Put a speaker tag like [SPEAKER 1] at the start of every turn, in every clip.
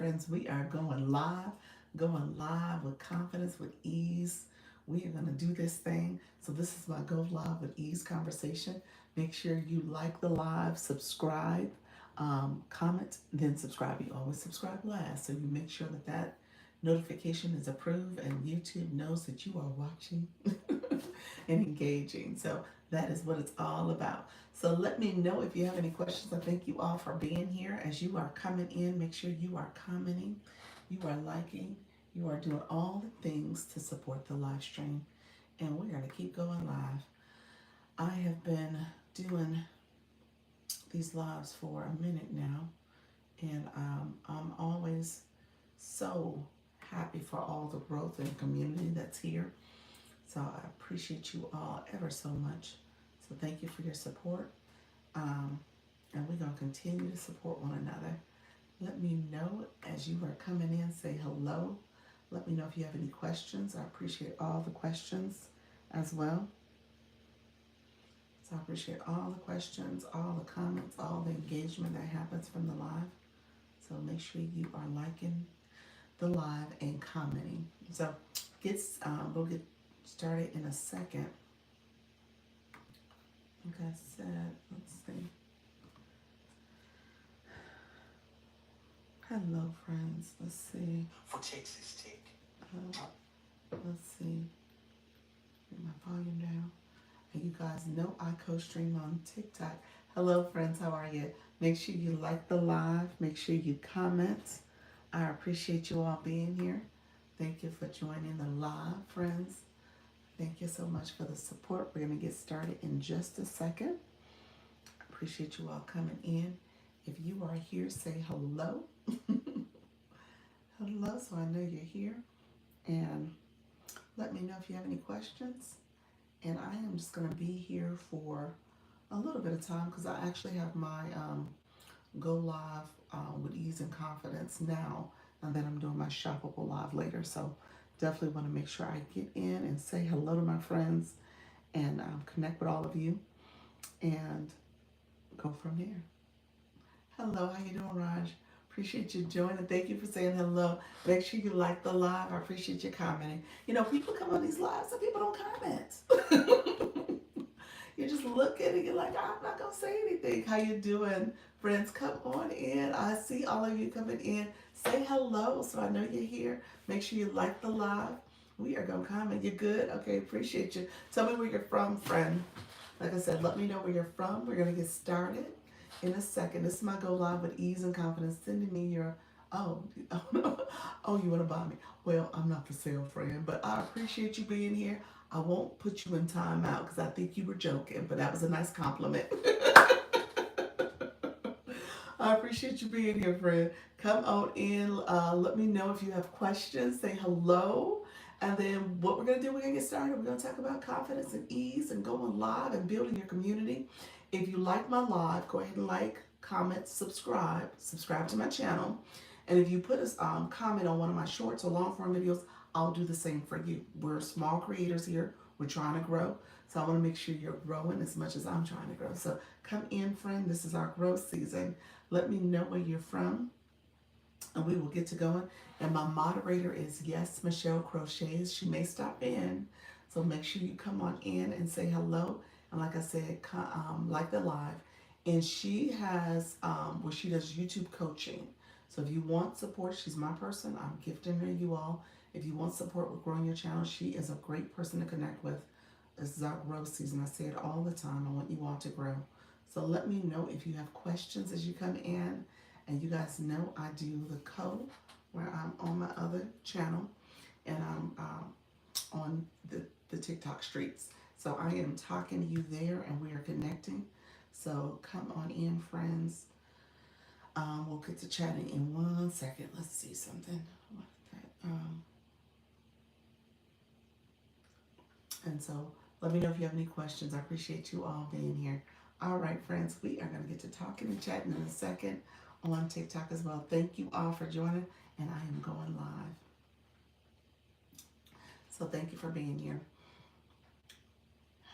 [SPEAKER 1] friends, we are going live with confidence, with ease. We are going to do this thing. So, this is my Go Live with Ease conversation. Make sure you like the live, subscribe, comment, then subscribe. You always subscribe last. So, you make sure that that notification is approved and YouTube knows that you are watching and engaging. So, that is what it's all about. So let me know if you have any questions. I thank you all for being here. As you are coming in, make sure you are commenting, you are liking, you are doing all the things to support the live stream. And we're going to keep going live. I have been doing these lives for a minute now, and I'm always so happy for all the growth and community that's here. So I appreciate you all ever so much. So thank you for your support. Um, and we're going to continue to support one another. Let me know as you are coming in, say hello. Let me know if you have any questions. I appreciate all the questions as well. So I appreciate all the questions, all the comments, all the engagement that happens from the live. So make sure you are liking the live and commenting. So we'll get started in a second. Like I said, let's see. Hello, friends. Let's see. For Texas Tech. Let's see. Get my volume down. And you guys know I co-stream on TikTok. Hello, friends. How are you? Make sure you like the live. Make sure you comment. I appreciate you all being here. Thank you for joining the live, friends. Thank you so much for the support. We're going to get started in just a second. I appreciate you all coming in. If you are here, say hello. Hello, so I know you're here. And let me know if you have any questions. And I am just going to be here for a little bit of time because I actually have my Go Live with Ease and Confidence now. And then I'm doing my Shoppable Live later. So definitely want to make sure I get in and say hello to my friends and connect with all of you and go from there. Hello, how you doing, Raj? Appreciate you joining. Thank you for saying hello. Make sure you like the live. I appreciate you commenting. You know, people come on these lives and people don't comment. You just look at it, you're like, I'm not gonna say anything. How you doing? Friends, come on in. I see all of you coming in. Say hello so I know you're here. Make sure you like the live. We are gonna comment. You're good? Okay, appreciate you. Tell me where you're from, friend. Like I said, let me know where you're from. We're gonna get started in a second. This is my Go Live with Ease and Confidence. Sending me your, oh, oh, you want to buy me? Well, I'm not for sale, friend, but I appreciate you being here. I won't put you in timeout because I think you were joking, but that was a nice compliment. I appreciate you being here, friend. Come on in. Let me know if you have questions. Say hello. And then what we're going to do, we're going to get started. We're going to talk about confidence and ease and going live and building your community. If you like my live, go ahead and like, comment, subscribe to my channel. And if you put a comment on one of my shorts or long form videos, I'll do the same for you. We're small creators here. We're trying to grow. So I want to make sure you're growing as much as I'm trying to grow. So come in, friend. This is our growth season. Let me know where you're from and we will get to going. And my moderator is Yes Michelle Crochets. She may stop in. So make sure you come on in and say hello. And like I said, like the live. And she has, she does YouTube coaching. So if you want support, she's my person. I'm gifting her you all. If you want support with growing your channel, she is a great person to connect with. This is our growth season. I say it all the time. I want you all to grow. So let me know if you have questions as you come in. And you guys know I do the code where I'm on my other channel and I'm on the TikTok streets. So I am talking to you there and we are connecting. So come on in, friends. We'll get to chatting in 1 second. Let's see something. And so let me know if you have any questions. I appreciate you all being here. All right, friends, we are going to get to talking and chatting in a second on TikTok as well. Thank you all for joining, and I am going live. So thank you for being here.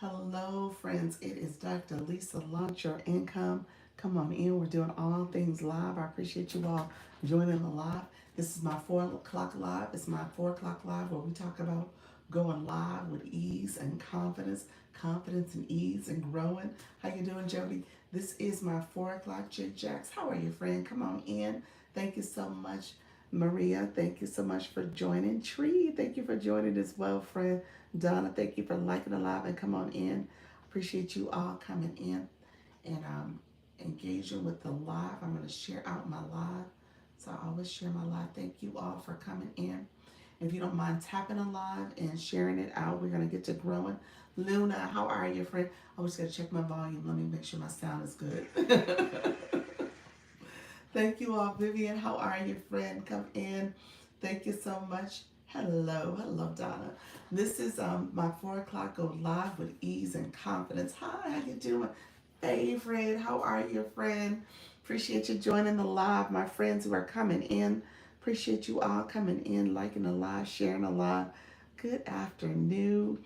[SPEAKER 1] Hello, friends. It is Dr. Lisa. Launch Your Income Come on in. We're doing all things live. I appreciate you all joining the live. This is my 4 o'clock live. It's my 4 o'clock live where we talk about going live with ease and confidence and ease and growing. How you doing, Jody? This is my 4 o'clock Jig Jacks. How are you, friend? Come on in. Thank you so much, Maria. Thank you so much for joining. Tree, thank you for joining as well, friend. Donna, thank you for liking the live and come on in. Appreciate you all coming in and engaging with the live. I'm going to share out my live. So I always share my live. Thank you all for coming in. If you don't mind tapping a live and sharing it out, we're going to get to growing. Luna, how are you, friend? I was going to check my volume. Let me make sure my sound is good. Thank you all. Vivian, how are you, friend? Come in. Thank you so much. Hello, hello, Donna. This is my 4 o'clock go live with ease and confidence. Hi, how you doing? Favorite, how are you, friend? Appreciate you joining the live. My friends who are coming in, appreciate you all coming in, liking the live, sharing the live. Good afternoon.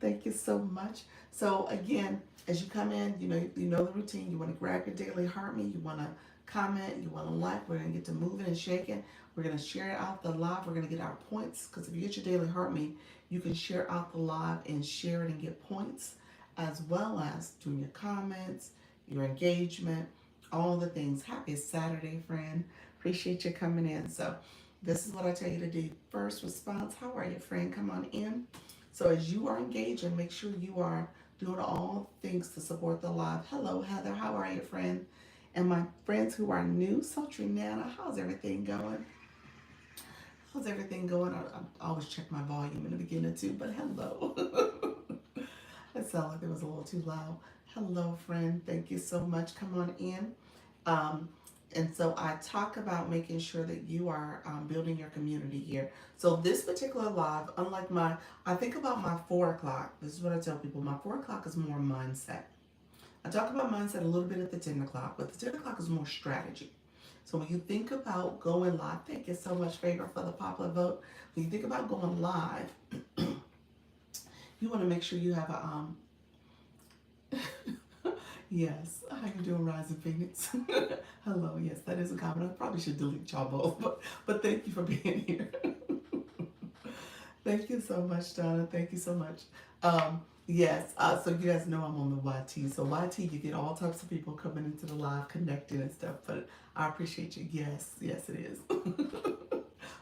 [SPEAKER 1] Thank you so much. So again, as you come in, you know the routine. You want to grab your daily heart me. You want to comment. You want to like. We're gonna get to moving and shaking. We're gonna share out the live. We're gonna get our points because if you get your daily heart me, you can share out the live and share it and get points, as well as doing your comments, your engagement, all the things. Happy Saturday, friend. Appreciate you coming in. So this is what I tell you to do. First response, how are you, friend? Come on in. So as you are engaging, make sure you are doing all things to support the live. Hello, Heather. How are you, friend? And my friends who are new, Sultry Nana, how's everything going? How's everything going? I always check my volume in the beginning too, but hello. It sounded like it was a little too loud. Hello, friend. Thank you so much. Come on in. Um, and so I talk about making sure that you are building your community here. So this particular live, unlike I think about my 4 o'clock. This is what I tell people. My 4 o'clock is more mindset. I talk about mindset a little bit at the 10 o'clock, but the 10 o'clock is more strategy. So when you think about going live, thank you so much, Favor, for the popular vote. When you think about going live, you want to make sure you have a yes. How you doing, Rising Phoenix? Hello. Yes, that is a comment. I probably should delete y'all both, but thank you for being here. Thank you so much, Donna. Thank you so much. Yes, so you guys know I'm on the YT. So YT, you get all types of people coming into the live, connecting and stuff. But I appreciate you. Yes, yes, it is.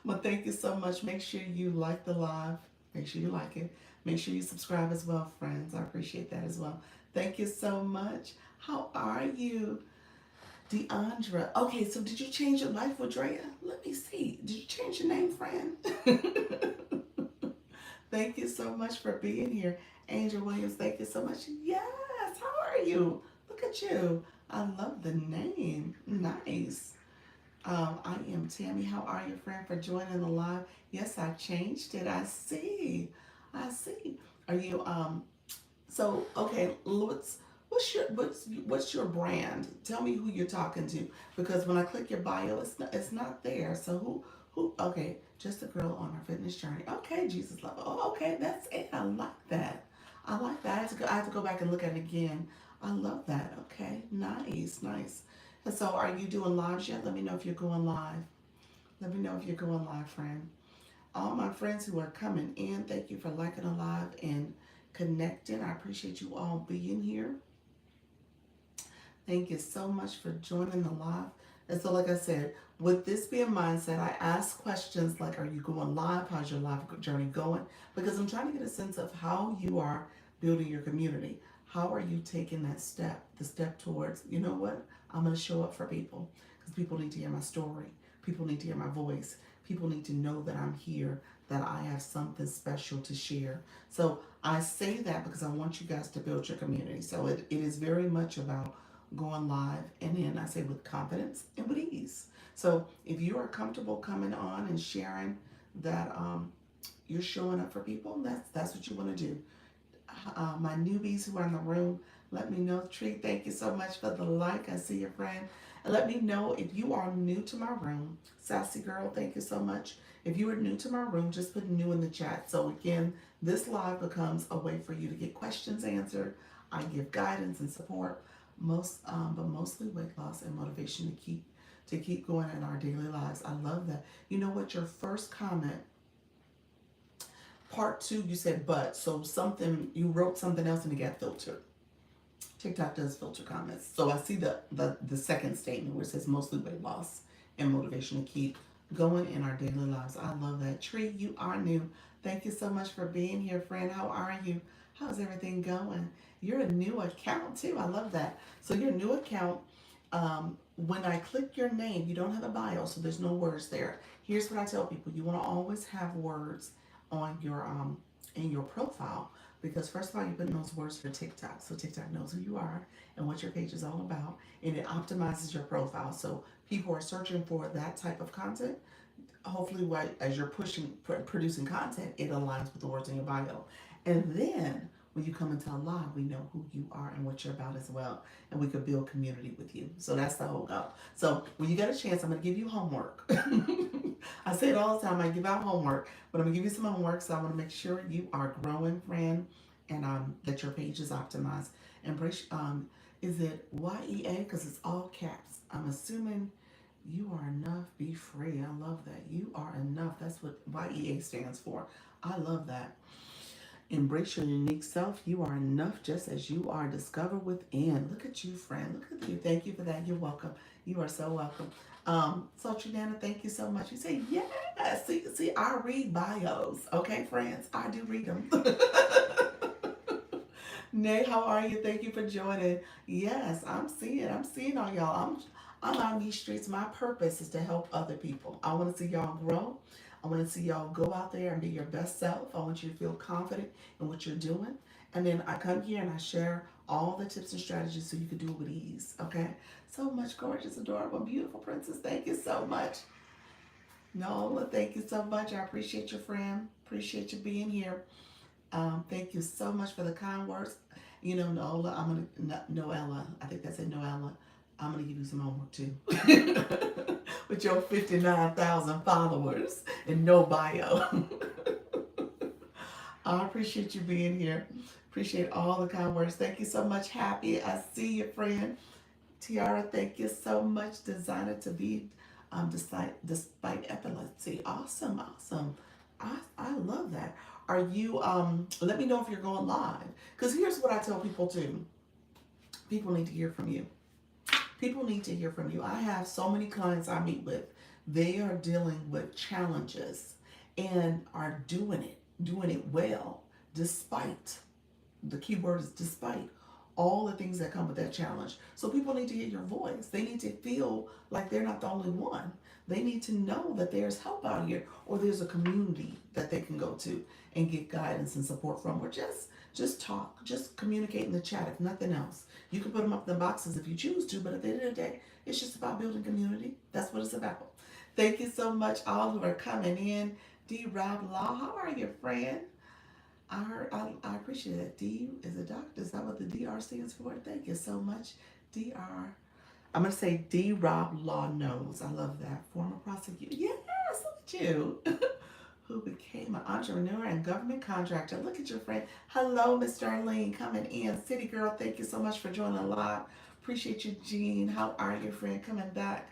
[SPEAKER 1] But thank you so much. Make sure you like the live. Make sure you like it. Make sure you subscribe as well, friends. I appreciate that as well. Thank you so much. How are you, Deandra? Okay, so did you change your life with Drea? Let me see. Did you change your name, friend? Thank you so much for being here. Angel Williams, thank you so much. Yes, how are you? Look at you. I love the name. Nice. I am Tammy. How are you, friend, for joining the live? Yes, I changed it. I see. I see. Are you so okay, what's your brand? Tell me who you're talking to. Because when I click your bio, it's not there. So who okay, just a girl on her fitness journey. Okay, Jesus love. Oh, okay, that's it. I like that. I like that. I have to go back and look at it again. I love that. Okay, nice, nice. And so are you doing lives yet? Let me know if you're going live. Let me know if you're going live, friend. All my friends who are coming in, thank you for liking the live and connecting. I appreciate you all being here. Thank you so much for joining the live. And so, like I said, with this being mindset, I ask questions like, are you going live? How's your live journey going? Because I'm trying to get a sense of how you are building your community. How are you taking that step, the step towards, you know what? I'm going to show up for people because people need to hear my story. People need to hear my voice. People need to know that I'm here, that I have something special to share. So I say that because I want you guys to build your community. So it is very much about going live, and then I say with confidence and with ease. So if you are comfortable coming on and sharing that you're showing up for people, that's what you want to do. My newbies who are in the room, let me know. Tree, thank you so much for the like. I see your friend. And let me know if you are new to my room. Sassy girl, thank you so much. If you are new to my room, just put new in the chat. So again, this live becomes a way for you to get questions answered. I give guidance and support. but mostly weight loss and motivation to keep going in our daily lives. I love that. You know what? Your first comment, part two, you said but. So something you wrote something else and it got filtered. TikTok does filter comments. So I see the second statement where it says mostly weight loss and motivation to keep going in our daily lives. I love that. Tree, you are new. Thank you so much for being here, friend. How are you? How's everything going? You're a new account too. I love that. So your new account, when I click your name, you don't have a bio, so there's no words there. Here's what I tell people: you want to always have words on your in your profile, because first of all, you're putting those words for TikTok, so TikTok knows who you are and what your page is all about, and it optimizes your profile. So people are searching for that type of content. Hopefully, as you're producing content, it aligns with the words in your bio. And then when you come into a live, we know who you are and what you're about as well, and we could build community with you. So that's the whole goal. So when you get a chance, I'm going to give you homework. I say it all the time. I give out homework, but I'm going to give you some homework. So I want to make sure you are growing, friend, and that your page is optimized. Embrace. Is it YEA? Because it's all caps. I'm assuming you are enough, be free. I love that. You are enough. That's what YEA stands for. I love that. Embrace your unique self. You are enough just as you are. Discover within. Look at you, friend. Look at you. Thank you for that. You're welcome. You are so welcome. So Trinana, thank you so much. You say, yes. See, I read bios. Okay, friends? I do read them. Nay, how are you? Thank you for joining. Yes, I'm seeing all y'all. I'm out in these streets. My purpose is to help other people. I want to see y'all grow. I want to see y'all go out there and be your best self. I want you to feel confident in what you're doing. And then I come here and I share all the tips and strategies so you can do it with ease. Okay? So much gorgeous, adorable, beautiful princess. Thank you so much. Nola, thank you so much. I appreciate your friend. Appreciate you being here. Thank you so much for the kind words. You know, Nola, Noella, I think that's it, Noella. I'm gonna give you some homework too. With your 59,000 followers and no bio. I appreciate you being here. Appreciate all the kind words. Thank you so much, Happy. I see you, friend. Tiara, thank you so much. Designer to be despite epilepsy. Awesome, awesome. I love that. Are you let me know if you're going live. Because here's what I tell people too. People need to hear from you. People need to hear from you. I have so many clients I meet with. They are dealing with challenges and are doing it well, despite, the key word is despite, all the things that come with that challenge. So people need to hear your voice. They need to feel like they're not the only one. They need to know that there's help out here, or there's a community that they can go to and get guidance and support from, or just talk, just communicate in the chat, if nothing else. You can put them up in the boxes if you choose to, but at the end of the day, it's just about building community. That's what it's about. Thank you so much, all who are coming in. D. Rob Law, how are you, friend? I appreciate it. D is a doctor. Is that what the DR stands for? Thank you so much, DR. I'm gonna say D. Rob Law knows. I love that. Former prosecutor. Yes, look at you. Who became an entrepreneur and government contractor. Look at your friend. Hello, Miss Darlene, coming in. City Girl, thank you so much for joining live. Appreciate you, Jean. How are you, friend? Coming back.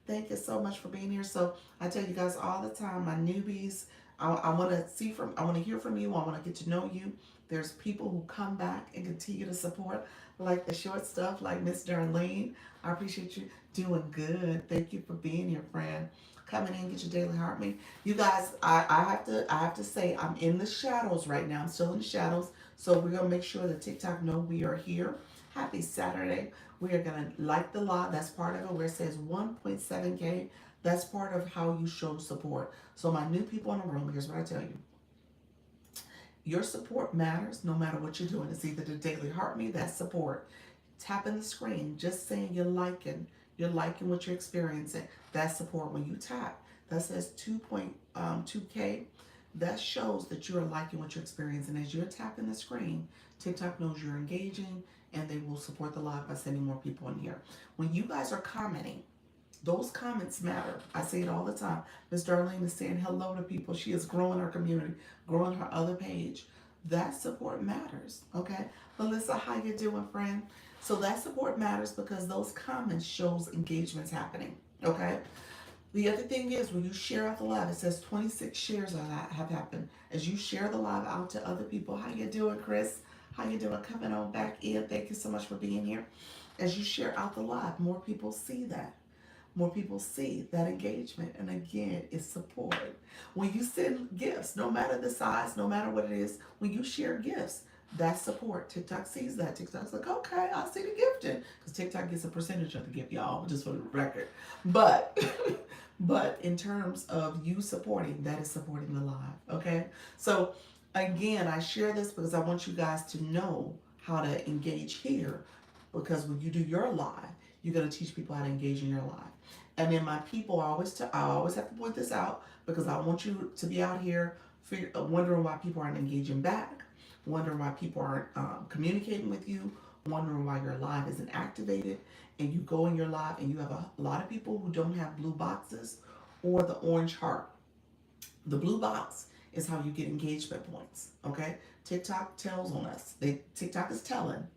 [SPEAKER 1] Thank you so much for being here. So I tell you guys all the time, my newbies, I want to I want to hear from you. I want to get to know you. There's people who come back and continue to support, like the short stuff, like Miss Darlene. I appreciate you doing good. Thank you for being here, friend. Coming in, get your daily heart rate. You guys, I have to say, I'm in the shadows right now. I'm still in the shadows. So we're gonna make sure that TikTok know we are here. Happy Saturday. We are gonna like the law. That's part of it. Where it says 1.7K. That's part of how you show support. So my new people in the room, here's what I tell you. Your support matters no matter what you're doing. It's either the daily heart me, that's support. Tapping the screen, just saying you're liking what you're experiencing. That's support. When you tap, that says 2.2K. That shows that you are liking what you're experiencing. As you're tapping the screen, TikTok knows you're engaging and they will support the live by sending more people in here. When you guys are commenting, those comments matter. I say it all the time. Miss Darlene is saying hello to people. She is growing her community, growing her other page. that support matters. Okay, Melissa, how you doing, friend? So that support matters because those comments shows engagement's happening. Okay. The other thing is when you share out the live, it says 26 shares have happened. As you share the live out to other people, how you doing, Chris? How you doing? Coming on back in. Thank you so much for being here. As you share out the live, more people see that. More people see that engagement. And again, it's support. When you send gifts, no matter the size, no matter what it is, when you share gifts, that's support. TikTok sees that. TikTok's like, okay, I see the gifting. Because TikTok gets a percentage of the gift, y'all, just for the record. But but in terms of you supporting, that is supporting the live. Okay? So again, I share this because I want you guys to know how to engage here. Because when you do your live, you're going to teach people how to engage in your live. And then my people, I always have to point this out because I want you to be out here wondering why people aren't engaging back, wondering why people aren't communicating with you, wondering why your live isn't activated, and you go in your live and you have a lot of people who don't have blue boxes or the orange heart. The blue box is how you get engagement points. Okay, TikTok tells on us. TikTok is tattling.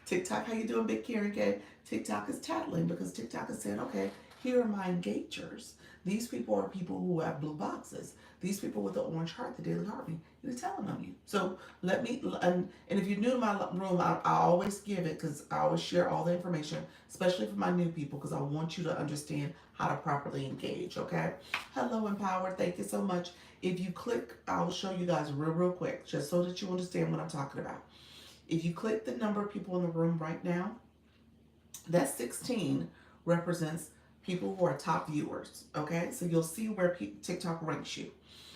[SPEAKER 1] TikTok, how you doing, Big Karen K? TikTok is tattling because TikTok is saying, okay, here are my engagers. These people are people who have blue boxes. These people with the orange heart, the daily heart, they're telling on you. So let me, and if you're new to my room, I always give it because I always share all the information, especially for my new people, because I want you to understand how to properly engage, okay? Hello, Empowered. Thank you so much. If you click, I'll show you guys real quick, just so that you understand what I'm talking about. If you click the number of people in the room right now, that 16 represents people who are top viewers, okay? So you'll see where TikTok ranks you.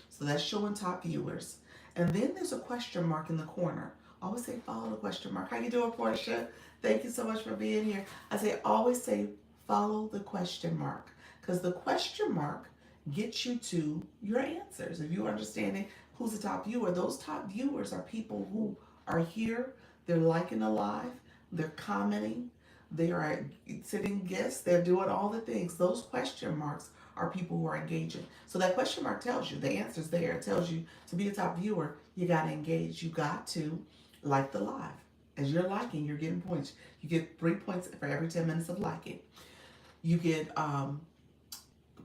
[SPEAKER 1] So that's showing top viewers. And then there's a question mark in the corner. Always say follow the question mark. How you doing, Portia? Thank you so much for being here. I say always say follow the question mark because the question mark gets you to your answers. If you're understanding who's the top viewer, those top viewers are people who are here. They're liking the live. They're commenting. They are sitting guests. They're doing all the things. Those question marks are people who are engaging. So that question mark tells you the answer's there. It tells you to be a top viewer, you got to engage. You got to like the live. As you're liking, you're getting points. You get 3 points for every 10 minutes of liking. You get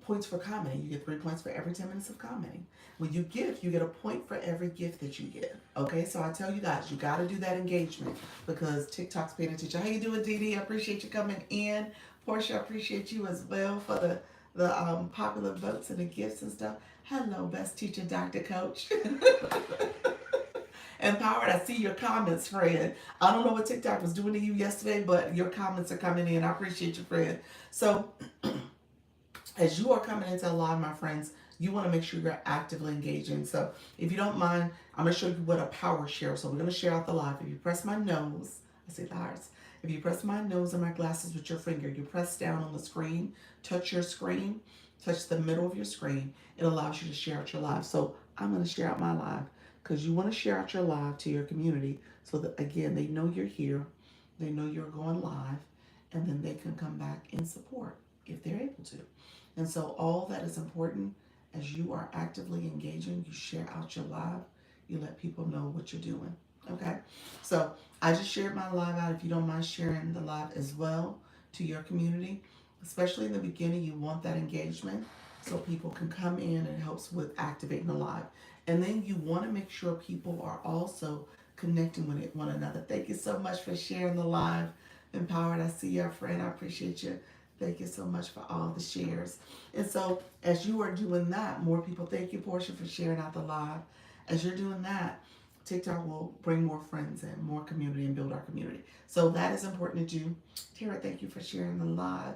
[SPEAKER 1] points for commenting. You get 3 points for every 10 minutes of commenting. When you give, you get a point for every gift that you give. Okay, so I tell you guys, you got to do that engagement because TikTok's paying attention. How you doing, Dee Dee? I appreciate you coming in. Portia, I appreciate you as well for the popular votes and the gifts and stuff. Hello, best teacher, Dr. Coach. Empowered, I see your comments, friend. I don't know what TikTok was doing to you yesterday, but your comments are coming in. I appreciate you, friend. So as you are coming into a live, my friends, you want to make sure you're actively engaging. So if you don't mind, I'm going to show you what a power share. So we're going to share out the live. If you press my nose, I see the hearts. If you press my nose and my glasses with your finger, you press down on the screen, touch your screen, touch the middle of your screen. It allows you to share out your live. So I'm going to share out my live because you want to share out your live to your community so that, again, they know you're here. They know you're going live, and then they can come back and support if they're able to. And so all that is important as you are actively engaging, you share out your live, you let people know what you're doing. Okay? So I just shared my live out. If you don't mind sharing the live as well to your community, especially in the beginning, you want that engagement so people can come in and it helps with activating the live. And then you want to make sure people are also connecting with one another. Thank you so much for sharing the live. Empowered, I see your friend. I appreciate you. Thank you so much for all the shares. And so as you are doing that, more people, thank you, Portia, for sharing out the live. As you're doing that, TikTok will bring more friends in, more community, and build our community. So that is important to do. Tara, thank you for sharing the live.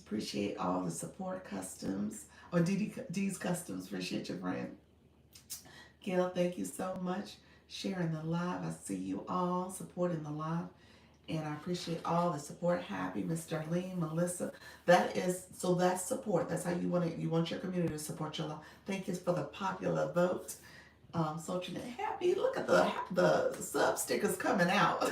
[SPEAKER 1] Appreciate all the support customs, or D's customs. Appreciate your friend. Gail, thank you so much. Sharing the live. I see you all supporting the live. And I appreciate all the support. Happy, Miss Darlene, Melissa. That's support. That's how you want your community to support your life. Thank you for the popular vote. So happy. Look at the sub stickers coming out.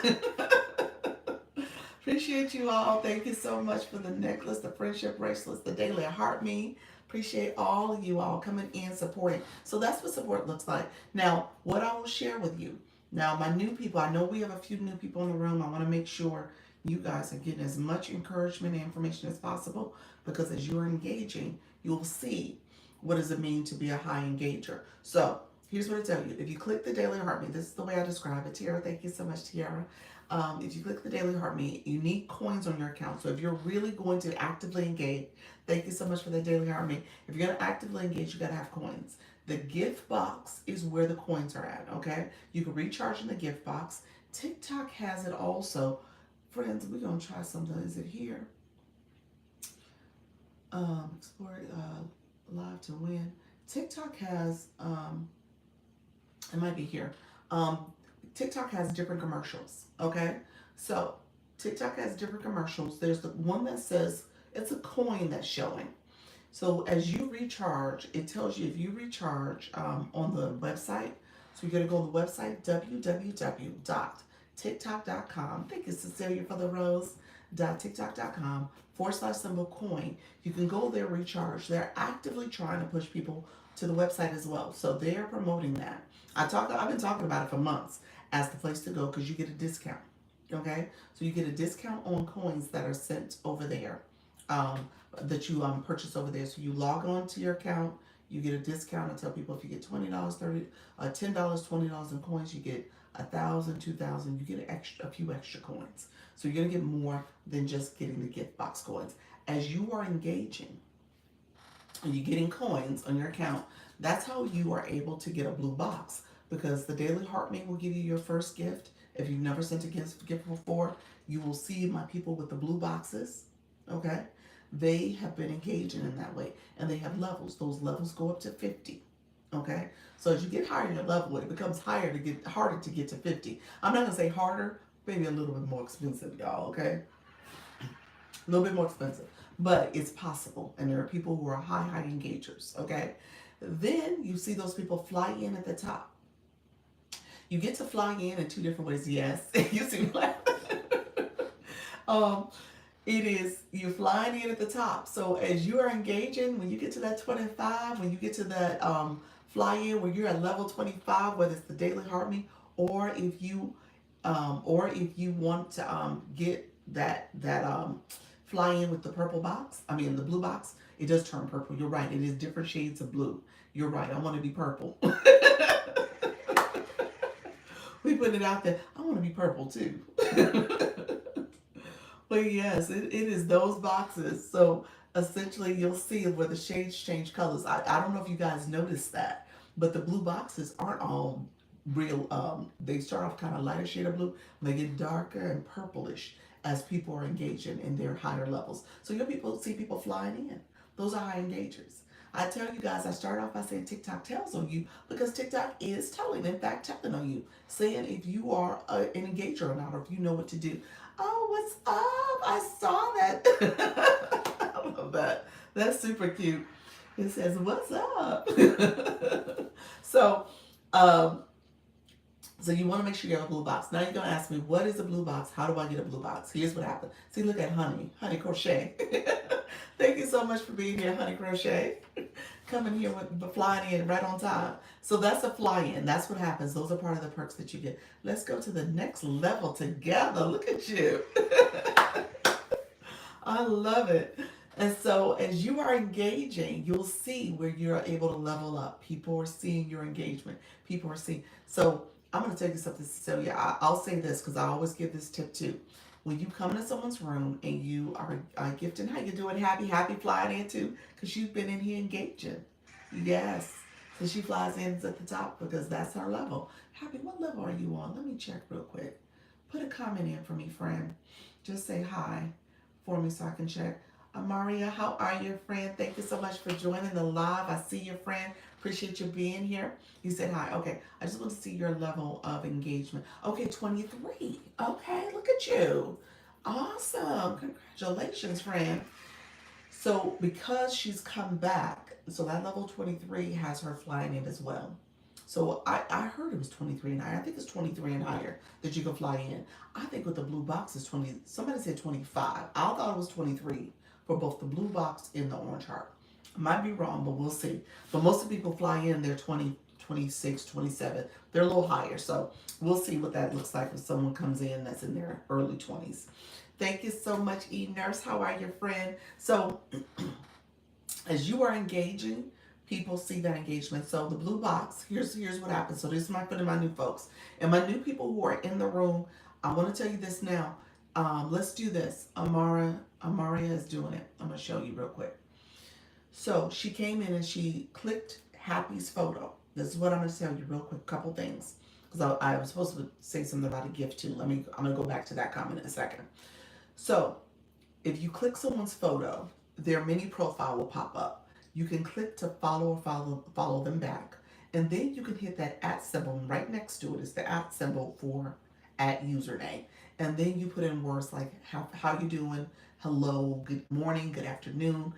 [SPEAKER 1] Appreciate you all. Thank you so much for the necklace, the friendship bracelets, the daily heart me. Appreciate all of you all coming in, supporting. So that's what support looks like. Now, what I will share with you. Now, my new people, I know we have a few new people in the room. I want to make sure you guys are getting as much encouragement and information as possible, because as you're engaging, you'll see what does it mean to be a high engager. So here's what I tell you. If you click the daily heartbeat, this is the way I describe it. Tiara, thank you so much, Tiara. If you click the daily heartbeat, you need coins on your account. So if you're really going to actively engage, thank you so much for the daily heartbeat. If you're going to actively engage, you got to have coins. The gift box is where the coins are at, okay? You can recharge in the gift box. TikTok has it also. Friends, we're going to try something. Is it here? Explore live to win. TikTok has, it might be here. TikTok has different commercials, okay? So TikTok has different commercials. There's the one that says, it's a coin that's showing. So as you recharge, it tells you if you recharge on the website. So you're going to go to the website, www.tiktok.com. Thank you, Cecilia, for the rose. .tiktok.com/symbol coin. You can go there, recharge. They're actively trying to push people to the website as well. So they're promoting that. I've been talking about it for months as the place to go, because you get a discount. Okay? So you get a discount on coins that are sent over there. That you purchase over there. So you log on to your account, you get a discount. I tell people if you get $20, $30, $10, $20 in coins, you get 1,000, 2,000. You get a few extra coins. So you're gonna get more than just getting the gift box coins. As you are engaging and you're getting coins on your account, that's how you are able to get a blue box, because the Daily Heartmate will give you your first gift. If you've never sent a gift before, you will see my people with the blue boxes. Okay, they have been engaging in that way, and they have levels. Those levels go up to 50. Okay, so as you get higher in your level, it becomes harder to get to 50. I'm not gonna say harder, maybe a little bit more expensive, y'all. Okay, a little bit more expensive, but it's possible, and there are people who are high engagers. Okay, then you see those people fly in at the top. You get to fly in two different ways. Yes, you see what? um, It is, you're flying in at the top. So as you are engaging, when you get to that 25, when you get to that fly in where you're at level 25, whether it's the daily heartbeat, or if you want to get that fly in with the purple box, the blue box, it does turn purple. You're right. It is different shades of blue. You're right. I want to be purple. We put it out there. I want to be purple too. But yes, it is those boxes. So essentially, you'll see where the shades change colors. I don't know if you guys noticed that, but the blue boxes aren't all real. They start off kind of lighter shade of blue, and they get darker and purplish as people are engaging in their higher levels. So you'll see people flying in. Those are high engagers. I tell you guys, I start off by saying TikTok tells on you, because TikTok is telling, in fact, telling on you, saying if you are an engager or not, or if you know what to do. Oh, what's up? I saw that. I love that. That's super cute. It says, what's up? So, so you want to make sure you have a blue box. Now you're going to ask me, what is a blue box? How do I get a blue box? Here's what happened. See, look at Honey Crochet. Thank you so much for being here, Honey Crochet. Coming here with flying in right on time. So that's a fly in. That's what happens. Those are part of the perks that you get. Let's go to the next level together. Look at you. I love it. And so as you are engaging, you'll see where you're able to level up. People are seeing your engagement. People are seeing. So I'm going to tell you something, Cecilia. I'll say this because I always give this tip too. When you come into someone's room and you are gifting, how you doing? Happy flying in too, because you've been in here engaging. Yes. So she flies in at the top because that's her level. Happy, what level are you on? Let me check real quick. Put a comment in for me, friend. Just say hi for me so I can check. Amaria, how are you, friend? Thank you so much for joining the live. I see your friend. Appreciate you being here. You said hi. Okay. I just want to see your level of engagement. Okay, 23. Okay, look at you. Awesome. Congratulations, friend. So because she's come back, so that level 23 has her flying in as well. So I heard it was 23 and higher. I think it's 23 and higher that you can fly in. I think with the blue box is 20. Somebody said 25. I thought it was 23 for both the blue box and the orange heart. Might be wrong, but we'll see. But most of the people fly in, they're 20, 26, 27. They're a little higher. So we'll see what that looks like if someone comes in that's in their early 20s. Thank you so much, E Nurse. How are you, friend? So as you are engaging, people see that engagement. So the blue box, here's what happens. So this is my for my new folks. And my new people who are in the room, I want to tell you this now. Let's do this. Amaria is doing it. I'm gonna show you real quick. So she came in and she clicked Happy's photo. This is what I'm going to tell you real quick. Couple things, because I was supposed to say something about a gift too. I'm going to go back to that comment in a second. So if you click someone's photo, their mini profile will pop up. You can click to follow them back, and then you can hit that at symbol. And right next to it is the at symbol for at username, and then you put in words like how you doing, hello, good morning, good afternoon,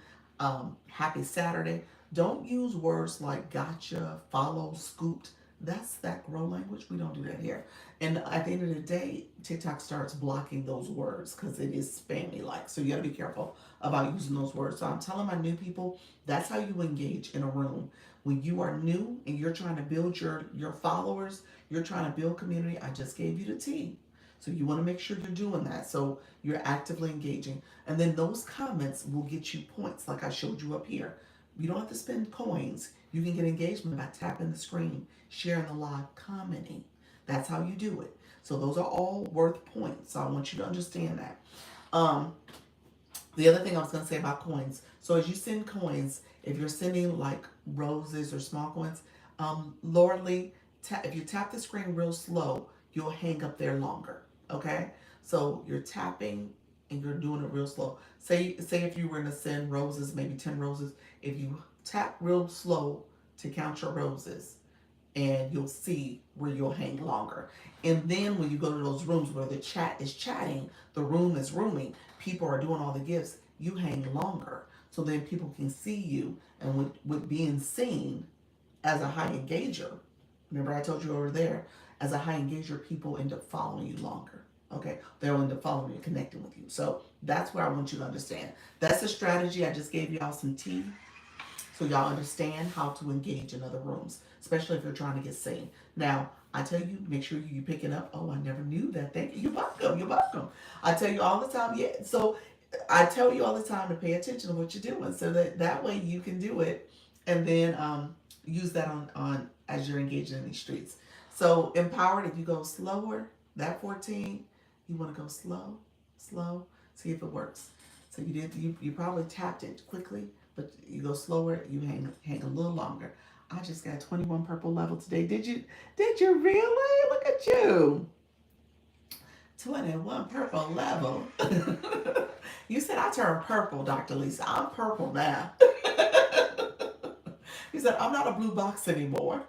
[SPEAKER 1] happy Saturday. Don't use words like gotcha, follow, scooped. That's that grow language. We don't do that here. And at the end of the day, TikTok starts blocking those words because it is spammy like. So you got to be careful about using those words. So I'm telling my new people, that's how you engage in a room. When you are new and you're trying to build your followers, you're trying to build community, I just gave you the T. So you want to make sure you're doing that. So you're actively engaging. And then those comments will get you points like I showed you up here. You don't have to spend coins. You can get engagement by tapping the screen, sharing the live, commenting. That's how you do it. So those are all worth points. So I want you to understand that. Um, the other thing I was going to say about coins. So as you send coins, if you're sending like roses or small coins, Lordly, if you tap the screen real slow, you'll hang up there longer. Okay? So you're tapping and you're doing it real slow. Say if you were going to send roses, maybe 10 roses, if you tap real slow to count your roses, and you'll see where you'll hang longer. And then when you go to those rooms where the chat is chatting, the room is rooming, people are doing all the gifts, you hang longer. So then people can see you. And with being seen as a high engager, remember I told you over there, as a high engager, people end up following you longer. Okay, they'll end up following you and connecting with you. So that's where I want you to understand. That's a strategy. I just gave y'all some tea so y'all understand how to engage in other rooms, especially if you're trying to get seen. Now, I tell you, make sure you pick it up. Oh, I never knew that. Thank you. You're welcome. You're welcome. I tell you all the time. Yeah. So I tell you all the time to pay attention to what you're doing, so that way you can do it, and then use that on as you're engaging in these streets. So empowered. If you go slower, that 14, you want to go slow, slow. See if it works. So you probably tapped it quickly, but you go slower, you hang a little longer. I just got 21 purple level today. Did you really? Look at you. 21 purple level. You said I turned purple, Dr. Lisa. I'm purple now. You said I'm not a blue box anymore.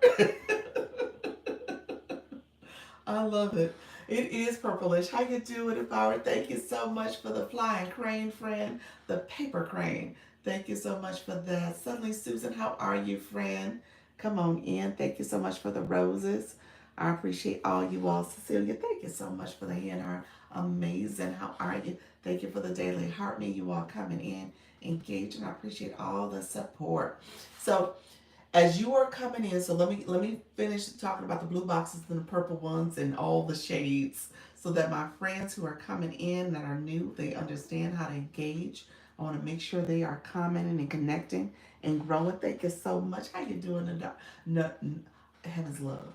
[SPEAKER 1] I love it. It is purplish. How you doing, Empowered? Thank you so much for the flying crane, friend. The paper crane. Thank you so much for that. Suddenly, Susan, how are you, friend? Come on in. Thank you so much for the roses. I appreciate all you all. Cecilia, thank you so much for the hand art. Amazing. How are you? Thank you for the daily heart me. You all coming in, engaging. I appreciate all the support. So as you are coming in, so let me finish talking about the blue boxes and the purple ones and all the shades, so that my friends who are coming in that are new, they understand how to engage. I want to make sure they are commenting and connecting and growing. Thank you so much. How you doing? No, heaven's love.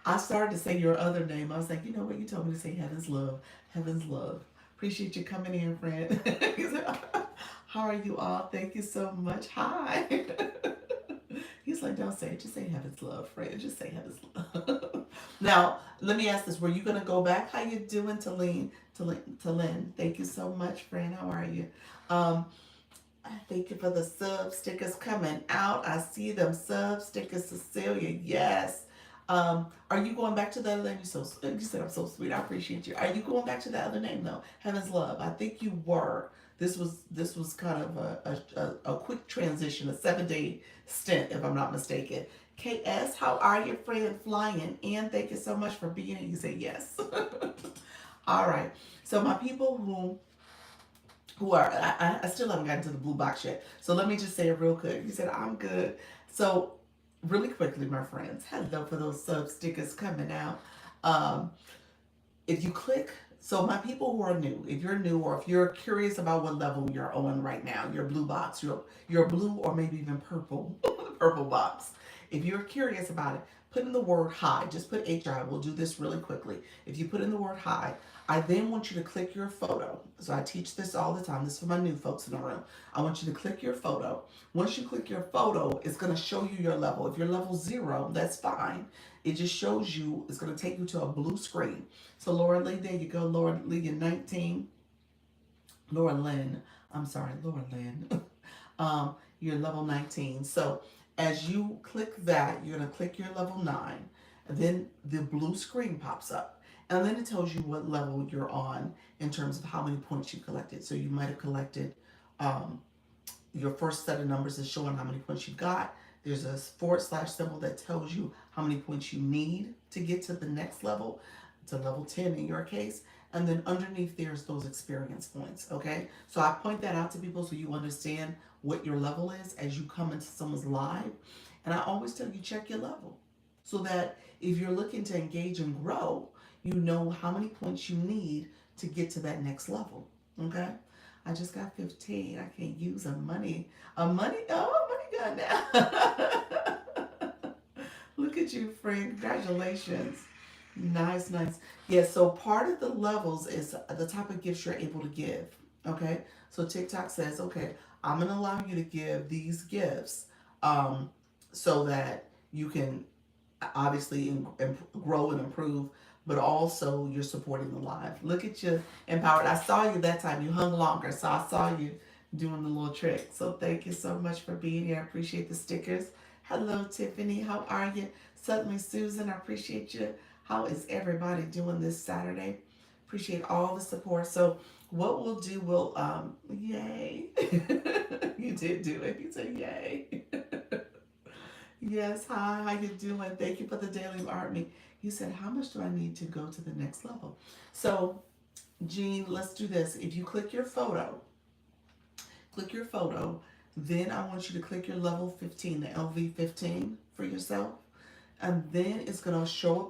[SPEAKER 1] I started to say your other name. I was like, you know what? You told me to say heaven's love. Heaven's love. Appreciate you coming in, friend. How are you all? Thank you so much. Hi. He's like, don't say it. Just say heaven's love, friend. Just say heaven's love. Now, let me ask this. Were you going to go back? How you doing, Talene? Talene. Thank you so much, friend. How are you? Thank you for the sub stickers coming out. I see them sub stickers, Cecilia. Yes. Are you going back to the other name? You said I'm so sweet. I appreciate you. Are you going back to that other name though? Heaven's Love. I think you were. This was kind of a quick transition, a 7-day stint, if I'm not mistaken. KS, how are you, friend? Flying in. Thank you so much for being here. You say yes. All right. So my people who who are, I still haven't gotten to the blue box yet. So let me just say it real quick. You said, I'm good. So really quickly, my friends, hello for those sub stickers coming out. Um, if you click, so my people who are new, if you're new or if you're curious about what level you're on right now, your blue box, your blue or maybe even purple, purple box. If you're curious about it, put in the word hi. Just put HI. We'll do this really quickly. If you put in the word hi, I then want you to click your photo. So I teach this all the time. This is for my new folks in the room. I want you to click your photo. Once you click your photo, it's going to show you your level. If you're level 0, that's fine. It just shows you, it's going to take you to a blue screen. So Laura Lee, there you go. Laura Lee, you're 19. Laura Lynn, I'm sorry, Laura Lynn. You're level 19. So as you click that, you're going to click your level 9. And then the blue screen pops up. And then it tells you what level you're on in terms of how many points you collected. So you might have collected um, your first set of numbers is showing how many points you got. There's a forward slash symbol that tells you how many points you need to get to the next level, to level 10 in your case. And then underneath there's those experience points, okay? So I point that out to people so you understand what your level is as you come into someone's live. And I always tell you, check your level so that if you're looking to engage and grow, you know how many points you need to get to that next level, okay? I just got 15. I can't use money gun now. Look at you, friend. Congratulations. Nice, nice. Yeah, so part of the levels is the type of gifts you're able to give. Okay? So TikTok says, okay, I'm going to allow you to give these gifts so that you can obviously grow and improve, but also you're supporting the live. Look at you, empowered. I saw you that time. You hung longer, so I saw you doing the little trick. So thank you so much for being here. I appreciate the stickers. Hello, Tiffany. How are you? Suddenly, Susan. I appreciate you. How is everybody doing this Saturday? Appreciate all the support. So what we'll do, yay. You did do it. You said yay. Yes, hi, how you doing? Thank you for the daily art me. You said, how much do I need to go to the next level? So, Jean, let's do this. If you click your photo, then I want you to click your level 15, the LV 15 for yourself. And then it's gonna show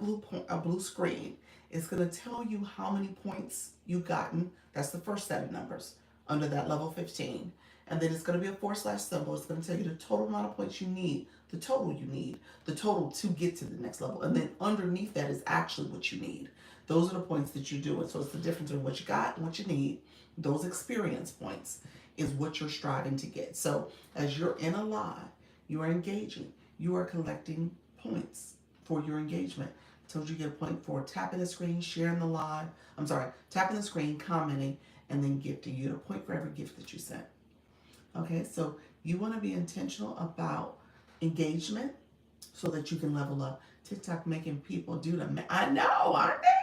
[SPEAKER 1] a blue screen. It's gonna tell you how many points you've gotten. That's the first set of numbers under that level 15. And then it's gonna be a forward slash symbol. It's gonna tell you the total amount of points you need, the total to get to the next level. And then underneath that is actually what you need. Those are the points that you're doing. So it's the difference between what you got and what you need. Those experience points is what you're striving to get. So as you're in a live, you are engaging, you are collecting points for your engagement. I told you get a point for tapping the screen, sharing the live. I'm sorry, tapping the screen, commenting, and then gifting. You get a point for every gift that you sent. Okay, so you want to be intentional about engagement so that you can level up. TikTok making people do the I know, aren't they?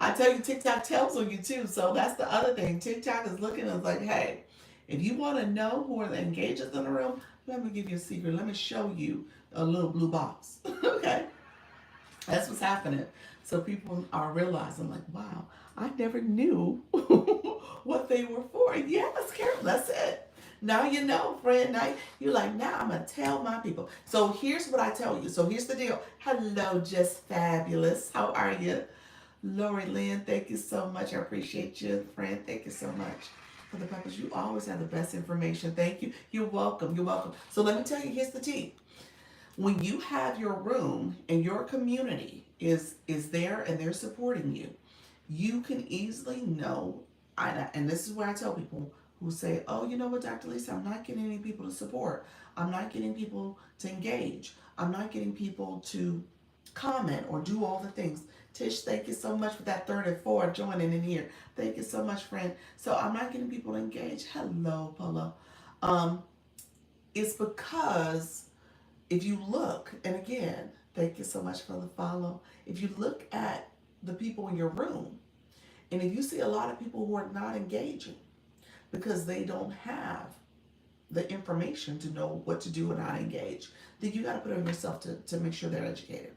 [SPEAKER 1] I tell you, TikTok tells on you too. So that's the other thing. TikTok is looking and like, hey, if you want to know who are the engagers in the room, let me give you a secret. Let me show you a little blue box. Okay, that's what's happening. So people are realizing, like, wow, I never knew what they were for. Yes, Carol, that's it. Now you know, friend. Now you're like, now I'm gonna tell my people. So here's what I tell you. So here's the deal. Hello, just fabulous. How are you? Lori Lynn, thank you so much. I appreciate you, friend. Thank you so much for the peppers. You always have the best information. Thank you. You're welcome. You're welcome. So let me tell you, here's the tea. When you have your room and your community is there and they're supporting you, you can easily know. And this is where I tell people who say, "Oh, you know what, Dr. Lisa, I'm not getting any people to support. I'm not getting people to engage. I'm not getting people to comment or do all the things." Tish, thank you so much for that 34 joining in here. Thank you so much, friend. So I'm not getting people to engage. Hello, Paula. Um, it's because if you look, and again, thank you so much for the follow. If you look at the people in your room, and if you see a lot of people who are not engaging because they don't have the information to know what to do and how to engage, then you got to put on yourself to make sure they're educated.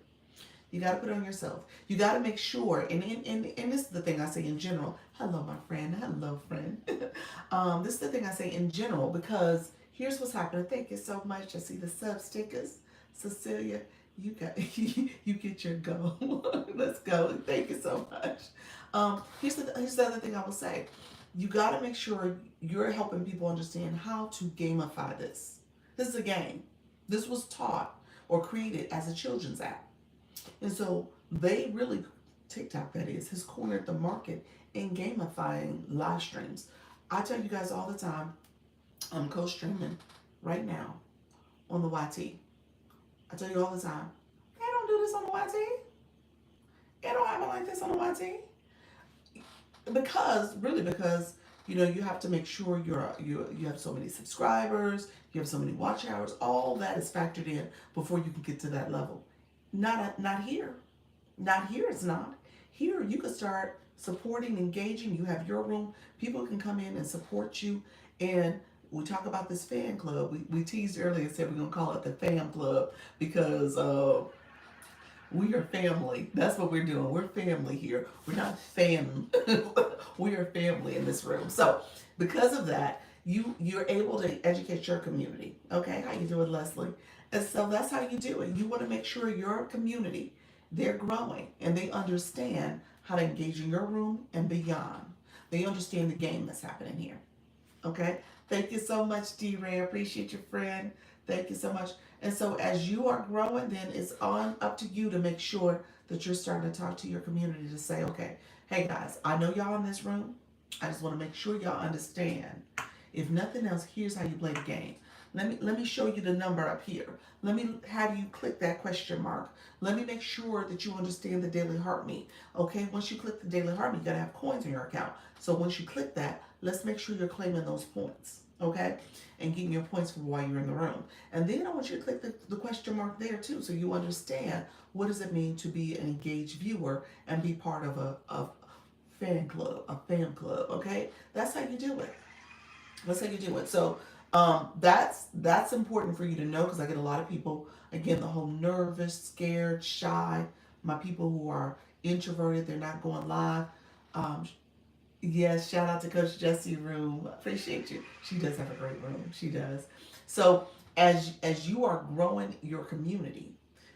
[SPEAKER 1] You got to put on yourself. You got to make sure, and this is the thing I say in general. Hello, my friend. Hello, friend. This is the thing I say in general because here's what's happening. Thank you so much. I see the sub stickers. Cecilia, you got you get your go. Let's go. Thank you so much. Here's the other thing I will say. You got to make sure you're helping people understand how to gamify this. This is a game. This was taught or created as a children's app. And so they really, TikTok that is, has cornered the market in gamifying live streams. I tell you guys all the time, I'm co-streaming right now on the YT. I tell you all the time, they don't do this on the YT. They don't have it like this on the YT. Because you have to make sure you have so many subscribers, you have so many watch hours. All that is factored in before you can get to that level. Not here. Not here. It's not here. You can start supporting, engaging. You have your room. People can come in and support you. And we talk about this fan club. We teased earlier and said we're gonna call it the fam club because we are family. That's what we're doing. We're family here. We're not fam. We are family in this room. So because of that, you're able to educate your community. Okay, how you doing, Leslie? And so that's how you do it. You want to make sure your community, they're growing and they understand how to engage in your room and beyond. They understand the game that's happening here. Okay? Thank you so much, D-Ray. I appreciate your friend. Thank you so much. And so as you are growing, then it's up to you to make sure that you're starting to talk to your community to say, okay, hey guys, I know y'all in this room. I just want to make sure y'all understand. If nothing else, here's how you play the game. Let me show you the number up here. Let me have you click that question mark. Let me make sure that you understand the daily heartbeat. Okay, once you click the daily heartbeat, you gotta have coins in your account. So once you click that, let's make sure you're claiming those points. Okay, and getting your points for while you're in the room. And then I want you to click the question mark there too, so you understand what does it mean to be an engaged viewer and be part of a fan club, a fam club. Okay, that's how you do it. That's how you do it. So that's important for you to know because I get a lot of people, again, the whole nervous, scared, shy, my people who are introverted, they're not going live. Um, yes, shout out to Coach Jessie Room. Appreciate you. She does have a great room. She does. So as you are growing your community,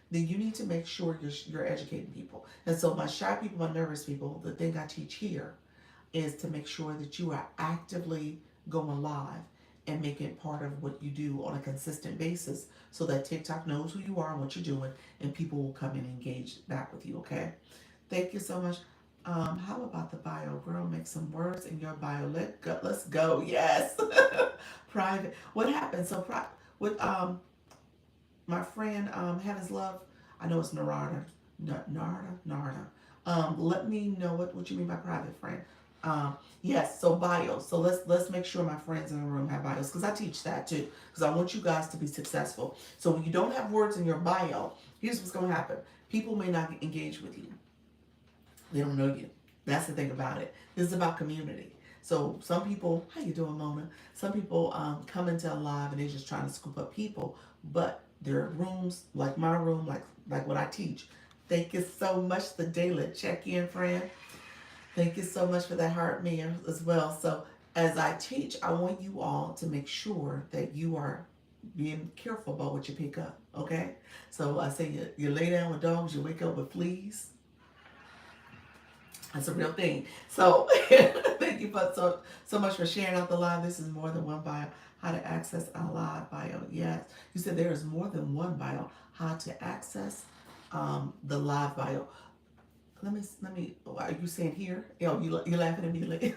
[SPEAKER 1] then you need to make sure you're educating people. And so my shy people, my nervous people, the thing I teach here is to make sure that you are actively going live and making it part of what you do on a consistent basis so that TikTok knows who you are and what you're doing and people will come and engage back with you, okay? Thank you so much. How about the bio? Girl, make some words in your bio. Let's go. Yes. Private. What happened? So with my friend Heaven's Love, I know it's Narada. Narada. Let me know what you mean by private, friend. Yes, so bios. So let's make sure my friends in the room have bios because I teach that too because I want you guys to be successful. So when you don't have words in your bio, here's what's going to happen. People may not engage with you. They don't know you. That's the thing about it. This is about community. So some people, how you doing, Mona? Some people come into a live and they're just trying to scoop up people, but there are rooms like my room, like what I teach. Thank you so much, the daily check-in, friend. Thank you so much for that heart mirror as well. So as I teach, I want you all to make sure that you are being careful about what you pick up, okay? So I say you lay down with dogs, you wake up with fleas. That's a real thing. So thank you so much for sharing out the live. This is more than one bio. How to access a live bio. Yes. You said there is more than one bio. How to access the live bio. Let me. Are you saying here? Yo, you laughing at me?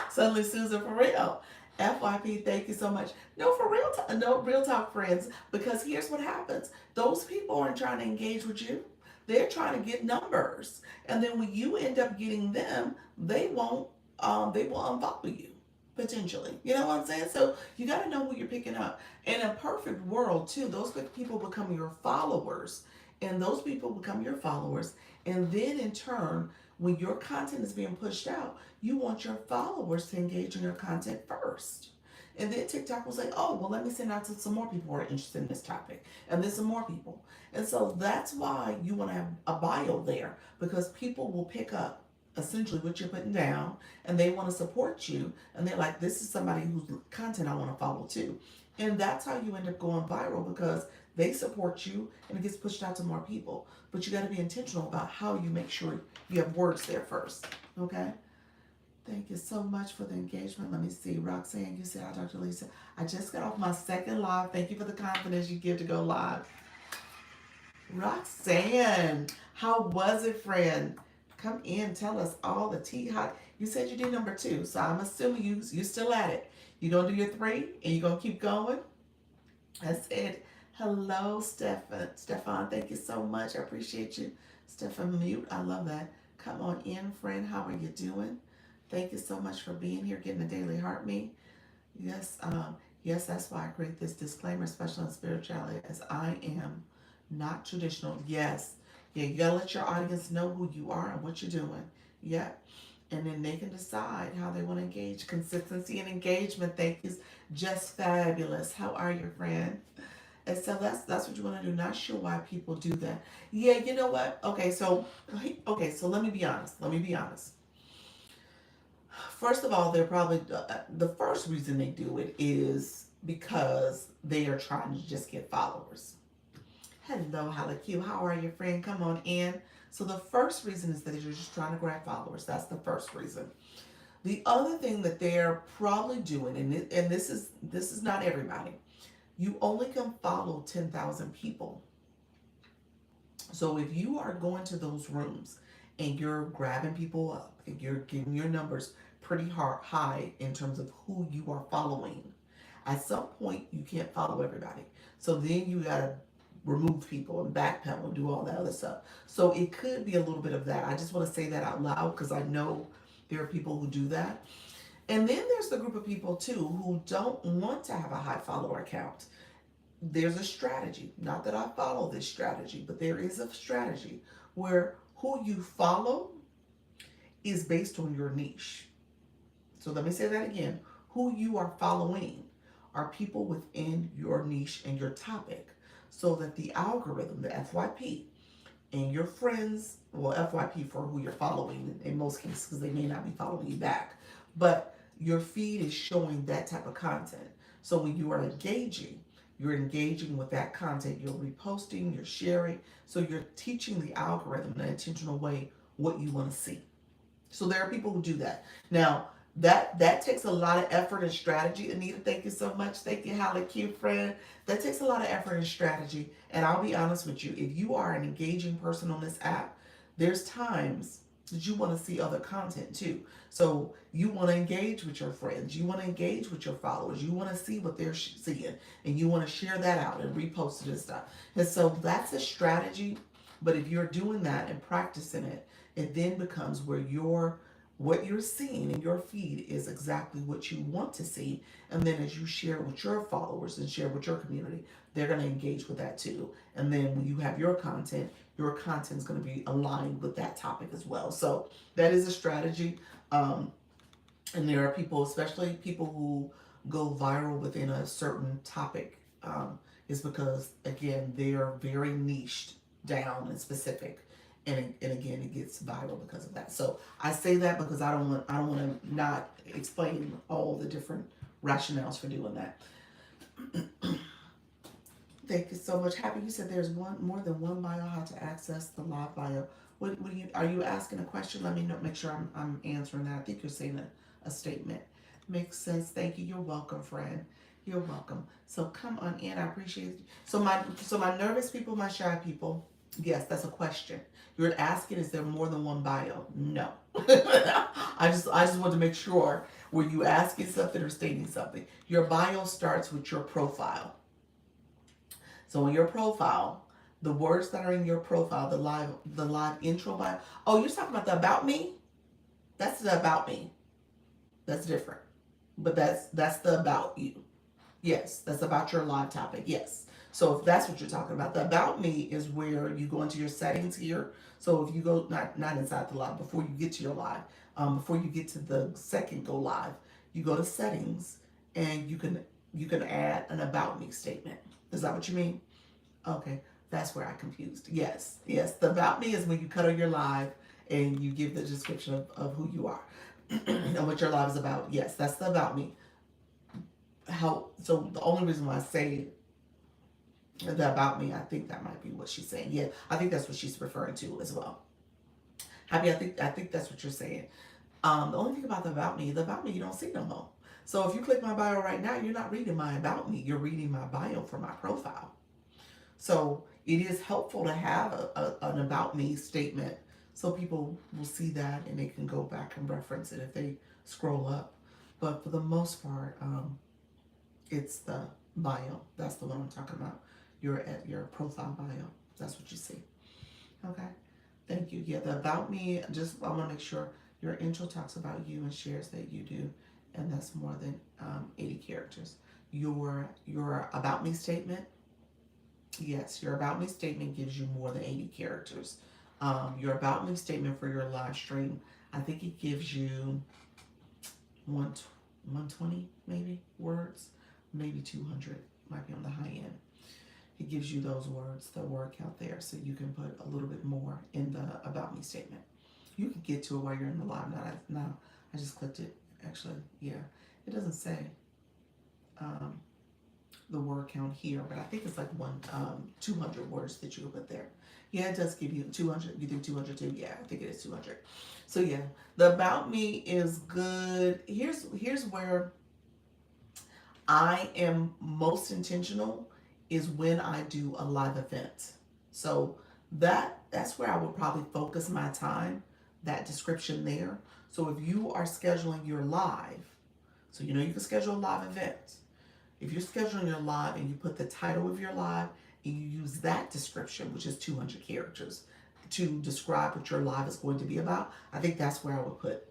[SPEAKER 1] Suddenly, Susan, for real. FYP, thank you so much. No, for real, no real talk, friends. Because here's what happens: those people aren't trying to engage with you. They're trying to get numbers, and then when you end up getting them, they won't. They will unfollow you potentially. You know what I'm saying? So you got to know who you're picking up. In a perfect world, too, those people become your followers. And those people become your followers. And then in turn, when your content is being pushed out, you want your followers to engage in your content first. And then TikTok was like, oh, well, let me send out to some more people who are interested in this topic. And then some more people. And so that's why you want to have a bio there, because people will pick up essentially what you're putting down and they want to support you. And they're like, this is somebody whose content I want to follow too. And that's how you end up going viral, because they support you and it gets pushed out to more people. But you got to be intentional about how you make sure you have words there first. Okay? Thank you so much for the engagement. Let me see. Roxanne, you said, hi, Dr. Lisa. I just got off my second live. Thank you for the confidence you give to go live. Roxanne, how was it, friend? Come in, tell us all the tea. Hot. You said you did number 2, so I'm assuming you still at it. You gonna do your 3 and you gonna keep going? I said, hello, Stefan. Stefan, thank you so much. I appreciate you. Stefan, mute. I love that. Come on in, friend. How are you doing? Thank you so much for being here, getting the daily heart me. Yes, yes, that's why I create this disclaimer, special in spirituality, as I am not traditional. Yes, yeah, you gotta let your audience know who you are and what you're doing. Yeah, and then they can decide how they want to engage. Consistency and engagement. Thank you. Just fabulous. How are you, friend? And so that's what you want to do. Not sure why people do that. Yeah, you know what? Okay, so let me be honest. Let me be honest. First of all, they're probably the first reason they do it is because they are trying to just get followers. Hello, Q. How are you, friend? Come on in. So the first reason is that you're just trying to grab followers. That's the first reason. The other thing that they're probably doing, and this is not everybody. You only can follow 10,000 people. So if you are going to those rooms and you're grabbing people up and you're getting your numbers pretty high in terms of who you are following, at some point you can't follow everybody. So then you gotta remove people and backpedal and do all that other stuff. So it could be a little bit of that. I just want to say that out loud because I know there are people who do that. And then there's the group of people too who don't want to have a high follower count. There's a strategy. Not that I follow this strategy, but there is a strategy where who you follow is based on your niche. So let me say that again. Who you are following are people within your niche and your topic, so that the algorithm, the FYP, and your friends, well, FYP for who you're following in most cases, because they may not be following you back, but your feed is showing that type of content. So when you are engaging, you're engaging with that content, you're reposting, you're sharing, so you're teaching the algorithm in an intentional way what you want to see. So there are people who do that. Now, that takes a lot of effort and strategy. Anita, thank you so much. Thank you, Holly, cute friend. That takes a lot of effort and strategy. And I'll be honest with you, if you are an engaging person on this app, there's times that you want to see other content too. So you want to engage with your friends, you want to engage with your followers, you want to see what they're seeing, and you want to share that out and repost it and stuff. And so that's a strategy. But if you're doing that and practicing it, it then becomes where what you're seeing in your feed is exactly what you want to see. And then as you share with your followers and share with your community, they're going to engage with that too. And then when you have your content is going to be aligned with that topic as well. So that is a strategy. And there are people, especially people who go viral within a certain topic, is because, again, they are very niched down and specific. And again, it gets viral because of that. So I say that because I don't want to not explain all the different rationales for doing that. Thank you so much. Happy you said there's more than one bio, how to access the live bio. What are you asking a question? Let me know, make sure I'm answering that. I think you're saying a statement. Makes sense. Thank you. You're welcome, friend. You're welcome. So come on in. I appreciate you. So my nervous people, my shy people. Yes, that's a question. You're asking, is there more than one bio? No. I just want to make sure, were you asking something or stating something? Your bio starts with your profile. So in your profile, the words that are in your profile, the live intro bio. Oh, you're talking about the about me? That's the about me. That's different. But that's the about you. Yes, that's about your live topic. Yes. So if that's what you're talking about, the about me is where you go into your settings here. So if you go, not inside the live, before you get to your live, before you get to the second go live, you go to settings and you can add an about me statement. Is that what you mean? Okay, that's where I confused. Yes, yes. The about me is when you cut on your live and you give the description of who you are and what your live is about. Yes, that's the about me. How? So the only reason why I say the about me, I think that might be what she's saying. Yeah, I think that's what she's referring to as well. Happy, I think that's what you're saying. The only thing about the about me you don't see no more. So if you click my bio right now, you're not reading my about me. You're reading my bio for my profile. So it is helpful to have an about me statement so people will see that and they can go back and reference it if they scroll up. But for the most part, it's the bio. That's the one I'm talking about. Your profile bio. That's what you see. Okay. Thank you. Yeah, the about me, just I want to make sure your intro talks about you and shares that you do, and that's more than 80 characters. Your about me statement, yes, your about me statement gives you more than 80 characters. Your about me statement for your live stream, I think it gives you one 120 maybe words, maybe 200 might be on the high end. It gives you those words, the word count there, so you can put a little bit more in the about me statement. You can get to it while you're in the live. Now I just clicked it. Actually, yeah, it doesn't say um, the word count here, but I think it's like 200 words that you can put there. Yeah, it does give you 200. You think 200 too? Yeah, I think it is 200. So yeah, the about me is good. Here's where I am most intentional is when I do a live event. So that's where I would probably focus my time, that description there. So if you are scheduling your live, so you know you can schedule a live event. If you're scheduling your live and you put the title of your live and you use that description, which is 200 characters, to describe what your live is going to be about, I think that's where I would put.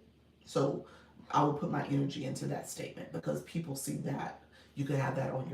[SPEAKER 1] So I would put my energy into that statement because people see that. You could have that on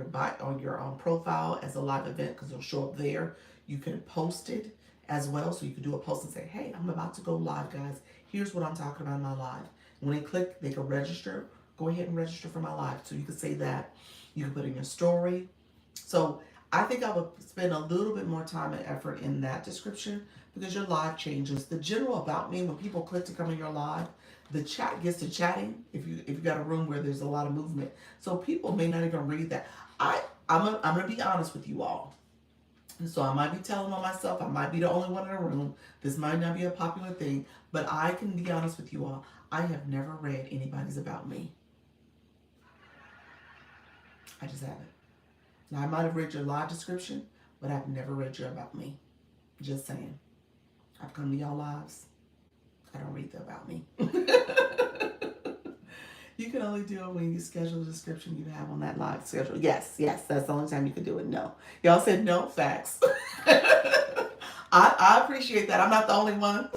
[SPEAKER 1] your profile as a live event because it'll show up there. You can post it as well, so you could do a post and say, "Hey, I'm about to go live, guys. Here's what I'm talking about in my live." When they click, they can register. Go ahead and register for my live. So you can say that. You can put in your story. So I think I would spend a little bit more time and effort in that description because your live changes. The general about me, when people click to come in your live, the chat gets to chatting if you got a room where there's a lot of movement. So people may not even read that. I'm gonna be honest with you all. And so I might be telling on myself, I might be the only one in the room. This might not be a popular thing, but I can be honest with you all. I have never read anybody's about me. I just haven't. Now I might have read your live description, but I've never read your about me. Just saying. I've come to y'all lives. I don't read the about me. You can only do it when you schedule the description you have on that live schedule. Yes, yes, that's the only time you can do it. No. Y'all said no, facts. I appreciate that. I'm not the only one.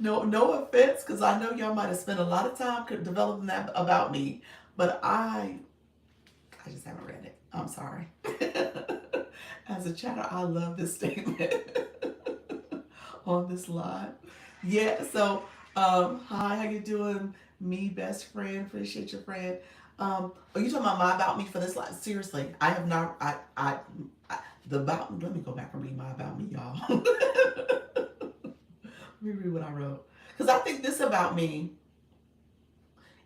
[SPEAKER 1] No offense, because I know y'all might have spent a lot of time developing that about me, but I just haven't read it. I'm sorry. As a chatter, I love this statement on this live. Yeah, so hi, how you doing? Me, best friend, appreciate your friend. Are you talking about my about me for this live? Seriously, I have not. I the about. Let me go back and read my about me, y'all. Let me read what I wrote because I think this about me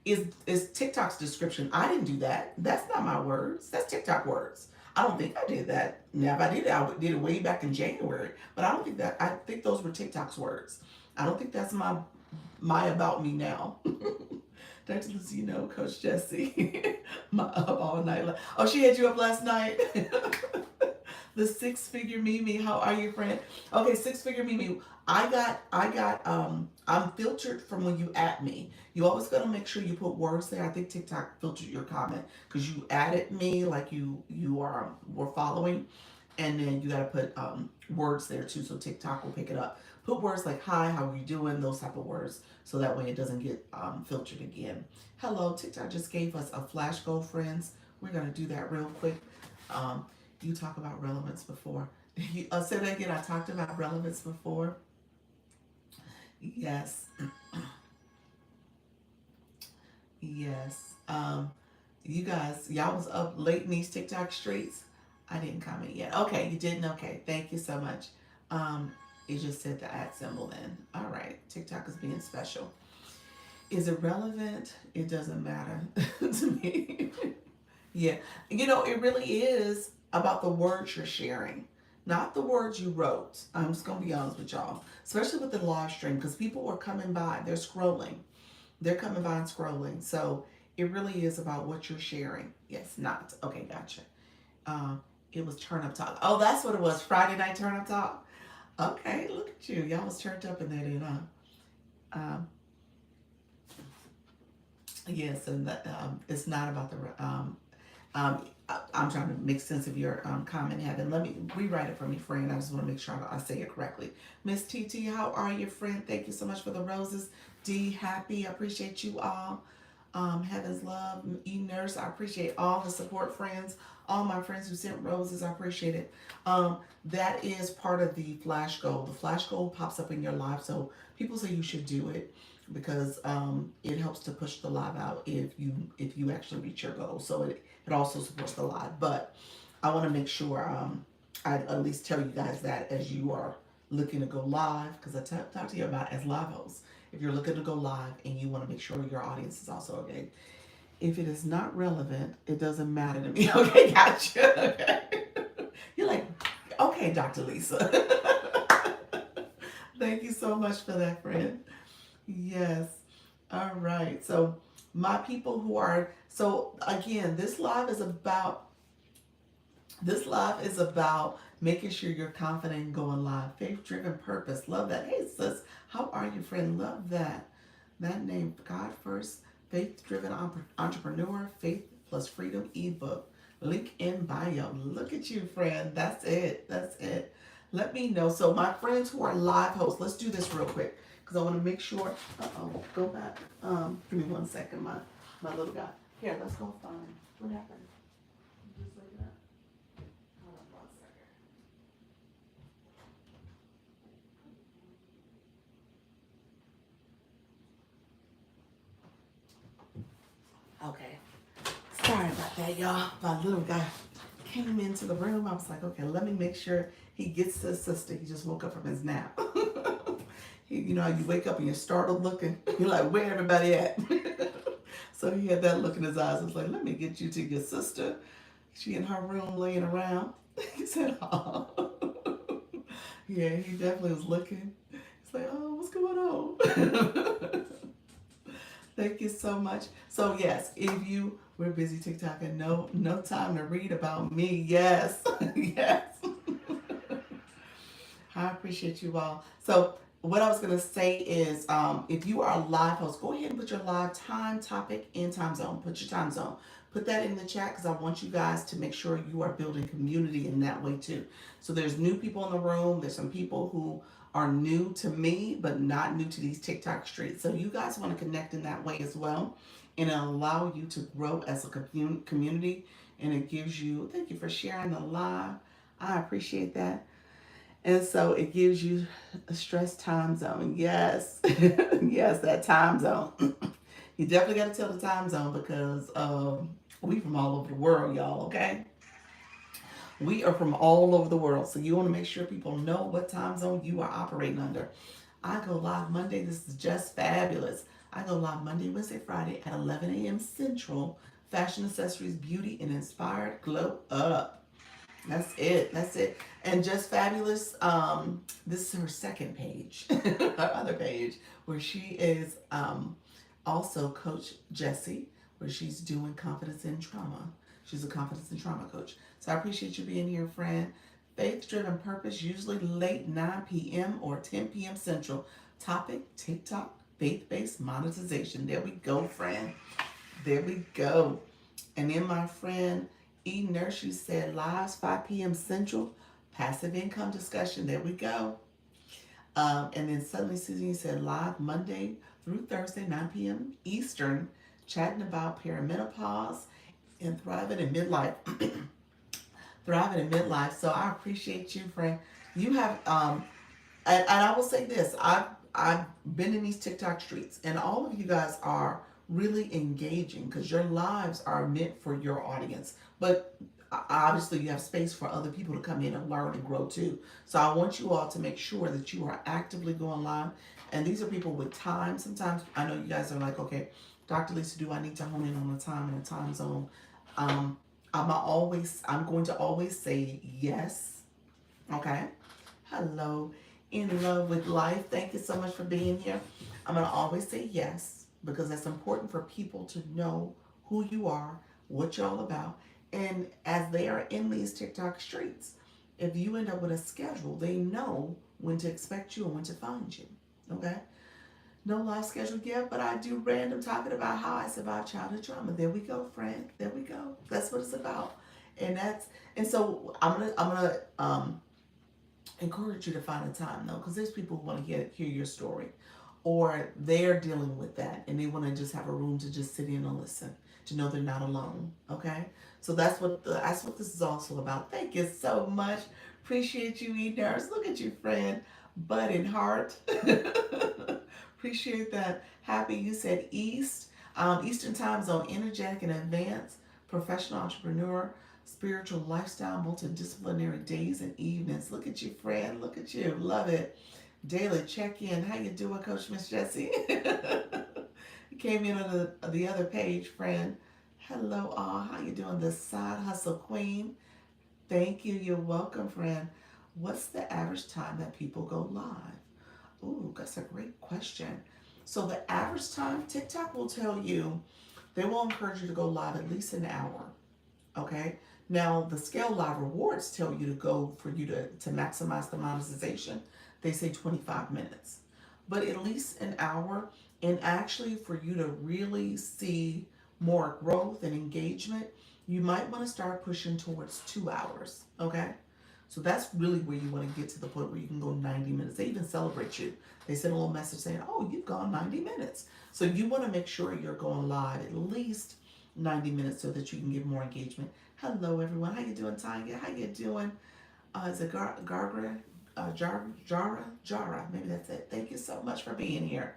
[SPEAKER 1] is TikTok's description. I didn't do that. That's not my words. That's TikTok words. I don't think I did that. Now, if I did it, I did it way back in January. But I don't think that. I think those were TikTok's words. I don't think that's my about me now. Dr. Lucy, you know, Coach Jessie, my up all night. Oh, she had you up last night. The six-figure Mimi, how are you, friend? Okay, six-figure Mimi. I'm filtered from when you at me. You always gotta make sure you put words there. I think TikTok filtered your comment because you added me like you were following, and then you gotta put words there too, so TikTok will pick it up. Put words like hi, how are you doing? Those type of words, so that way it doesn't get filtered again. Hello, TikTok just gave us a flash goal, friends. We're gonna do that real quick. You talk about relevance before. Say that again. I talked about relevance before. Yes. Yes. You guys, y'all was up late in these TikTok streets. I didn't comment yet. Okay, you didn't. Okay, thank you so much. Um, it just said the at symbol then. All right, TikTok is being special. Is it relevant? It doesn't matter to me. Yeah, it really is about the words you're sharing, not the words you wrote. I'm just gonna be honest with y'all, especially with the live stream, because people are coming by, they're scrolling. They're coming by and scrolling. So it really is about what you're sharing. Yes, not. Okay, gotcha. It was turn up talk. Oh, that's what it was. Friday night turn up talk. Okay, look at you. Y'all was turned up in there, then, um, yes, and that, it's not about the I'm trying to make sense of your comment, Heaven. Let me rewrite it for me, friend. I just want to make sure I say it correctly. Miss TT, how are you, friend? Thank you so much for the roses. D, happy. I appreciate you all. Heaven's love. E, nurse. I appreciate all the support, friends. All my friends who sent roses. I appreciate it. That is part of the flash goal. The flash goal pops up in your life, so people say you should do it because it helps to push the live out if you actually reach your goal. So it also supports the live. But I want to make sure I at least tell you guys that as you are looking to go live, because I talked to you about as live hosts. If you're looking to go live and you want to make sure your audience is also okay. If it is not relevant, it doesn't matter to me. Okay, gotcha. Okay. You're like, okay, Dr. Lisa. Thank you so much for that, friend. Yes. All right. So my people who are so again, this live is about making sure you're confident in going live. Faith driven purpose. Love that. Hey sis, how are you, friend? Love that. That name, God First, Faith Driven Entrepreneur, Faith Plus Freedom ebook. Link in bio. Look at you, friend. That's it. That's it. Let me know. So, my friends who are live hosts, let's do this real quick because I want to make sure. Go back. Give me 1 second, my little guy. Here, let's go find. What happened? You just waking up? Hold on 1 second. Okay. Sorry about that, y'all. My little guy came into the room. I was like, okay, let me make sure he gets to his sister. He just woke up from his nap. You know how you wake up and you're startled looking? You're like, where everybody at? So he had that look in his eyes. I was like, let me get you to your sister. She in her room laying around. He said, oh. Yeah, he definitely was looking. He's like, oh, what's going on? Thank you so much. So yes, if you we're busy TikToking, no time to read about me. Yes, yes. I appreciate you all. So what I was gonna say is, if you are a live host, go ahead and put your live time, topic, and time zone. Put your time zone. Put that in the chat because I want you guys to make sure you are building community in that way too. So there's new people in the room. There's some people who are new to me, but not new to these TikTok streets. So you guys want to connect in that way as well, and it'll allow you to grow as a community. And it gives you. Thank you for sharing the live. I appreciate that. And so it gives you a stress time zone. Yes. Yes, that time zone. You definitely got to tell the time zone because we from all over the world, y'all, okay? We are from all over the world. So you want to make sure people know what time zone you are operating under. I go live Monday. This is just fabulous. I go live Monday, Wednesday, Friday at 11 a.m. Central. Fashion, accessories, beauty, and inspired glow up. That's it. That's it. And just fabulous. This is her second page, her other page, where she is also Coach Jessie, where she's doing confidence in trauma. She's a confidence and trauma coach. So I appreciate you being here, friend. Faith driven purpose, usually late 9 p.m. or 10 p.m. Central. Topic TikTok, faith based monetization. There we go, friend. There we go. And then my friend E. Nursery said lives 5 p.m. Central, passive income discussion. There we go. And then suddenly Susan said live Monday through Thursday, 9 p.m. Eastern, chatting about perimenopause and thriving in midlife. Thriving in midlife. So I appreciate you, friend. You have, and I will say this: I've been in these TikTok streets, and all of you guys are really engaging, because your lives are meant for your audience. But obviously, you have space for other people to come in and learn and grow too. So I want you all to make sure that you are actively going live. And these are people with time. Sometimes I know you guys are like, okay, Dr. Lisa, do I need to hone in on the time and the time zone? Um, I'm going to always say yes. Okay. Hello, in love with life. Thank you so much for being here. I'm going to always say yes, because that's important for people to know who you are, what you're all about. And as they are in these TikTok streets, if you end up with a schedule, they know when to expect you and when to find you. Okay? No live schedule yet, but I do random talking about how I survived childhood trauma. There we go, friend. There we go. That's what it's about. And so I'm gonna encourage you to find a time though, because there's people who want to hear your story, or they're dealing with that and they want to just have a room to just sit in and listen, to know they're not alone. Okay, so that's what this is also about. Thank you so much. Appreciate you, E-Nurse. Look at you, friend. Bud and heart. Appreciate that. Happy you said East. Eastern time zone, energetic and advanced, professional entrepreneur, spiritual lifestyle, multidisciplinary days and evenings. Look at you, friend. Look at you. Love it. Daily check-in. How you doing, Coach Miss Jessie? You came in on the other page, friend. Hello, all. How you doing? The side hustle queen. Thank you. You're welcome, friend. What's the average time that people go live? Ooh, that's a great question. So the average time, TikTok will tell you, they will encourage you to go live at least an hour. Okay. Now the scale live rewards tell you to go for you to maximize the monetization. They say 25 minutes, but at least an hour. And actually, for you to really see more growth and engagement, you might want to start pushing towards 2 hours. Okay. So that's really where you want to get to the point where you can go 90 minutes. They even celebrate you. They send a little message saying, oh, you've gone 90 minutes. So you want to make sure you're going live at least 90 minutes so that you can get more engagement. Hello, everyone. How you doing, Tanya? How you doing? Is it Gargra? Jara. Maybe that's it. Thank you so much for being here.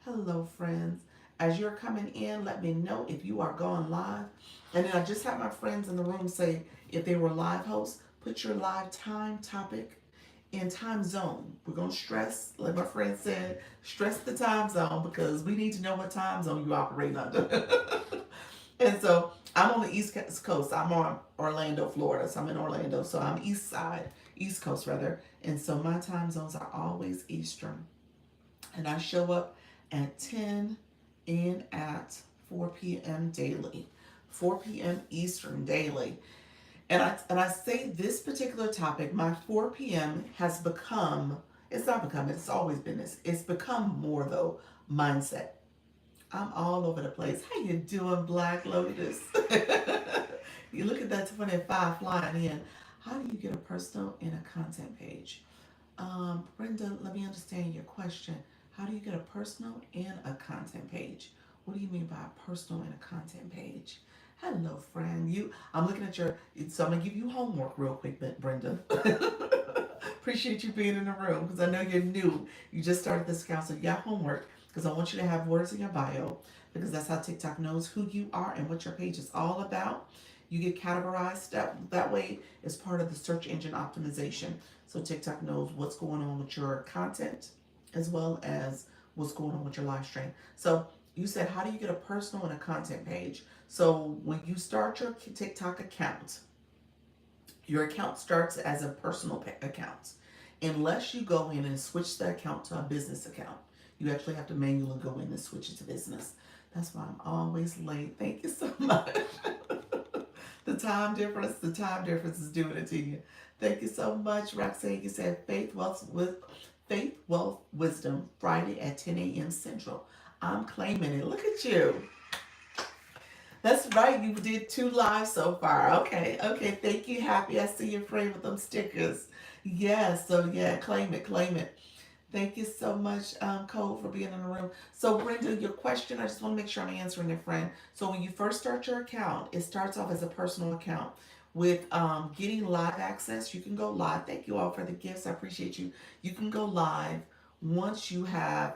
[SPEAKER 1] Hello, friends. As you're coming in, let me know if you are going live. And then I just had my friends in the room say if they were live hosts, put your live time, topic, and time zone. We're going to stress, like my friend said, stress the time zone, because we need to know what time zone you operate under. And so I'm on the East Coast. I'm on Orlando, Florida. So I'm in Orlando. So I'm East Coast rather. And so my time zones are always Eastern. And I show up at 10 and at 4 p.m. daily. 4 p.m. Eastern daily. And I say this particular topic, my 4 p.m. has become, it's not become, it's always been this. It's become more though, mindset. I'm all over the place. How you doing, Black Lotus? You look at that 25 flying in. How do you get a personal and a content page? Brenda, let me understand your question. How do you get a personal and a content page? What do you mean by a personal and a content page? Hello, friend. I'm looking at so I'm gonna give you homework real quick, Brenda. Appreciate you being in the room, because I know you're new. You just started this account, so you got homework, because I want you to have words in your bio, because that's how TikTok knows who you are and what your page is all about. You get categorized that way as part of the search engine optimization. So TikTok knows what's going on with your content as well as what's going on with your live stream. So you said, how do you get a personal and a content page? So when you start your TikTok account, your account starts as a personal account. Unless you go in and switch the account to a business account, you actually have to manually go in and switch it to business. That's why I'm always late. Thank you so much. The time difference is doing it to you. Thank you so much, Roxanne. You said Faith, Wealth, Wisdom, Friday at 10 a.m. Central. I'm claiming it. Look at you. That's right. You did 2 lives so far. Okay. Thank you, Happy. I see your friend with them stickers. Yeah, so yeah, claim it, claim it. Thank you so much, Cole, for being in the room. So, Brenda, your question, I just want to make sure I'm answering it, friend. So, when you first start your account, it starts off as a personal account. With getting live access, you can go live. Thank you all for the gifts. I appreciate you. You can go live once you have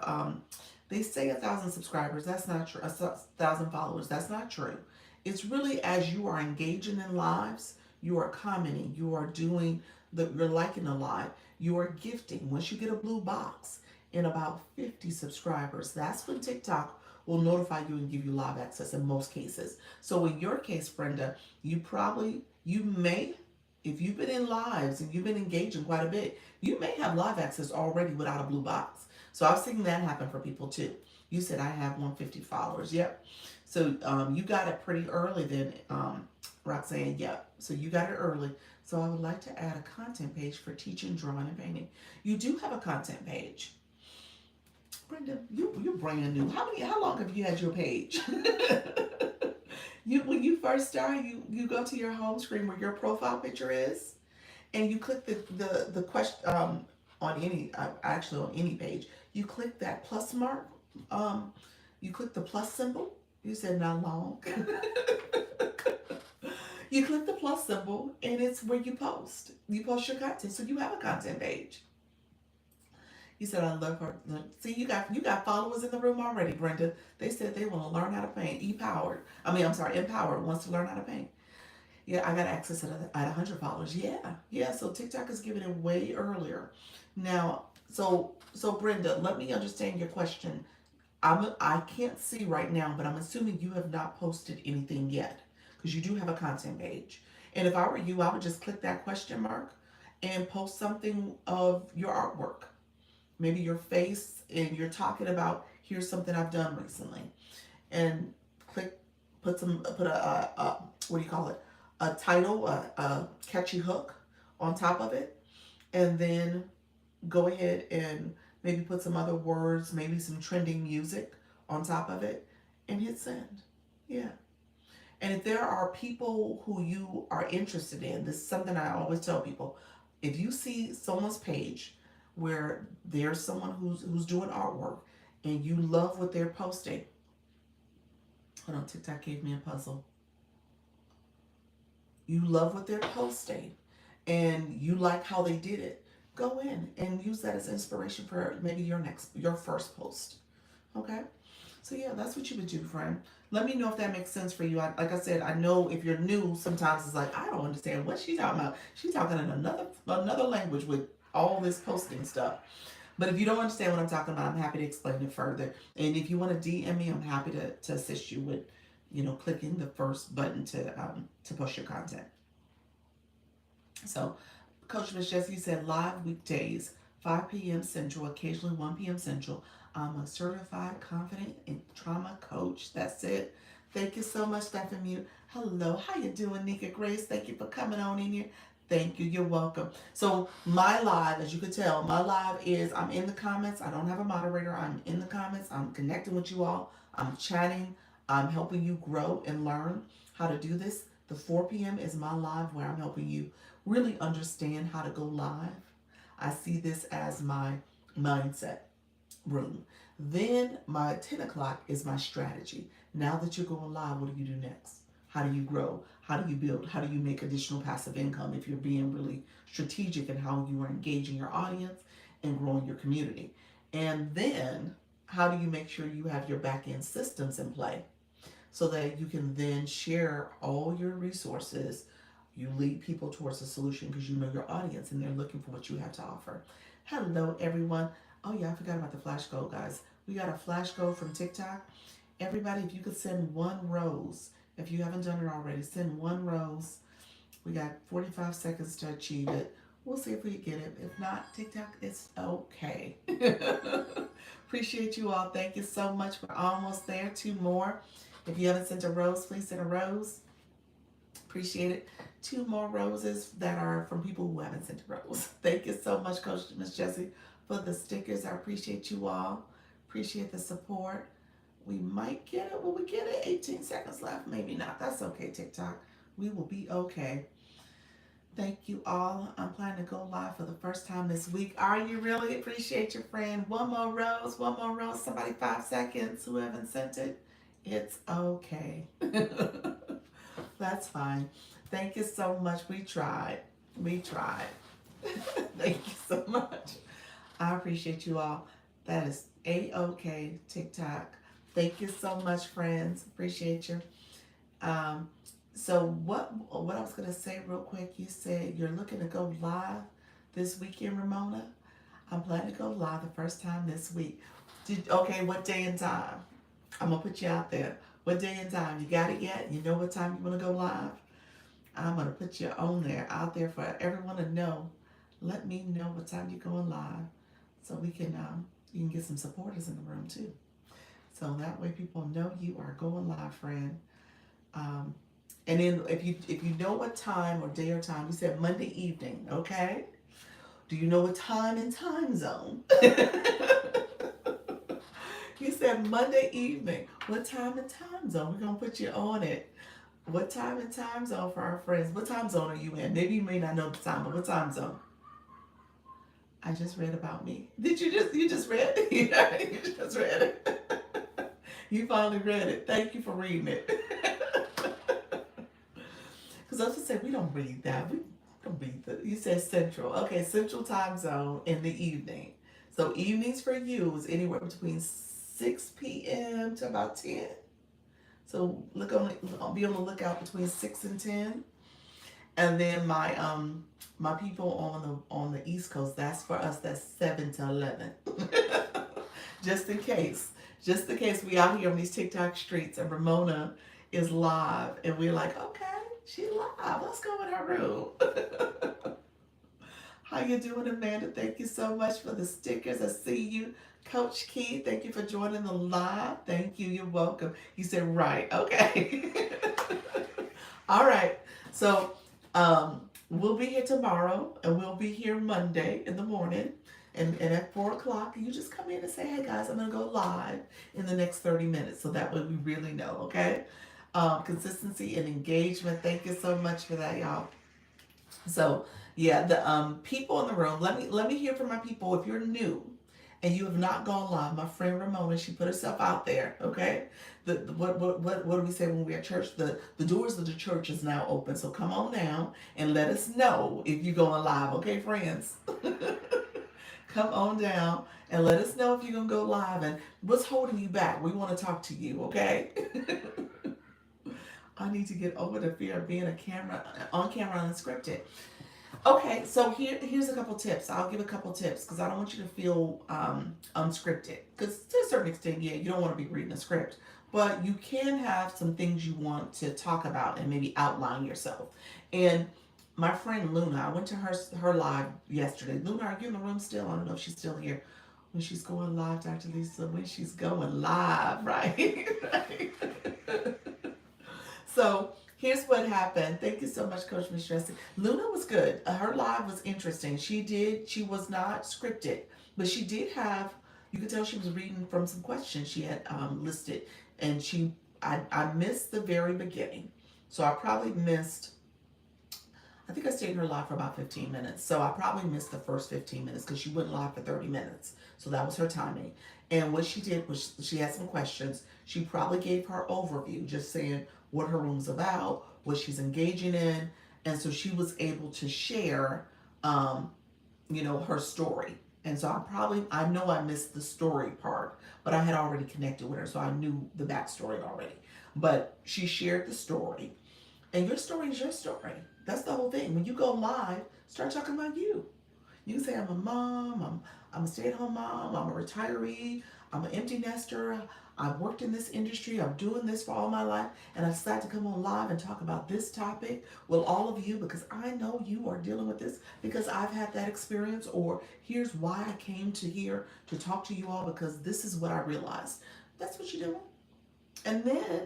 [SPEAKER 1] They say 1,000 subscribers. That's not true. 1,000 followers. That's not true. It's really as you are engaging in lives, you are commenting, you are doing you're liking the live, you are gifting. Once you get a blue box in about 50 subscribers, that's when TikTok will notify you and give you live access in most cases. So in your case, Brenda, you may, if you've been in lives and you've been engaging quite a bit, you may have live access already without a blue box. So I've seen that happen for people too. You said I have 150 followers. Yep. So you got it pretty early then, Roxanne. Yep. So you got it early. So I would like to add a content page for teaching, drawing, and painting. You do have a content page. Brenda, you're brand new. How long have you had your page? When you first start, you go to your home screen where your profile picture is, and you click the question on any actually on any page. You click that plus mark. You click the plus symbol. You said not long. You click the plus symbol, and it's where you post. You post your content, so you have a content page. You said I love her. See, you got followers in the room already, Brenda. They said they want to learn how to paint. Empowered wants to learn how to paint. Yeah, I got access at 100 followers. Yeah. So TikTok is giving it way earlier. Now, so Brenda, let me understand your question. I can't see right now, but I'm assuming you have not posted anything yet because you do have a content page. And if I were you, I would just click that question mark and post something of your artwork, maybe your face, and you're talking about here's something I've done recently, and put a what do you call it, a title, a catchy hook on top of it, and then go ahead and maybe put some other words, maybe some trending music on top of it, and hit send. Yeah. And if there are people who you are interested in, this is something I always tell people. If you see someone's page where there's someone who's doing artwork and you love what they're posting. Hold on, TikTok gave me a puzzle. You love what they're posting and you like how they did it, go in and use that as inspiration for maybe your first post. Okay? So yeah, that's what you would do, friend. Let me know if that makes sense for you. Like I said, I know if you're new, sometimes it's like, I don't understand what she's talking about. She's talking in another language with all this posting stuff. But if you don't understand what I'm talking about, I'm happy to explain it further. And if you want to DM me, I'm happy to assist you with, clicking the first button to post your content. So, Coach Miss Jessie said live weekdays, 5 p.m. Central, occasionally 1 p.m. Central. I'm a certified confident and trauma coach. That's it. Thank you so much, Stephanie Mute. Hello, how you doing, Nika Grace? Thank you for coming on in here. Thank you. You're welcome. So my live, as you can tell, my live is I'm in the comments. I don't have a moderator. I'm in the comments. I'm connecting with you all. I'm chatting. I'm helping you grow and learn how to do this. The 4 p.m. is my live where I'm helping you really understand how to go live. I see this as my mindset room. Then my 10 o'clock is my strategy. Now that you're going live, what do you do next? How do you grow? How do you build? How do you make additional passive income if you're being really strategic in how you are engaging your audience and growing your community? And then how do you make sure you have your back-end systems in play so that you can then share all your resources? You lead people towards a solution because you know your audience and they're looking for what you have to offer. Hello, everyone. Oh, yeah, I forgot about the flash code, guys. We got a flash code from TikTok. Everybody, if you could send one rose, if you haven't done it already, send one rose. We got 45 seconds to achieve it. We'll see if we get it. If not, TikTok, it's okay. Appreciate you all. Thank you so much. We're almost there. 2 more. If you haven't sent a rose, please send a rose. Appreciate it. 2 more roses that are from people who haven't sent a rose. Thank you so much, Coach Miss Jessie, for the stickers. I appreciate you all. Appreciate the support. We might get it. Will we get it? 18 seconds left. Maybe not. That's okay, TikTok. We will be okay. Thank you all. I'm planning to go live for the first time this week. Are you really? Appreciate your friend. One more rose. One more rose. Somebody 5 seconds who haven't sent it. It's okay. That's fine. Thank you so much. We tried. We tried. Thank you so much. I appreciate you all. That is A-OK TikTok. Thank you so much, friends. Appreciate you. Um, so what I was gonna say real quick, you said you're looking to go live this weekend, Ramona. I'm planning to go live the first time this week. Okay, what day and time? I'm gonna put you out there. What day and time? You got it yet? You know what time you wanna go live? I'm gonna put you on there, out there for everyone to know. Let me know what time you're going live, so we can you can get some supporters in the room too. So that way people know you are going live, friend. Um, and then if you know what time or day or time, you said Monday evening, okay? Do you know what time and time zone? You said Monday evening. What time and time zone? We're gonna put you on it. What time and time zone for our friends? What time zone are you in? Maybe you may not know the time, but what time zone? I just read about me. Did you just read it? You just read it. You finally read it. Thank you for reading it. Because I was just saying we don't read that. We don't read the. You said Central. Okay, Central time zone in the evening. So evenings for you is anywhere between 6 p.m. to about 10. So look on. I'll be on the lookout between 6 and 10. And then my people on the East Coast, that's for us. That's 7 to 11. Just in case. Just in case we out here on these TikTok streets and Ramona is live and we're like, okay, she live. Let's go in her room. How you doing, Amanda? Thank you so much for the stickers. I see you. Coach Key, thank you for joining the live. Thank you. You're welcome. You said right. Okay. All right. So we'll be here tomorrow and we'll be here Monday in the morning. And at 4 o'clock, you just come in and say, hey guys, I'm going to go live in the next 30 minutes. So that way we really know, okay? Consistency and engagement. Thank you so much for that, y'all. So yeah, the people in the room. Let me hear from my people. If you're new and you have not gone live, my friend Ramona, she put herself out there. Okay, what do we say when we're at church? The doors of the church is now open. So come on down and let us know if you're going live. Okay, friends. Come on down and let us know if you're gonna go live and what's holding you back. We want to talk to you. Okay. I need to get over the fear of being on camera unscripted. Okay, so here's a couple tips. I'll give a couple tips because I don't want you to feel unscripted. Because to a certain extent, yeah, you don't want to be reading a script, but you can have some things you want to talk about and maybe outline yourself. And my friend Luna, I went to her live yesterday. Luna, are you in the room still? I don't know if she's still here. When she's going live, Dr. Lisa, when she's going live, right? Right. So here's what happened. Thank you so much, Coach Miss Jessie. Luna was good. Her live was interesting. She was not scripted, but she did have, you could tell she was reading from some questions she had listed. And I missed the very beginning. So I probably missed, I think I stayed in her live for about 15 minutes. So I probably missed the first 15 minutes because she went live for 30 minutes. So that was her timing. And what she did was she had some questions. She probably gave her overview, just saying what her room's about, what she's engaging in. And so she was able to share, her story. And so I know I missed the story part, but I had already connected with her. So I knew the backstory already. But she shared the story. And your story is your story. That's the whole thing. When you go live, start talking about you. You can say, I'm a mom, I'm a stay-at-home mom, I'm a retiree, I'm an empty nester, I've worked in this industry, I'm doing this for all my life, and I decided to come on live and talk about this topic with all of you because I know you are dealing with this because I've had that experience, or here's why I came to here to talk to you all because this is what I realized. That's what you're doing. And then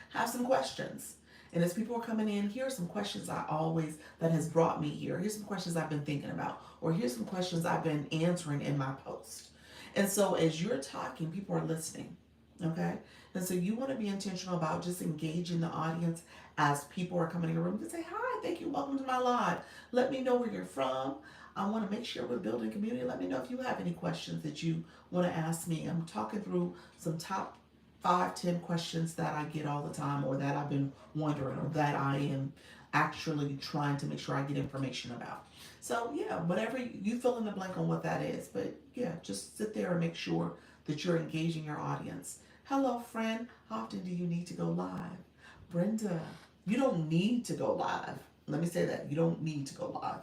[SPEAKER 1] have some questions. And as people are coming in, here are some questions that has brought me here. Here's some questions I've been thinking about, or here's some questions I've been answering in my post. And so as you're talking, people are listening, okay? And so you want to be intentional about just engaging the audience as people are coming in your room. You can say, hi, thank you, welcome to my live. Let me know where you're from. I want to make sure we're building community. Let me know if you have any questions that you want to ask me. I'm talking through some top 5, 10 questions that I get all the time, or that I've been wondering, or that I am actually trying to make sure I get information about. So yeah, whatever you fill in the blank on what that is, but yeah, just sit there and make sure that you're engaging your audience. Hello, friend. How often do you need to go live? Brenda, you don't need to go live. Let me say that. You don't need to go live.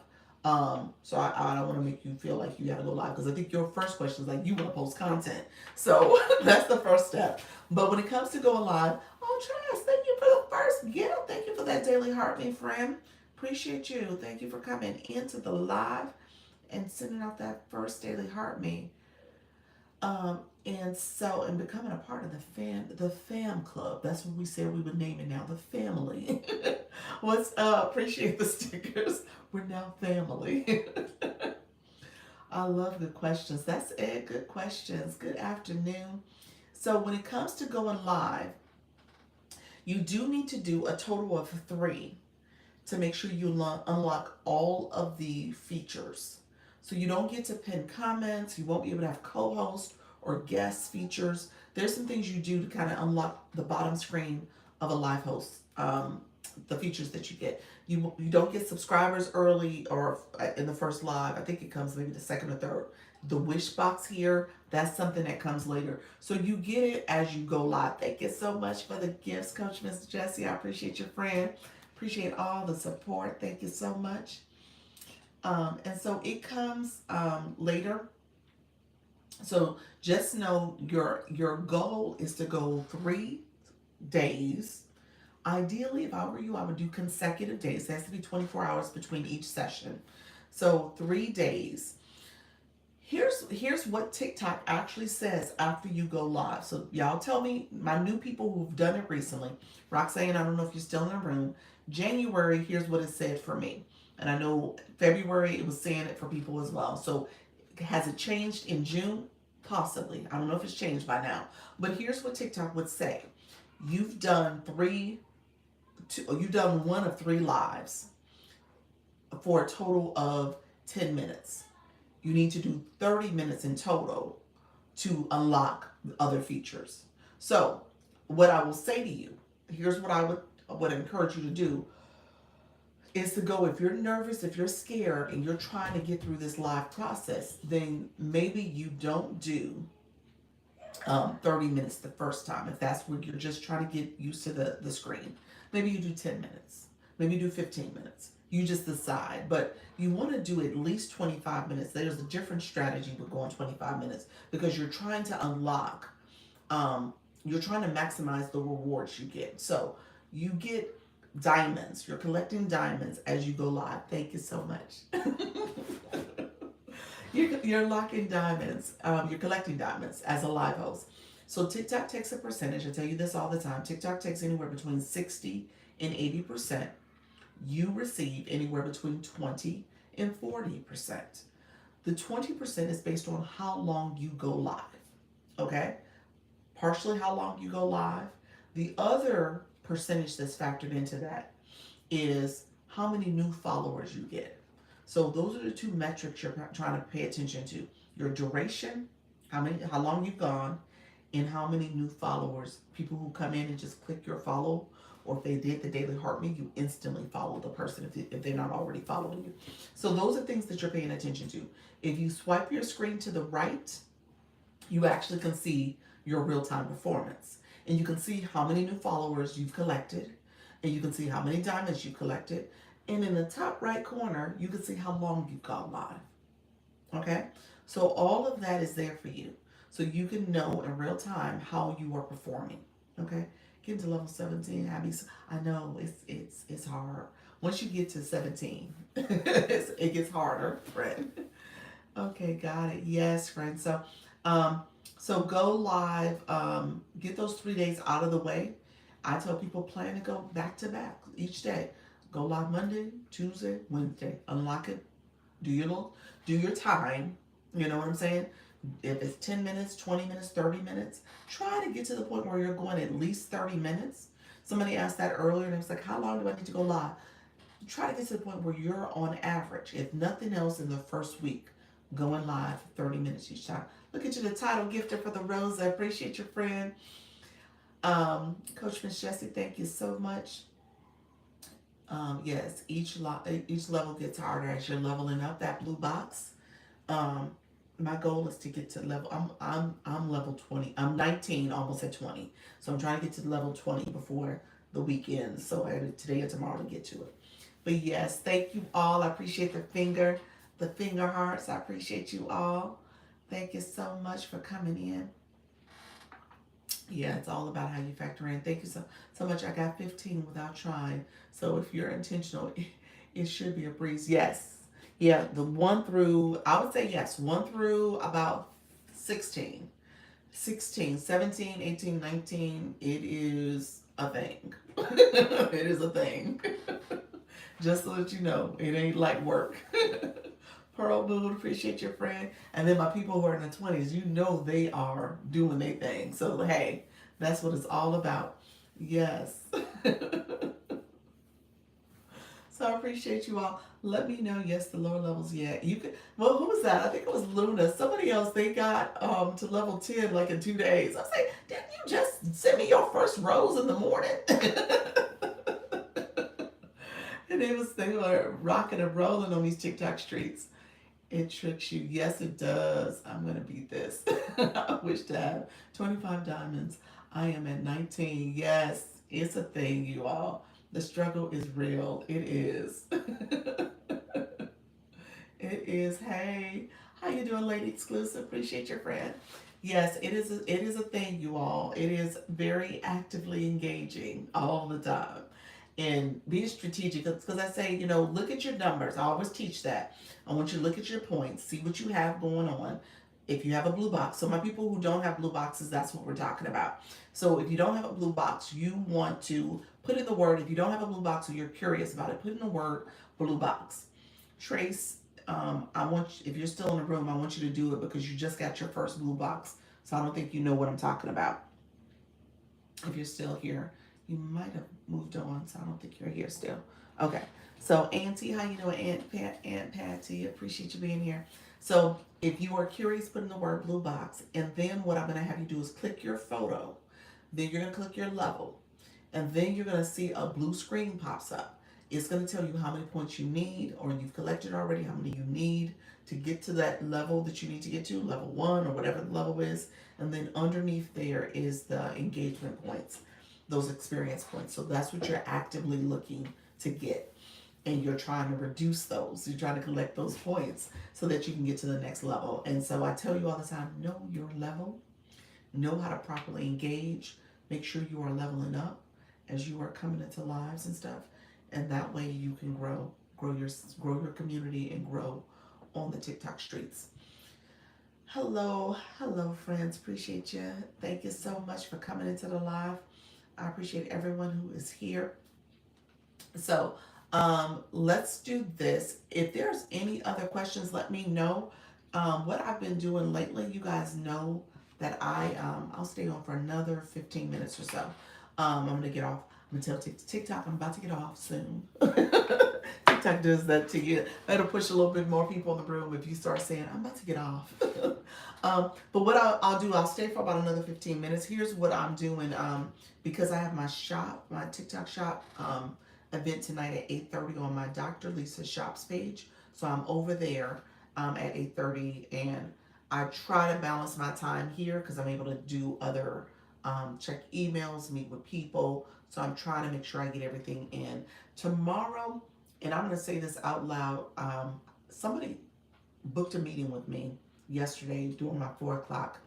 [SPEAKER 1] So I don't want to make you feel like you got to go live because I think your first question is like you want to post content. So that's the first step. But when it comes to going live, oh, Travis, thank you for the first. Yeah, thank you for that daily heart, me friend. Appreciate you. Thank you for coming into the live and sending out that first daily heart me. And becoming a part of the fam club. That's what we said we would name it now, the family. What's up? Appreciate the stickers. We're now family. I love good questions. That's it. Good questions. Good afternoon. So when it comes to going live, you do need to do a total of 3 to make sure you unlock all of the features. So you don't get to pin comments, you won't be able to have co-host or guest features. There's some things you do to kind of unlock the bottom screen of a live host, the features that you get. You don't get subscribers early or in the first live. I think it comes maybe the second or third. The wish box here, that's something that comes later. So you get it as you go live. Thank you so much for the gifts, Coach Miss Jessie. I appreciate your friend. Appreciate all the support. Thank you so much. And so it comes later. So just know your goal is to go 3 days. Ideally, if I were you, I would do consecutive days. It has to be 24 hours between each session. So 3 days. Here's what TikTok actually says after you go live. So y'all tell me, my new people who've done it recently. Roxanne, I don't know if you're still in the room. January, here's what it said for me. And I know February, it was saying it for people as well. So has it changed in June? Possibly. I don't know if it's changed by now. But here's what TikTok would say. You've done you've done 1 of 3 lives for a total of 10 minutes. You need to do 30 minutes in total to unlock other features. So what I will say to you, here's what I would encourage you to do is to go, if you're nervous, if you're scared and you're trying to get through this live process, then maybe you don't do 30 minutes the first time. If that's what you're just trying to get used to the screen, maybe you do 10 minutes, maybe you do 15 minutes. You just decide, but you want to do at least 25 minutes. There's a different strategy with going 25 minutes because you're trying to unlock, you're trying to maximize the rewards you get. So you get diamonds. You're collecting diamonds as you go live. Thank you so much. You're locking diamonds. You're collecting diamonds as a live host. So TikTok takes a percentage. I tell you this all the time. TikTok takes anywhere between 60 and 80%. You receive anywhere between 20 and 40%. The 20% is based on how long you go live. Okay? Partially how long you go live. The other percentage that's factored into that is how many new followers you get. So those are the 2 metrics you're trying to pay attention to. Your duration, how long you've gone, and how many new followers, people who come in and just click your follow, or if they did the daily heart me, you instantly follow the person if they're not already following you. So those are things that you're paying attention to. If you swipe your screen to the right, you actually can see your real-time performance. And you can see how many new followers you've collected, and you can see how many diamonds you've collected. And in the top right corner, you can see how long you've gone live. Okay? So all of that is there for you. So you can know in real time how you are performing. Okay? Getting to level 17, Abby. I know it's hard. Once you get to 17, it gets harder, friend. Okay, got it. Yes, friend. So go live. Get those 3 days out of the way. I tell people plan to go back to back each day. Go live Monday, Tuesday, Wednesday. Unlock it. Do your time. You know what I'm saying? If it's 10 minutes, 20 minutes, 30 minutes, try to get to the point where you're going at least 30 minutes. Somebody asked that earlier and it was like, how long do I need to go live? Try to get to the point where you're on average, if nothing else in the first week, going live 30 minutes each time. Look at you, the title gifter for the rose. I appreciate your friend. Coach Miss Jessie, thank you so much. Yes, each level gets harder as you're leveling up. That blue box. Um, my goal is to get to level. I'm level 20. I'm 19, almost at 20. So I'm trying to get to level 20 before the weekend. So I have today or tomorrow to get to it. But yes, thank you all. I appreciate the finger hearts. I appreciate you all. Thank you so much for coming in. Yeah, it's all about how you factor in. Thank you so much. I got 15 without trying. So if you're intentional, it should be a breeze. Yes. Yeah, the one through, I would say yes, one through about 16. 16, 17, 18, 19. It is a thing. It is a thing. Just so that you know, it ain't like work. Pearl Moon, appreciate your friend. And then my people who are in the 20s, you know they are doing their thing. So, hey, that's what it's all about. Yes. So I appreciate you all. Let me know. Yes, the lower levels. Yeah, you could. Well, who was that? I think it was Luna. Somebody else. They got to level 10 like in 2 days. I was like, didn't you just send me your first rose in the morning? And they were rocking and rolling on these TikTok streets. It tricks you. Yes, it does. I'm gonna beat this. I wish to have 25 diamonds. I am at 19. Yes, it's a thing, you all. The struggle is real. It is. It is. Hey, how you doing, Lady Exclusive? Appreciate your friend. Yes, it is a thing, you all. It is very actively engaging all the time. And be strategic because I say, look at your numbers. I always teach that. I want you to look at your points, see what you have going on. If you have a blue box, so my people who don't have blue boxes, that's what we're talking about. So if you don't have a blue box, you want to put in the word. If you don't have a blue box or you're curious about it, put in the word blue box. Trace, if you're still in the room, I want you to do it because you just got your first blue box. So I don't think you know what I'm talking about. If you're still here, you might have moved on, so I don't think you're here still. Okay. So Auntie, how you doing? Aunt Patty, appreciate you being here. So if you are curious, put in the word blue box, and then what I'm gonna have you do is click your photo. Then you're gonna click your level, and then you're gonna see a blue screen pops up. It's gonna tell you how many points you need, or you've collected already, how many you need to get to that level that you need to get to, level 1 or whatever the level is. And then underneath there is the engagement points, those experience points. So that's what you're actively looking to get. And you're trying to reduce those. You're trying to collect those points so that you can get to the next level. And so I tell you all the time, know your level, know how to properly engage, make sure you are leveling up as you are coming into lives and stuff. And that way you can grow your community and grow on the TikTok streets. Hello, friends. Appreciate you. Thank you so much for coming into the live. I appreciate everyone who is here. So, let's do this. If there's any other questions, let me know. What I've been doing lately, you guys know that I'll stay on for another 15 minutes or so. I'm gonna get off. I'm gonna tell TikTok I'm about to get off soon. TikTok does that to you. That'll push a little bit more people in the room if you start saying, I'm about to get off. But what I'll do, I'll stay for about another 15 minutes. Here's what I'm doing. Because I have my TikTok shop event tonight at 8:30 on my Dr. Lisa Shops page. So I'm over there at 8:30, and I try to balance my time here because I'm able to do other check emails, meet with people. So I'm trying to make sure I get everything in. Tomorrow, and I'm going to say this out loud, somebody booked a meeting with me yesterday during my 4 o'clock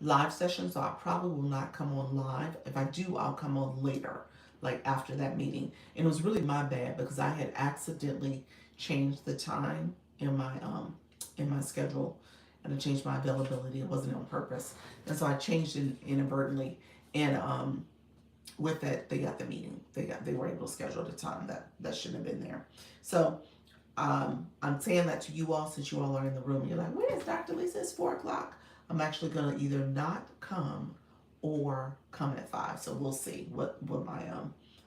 [SPEAKER 1] live session, so I probably will not come on live. If I do, I'll come on later, like after that meeting. And it was really my bad because I had accidentally changed the time in my schedule, and I changed my availability. It wasn't on purpose, and so I changed it inadvertently. And with that, they got the meeting. They were able to schedule the time that shouldn't have been there. So I'm saying that to you all since you all are in the room. You're like, where is Dr. Lisa? It's 4 o'clock. I'm actually going to either not come or come at 5. So we'll see what my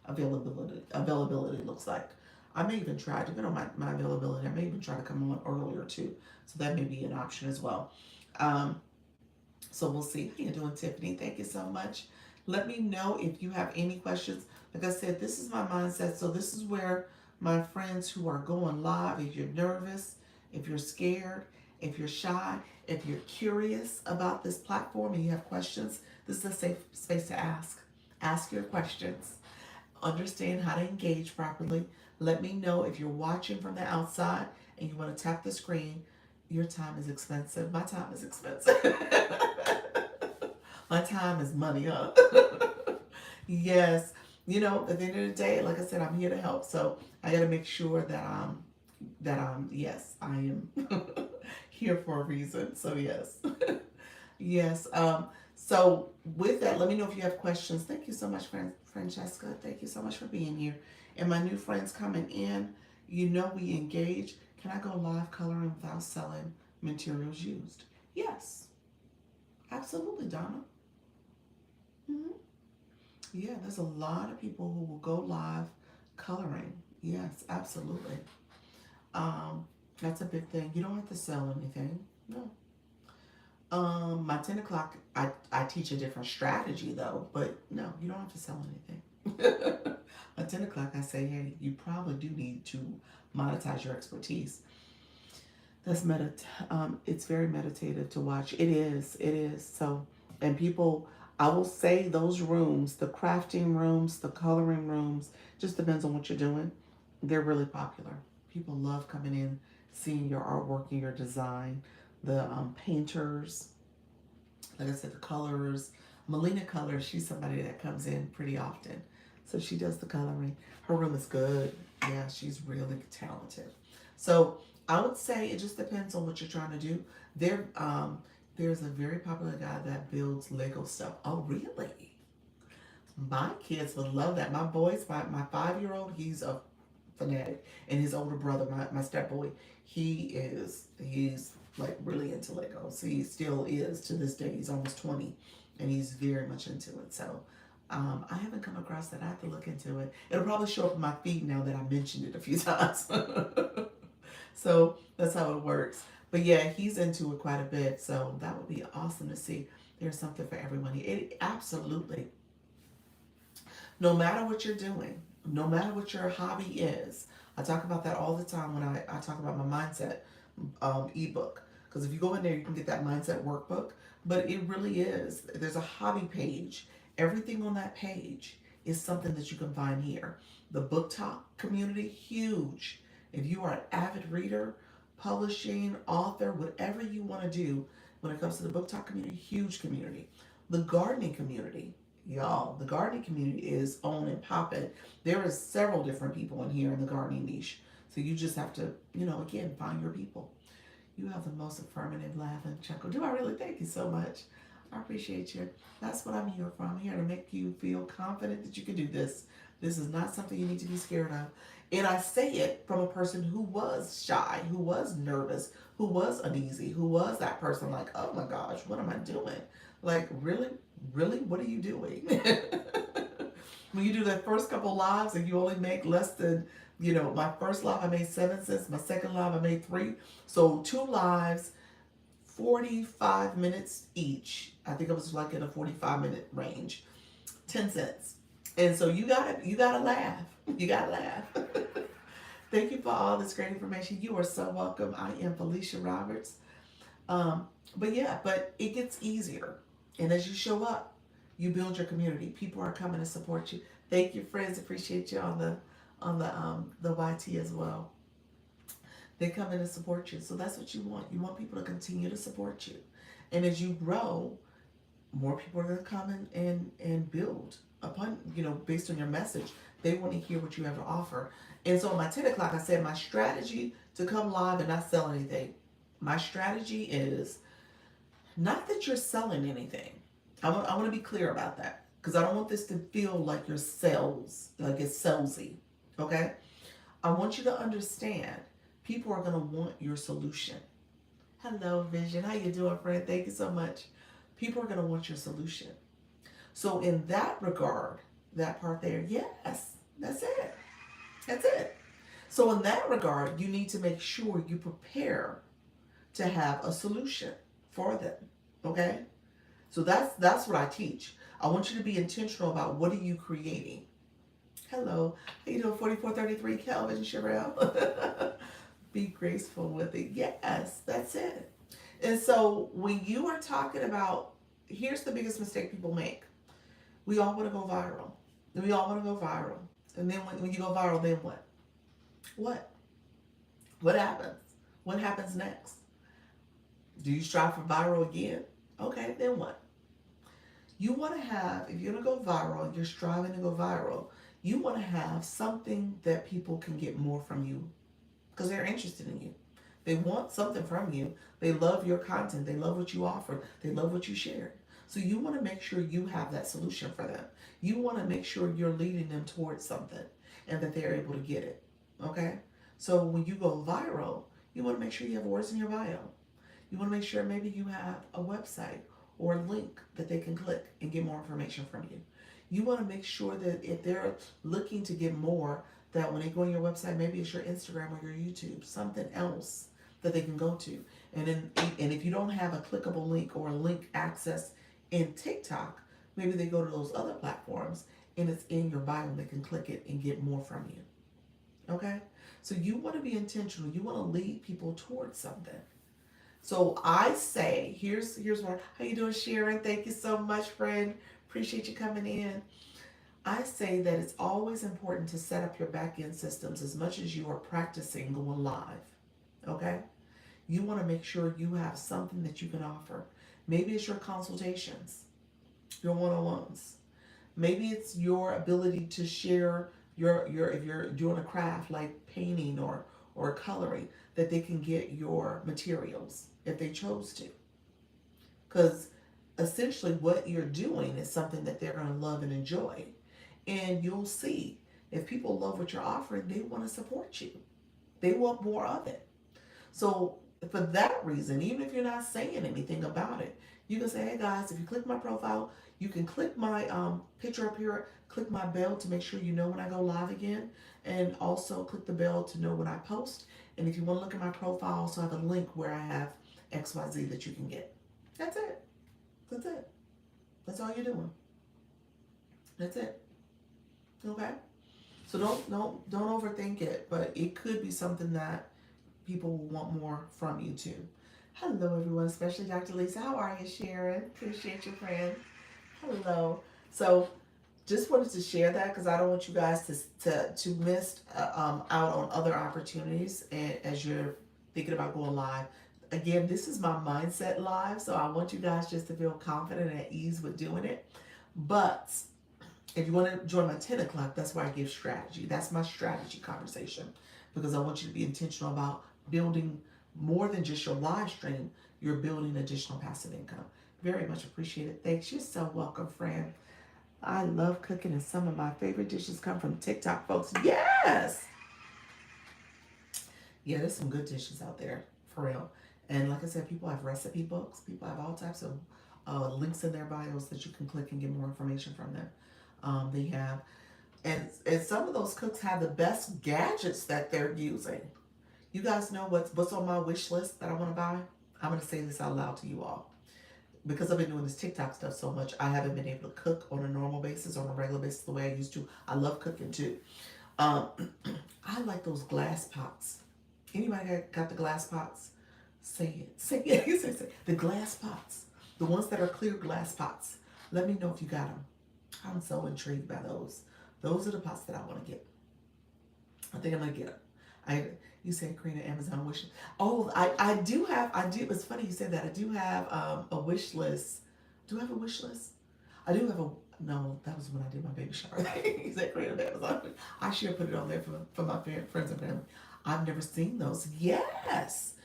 [SPEAKER 1] availability looks like. I may even try, depending on my availability, I may even try to come on earlier too. So that may be an option as well. So we'll see. How you doing, Tiffany? Thank you so much. Let me know if you have any questions. Like I said, this is my mindset. So this is where my friends who are going live, if you're nervous, if you're scared, if you're shy, if you're curious about this platform and you have questions, this is a safe space to ask. Ask your questions. Understand how to engage properly. Let me know if you're watching from the outside and you want to tap the screen. Your time is expensive. My time is expensive. My time is money, huh? Yes. At the end of the day, like I said, I'm here to help. So I got to make sure yes, I am here for a reason. So yes. Yes. So with that, let me know if you have questions. Thank you so much, Francesca. Thank you so much for being here. And my new friends coming in, we engage. Can I go live coloring without selling materials used? Yes, absolutely, Donna. Hmm. Yeah, there's a lot of people who will go live coloring. Yes, absolutely. That's a big thing. You don't have to sell anything. No. My 10 o'clock, I teach a different strategy though, but no, you don't have to sell anything. At 10 o'clock, I say, hey, you probably do need to monetize your expertise. That's it's very meditative to watch. It is. So, and people, I will say those rooms, the crafting rooms, the coloring rooms, just depends on what you're doing. They're really popular. People love coming in, seeing your artwork and your design. The painters, like I said, the colors. Melina Colors, she's somebody that comes in pretty often. So she does the coloring. Her room is good. Yeah, she's really talented. So I would say it just depends on what you're trying to do. There's a very popular guy that builds Lego stuff. Oh, really? My kids would love that. My 5-year-old, he's a fanatic. And his older brother, my step boy, he's like really into Legos. He still is to this day. He's almost 20 and he's very much into it. So I haven't come across that. I have to look into it. It'll probably show up in my feed now that I mentioned it a few times. So that's how it works. But yeah, he's into it quite a bit. So that would be awesome to see. There's something for everyone. It absolutely, no matter what you're doing, no matter what your hobby is. I talk about that all the time when I talk about my mindset ebook. Because if you go in there, you can get that mindset workbook. But it really is. There's a hobby page. Everything on that page is something that you can find here. The book talk community, huge. If you are an avid reader, publishing, author, whatever you want to do when it comes to the book talk community, huge community. The gardening community, y'all, the gardening community is on and popping. There is several different people in here in the gardening niche. So you just have to, again, find your people. You have the most affirmative laugh and chuckle. Do I really? Thank you so much. I appreciate you. That's what I'm here for. I'm here to make you feel confident that you can do this. This is not something you need to be scared of. And I say it from a person who was shy, who was nervous, who was uneasy, who was that person like, oh my gosh, what am I doing? Like, really? Really? What are you doing? When you do that first couple lives and you only make less than, my first live I made 7 cents, my second live I made 3. So 2 lives, 45 minutes each. I think it was like in a 45-minute range. 10 cents. And so you gotta laugh. You gotta laugh. Thank you for all this great information. You are so welcome. I am Felicia Roberts. But it gets easier. And as you show up, you build your community. People are coming to support you. Thank you, friends. Appreciate you on the YT as well. They come in to support you. So that's what you want. You want people to continue to support you. And as you grow, more people are going to come in and build upon, based on your message. They want to hear what you have to offer. And so at my 10 o'clock, I said my strategy to come live and not sell anything. My strategy is not that you're selling anything. I want to be clear about that because I don't want this to feel like you're like it's salesy. Okay? I want you to understand people are going to want your solution. Hello, Vision. How you doing, friend? Thank you so much. People are going to want your solution. So in that regard, that part there, yes, that's it. That's it. So in that regard, you need to make sure you prepare to have a solution for them. Okay? So that's what I teach. I want you to be intentional about what are you creating. Hello, how you doing? 4433 Kelvin Sherelle. Be graceful with it. Yes, that's it. And so when you are talking about, here's the biggest mistake people make. We all want to go viral. And we all want to go viral. And then when you go viral, then what? What? What happens? What happens next? Do you strive for viral again? Okay, then what? You want to have, if you're going to go viral and you're striving to go viral, you want to have something that people can get more from you because they're interested in you. They want something from you. They love your content. They love what you offer. They love what you share. So you want to make sure you have that solution for them. You want to make sure you're leading them towards something and that they're able to get it. Okay? So when you go viral, you want to make sure you have words in your bio. You want to make sure maybe you have a website or a link that they can click and get more information from you. You want to make sure that if they're looking to get more, that when they go on your website, maybe it's your Instagram or your YouTube, something else that they can go to. And if you don't have a clickable link or a link access in TikTok, maybe they go to those other platforms and it's in your bio and they can click it and get more from you. Okay? So you want to be intentional. You want to lead people towards something. So I say, here's what, how you doing, Sharon? Thank you so much, friend. Appreciate you coming in. I say that it's always important to set up your back end systems as much as you are practicing going live. Okay? You want to make sure you have something that you can offer. Maybe it's your consultations, your one-on-ones. Maybe it's your ability to share your if you're doing a craft like painting or coloring, that they can get your materials if they chose to. Because essentially what you're doing is something that they're going to love and enjoy. And you'll see if people love what you're offering, they want to support you. They want more of it. So for that reason, even if you're not saying anything about it, you can say, hey guys, if you click my profile, you can click my picture up here, click my bell to make sure you know when I go live again, and also click the bell to know when I post. And if you want to look at my profile, I also have a link where I have XYZ that you can get. That's it. That's it. That's all you're doing. That's it. Okay? So don't overthink it, but it could be something that people will want more from you too. Hello everyone, especially Dr. Lisa. How are you, Sharon? Appreciate you, friend. Hello. So just wanted to share that because I don't want you guys to miss out on other opportunities as you're thinking about going live. Again, this is my mindset live, so I want you guys just to feel confident and at ease with doing it. But if you want to join my 10 o'clock, that's where I give strategy. That's my strategy conversation because I want you to be intentional about building more than just your live stream. You're building additional passive income. Very much appreciated. Thanks. You're so welcome, friend. I love cooking, and some of my favorite dishes come from TikTok, folks. Yes! Yeah, there's some good dishes out there, for real. And like I said, people have recipe books. People have all types of links in their bios that you can click and get more information from them. They have, and some of those cooks have the best gadgets that they're using. You guys know what's on my wish list that I want to buy? I'm going to say this out loud to you all. Because I've been doing this TikTok stuff so much, I haven't been able to cook on a normal basis, on a regular basis, the way I used to. I love cooking too. I like those glass pots. Anybody got the glass pots? Say it. Say it. Say. The glass pots. The ones that are clear glass pots. Let me know if you got them. I'm so intrigued by those. Those are the pots that I want to get. I think I'm going to get them. You said create an Amazon wish list. Oh, I do. It's funny you said that. I do have a wish list. Do I have a wish list? I do have a, no, that was when I did my baby shower. You said create an Amazon. I should put it on there for my friends and family. I've never seen those. Yes.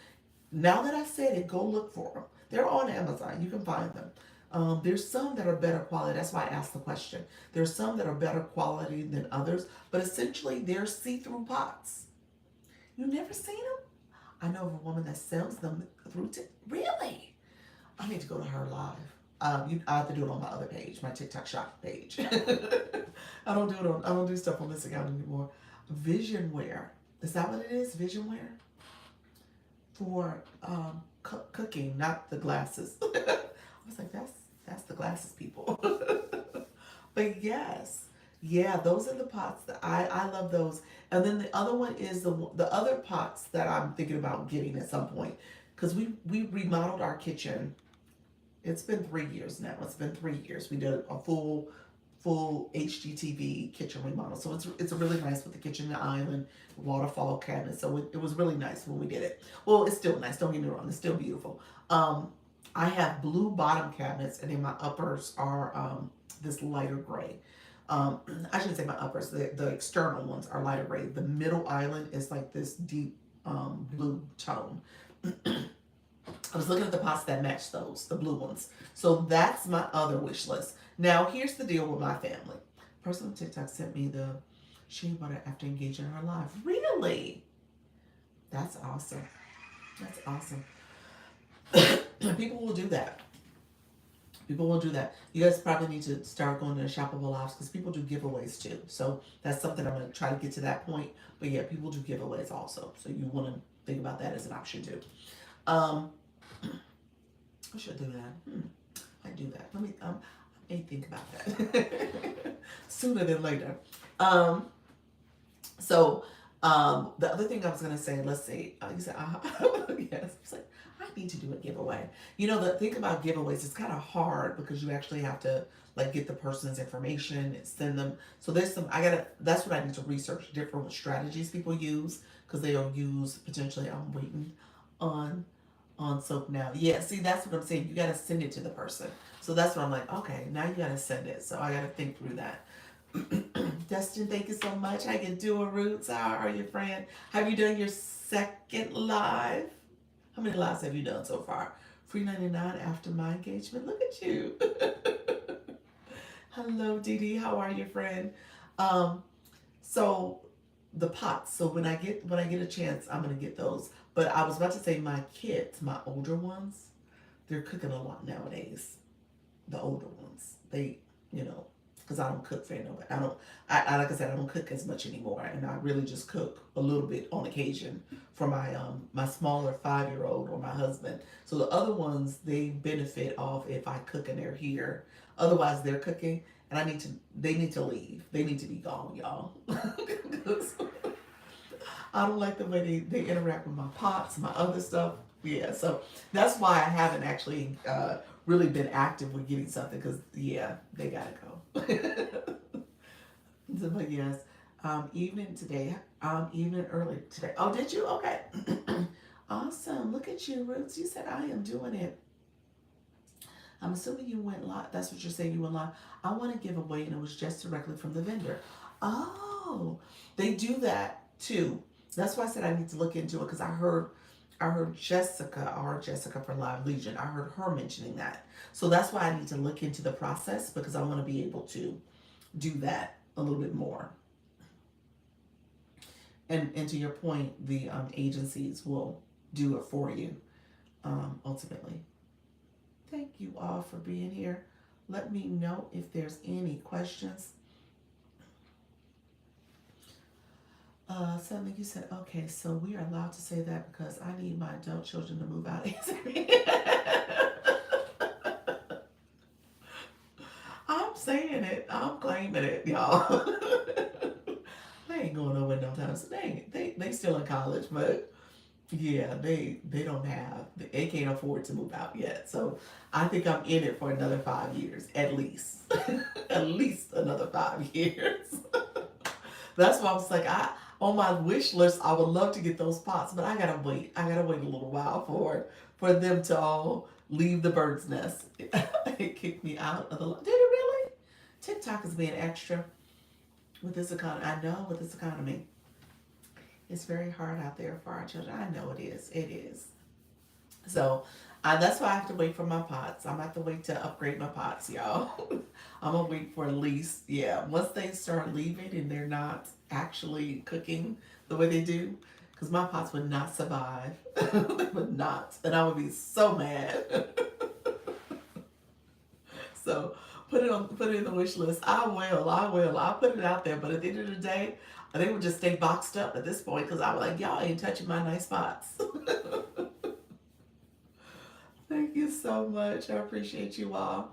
[SPEAKER 1] Now that I said it, go look for them. They're on Amazon. You can find them. There's some that are better quality. That's why I asked the question. There's some that are better quality than others, but essentially they're see-through pots. You never seen them? I know of a woman that sells them through really? I need to go to her live. I have to do it on my other page, my TikTok shop page. I don't do stuff on this account anymore. Visionware. Is that what it is? Visionware? For cooking, not the glasses. I was like, that's That's the glasses people. But yes, yeah, those are the pots that I love those. And then the other one is the other pots that I'm thinking about getting at some point, because we remodeled our kitchen. It's been 3 years now. It's been 3 years. We did a full HGTV kitchen remodel. So it's really nice with the kitchen island, waterfall cabinet. So it was really nice when we did it. Well, it's still nice. Don't get me wrong. It's still beautiful. I have blue bottom cabinets, and then my uppers are this lighter gray. I shouldn't say my uppers. The external ones are lighter gray. The middle island is like this deep blue tone. I was looking at the pots that match those, the blue ones. So that's my other wish list. Now, here's the deal with my family. Person on TikTok sent me the shea butter after engaging her live. Really? That's awesome. That's awesome. People will do that. People will do that. You guys probably need to start going to the shoppable lives because people do giveaways too. So that's something I'm going to try to get to that point. But yeah, people do giveaways also. So you want to think about that as an option too. I should do that. I do that. Let me. I may think about that sooner than later. The other thing I was gonna say. Let's see. You said, yes. It's like I need to do a giveaway. You know, the thing about giveaways, it's kind of hard because you actually have to like get the person's information and send them. So there's some. That's what I need to research. Different strategies people use because they'll use potentially. I'm waiting on soap now. Yeah, see, that's what I'm saying. You got to send it to the person. So that's what I'm like, okay, now you got to send it. So I got to think through that. Dustin, thank you so much. How you doing, Roots? How are you, friend? Have you done your second live? How many lives have you done so far? Free 99 after my engagement. Look at you. Hello, Dee Dee. How are you, friend? So the pots. So when I get a chance, I'm gonna get those. But I was about to say my kids, my older ones, they're cooking a lot nowadays. The older ones, they, because I don't cook for nobody. Like I said, I don't cook as much anymore, and I really just cook a little bit on occasion for my smaller 5-year-old or my husband. So the other ones, they benefit off if I cook and they're here. Otherwise, they're cooking, and they need to leave. They need to be gone, y'all. I don't like the way they interact with my pots, my other stuff. Yeah, so that's why I haven't actually really been active with getting something because, yeah, they got to go. So, but yes, evening today, evening early today. Oh, did you? Okay. Awesome. Look at you, Roots. You said I am doing it. I'm assuming you went live. That's what you're saying, you went live. I want to give away, and it was just directly from the vendor. Oh, they do that too. That's why I said I need to look into it because I heard Jessica for Live Legion. I heard her mentioning that. So that's why I need to look into the process because I want to be able to do that a little bit more. And to your point, the agencies will do it for you ultimately. Thank you all for being here. Let me know if there's any questions. Something you said, okay, so we are allowed to say that because I need my adult children to move out. I'm saying it. I'm claiming it, y'all. They ain't going nowhere no time. So they still in college, but yeah, they can't afford to move out yet. So I think I'm in it for another 5 years, at least. At least another 5 years. That's why I was like, on my wish list, I would love to get those pots, but I gotta wait. I gotta wait a little while for them to all leave the bird's nest. It kicked me out of the. Did it really? TikTok is being extra with this economy. I know with this economy, it's very hard out there for our children. I know it is. It is. So that's why I have to wait for my pots. I'm gonna have to wait to upgrade my pots, y'all. I'm gonna wait for at least, once they start leaving and they're not actually cooking the way they do, because my pots would not survive. They would not, and I would be so mad. So put it in the wish list. I will. I'll put it out there. But at the end of the day, they would just stay boxed up at this point because I was like, y'all ain't touching my nice pots. Thank you so much. I appreciate you all.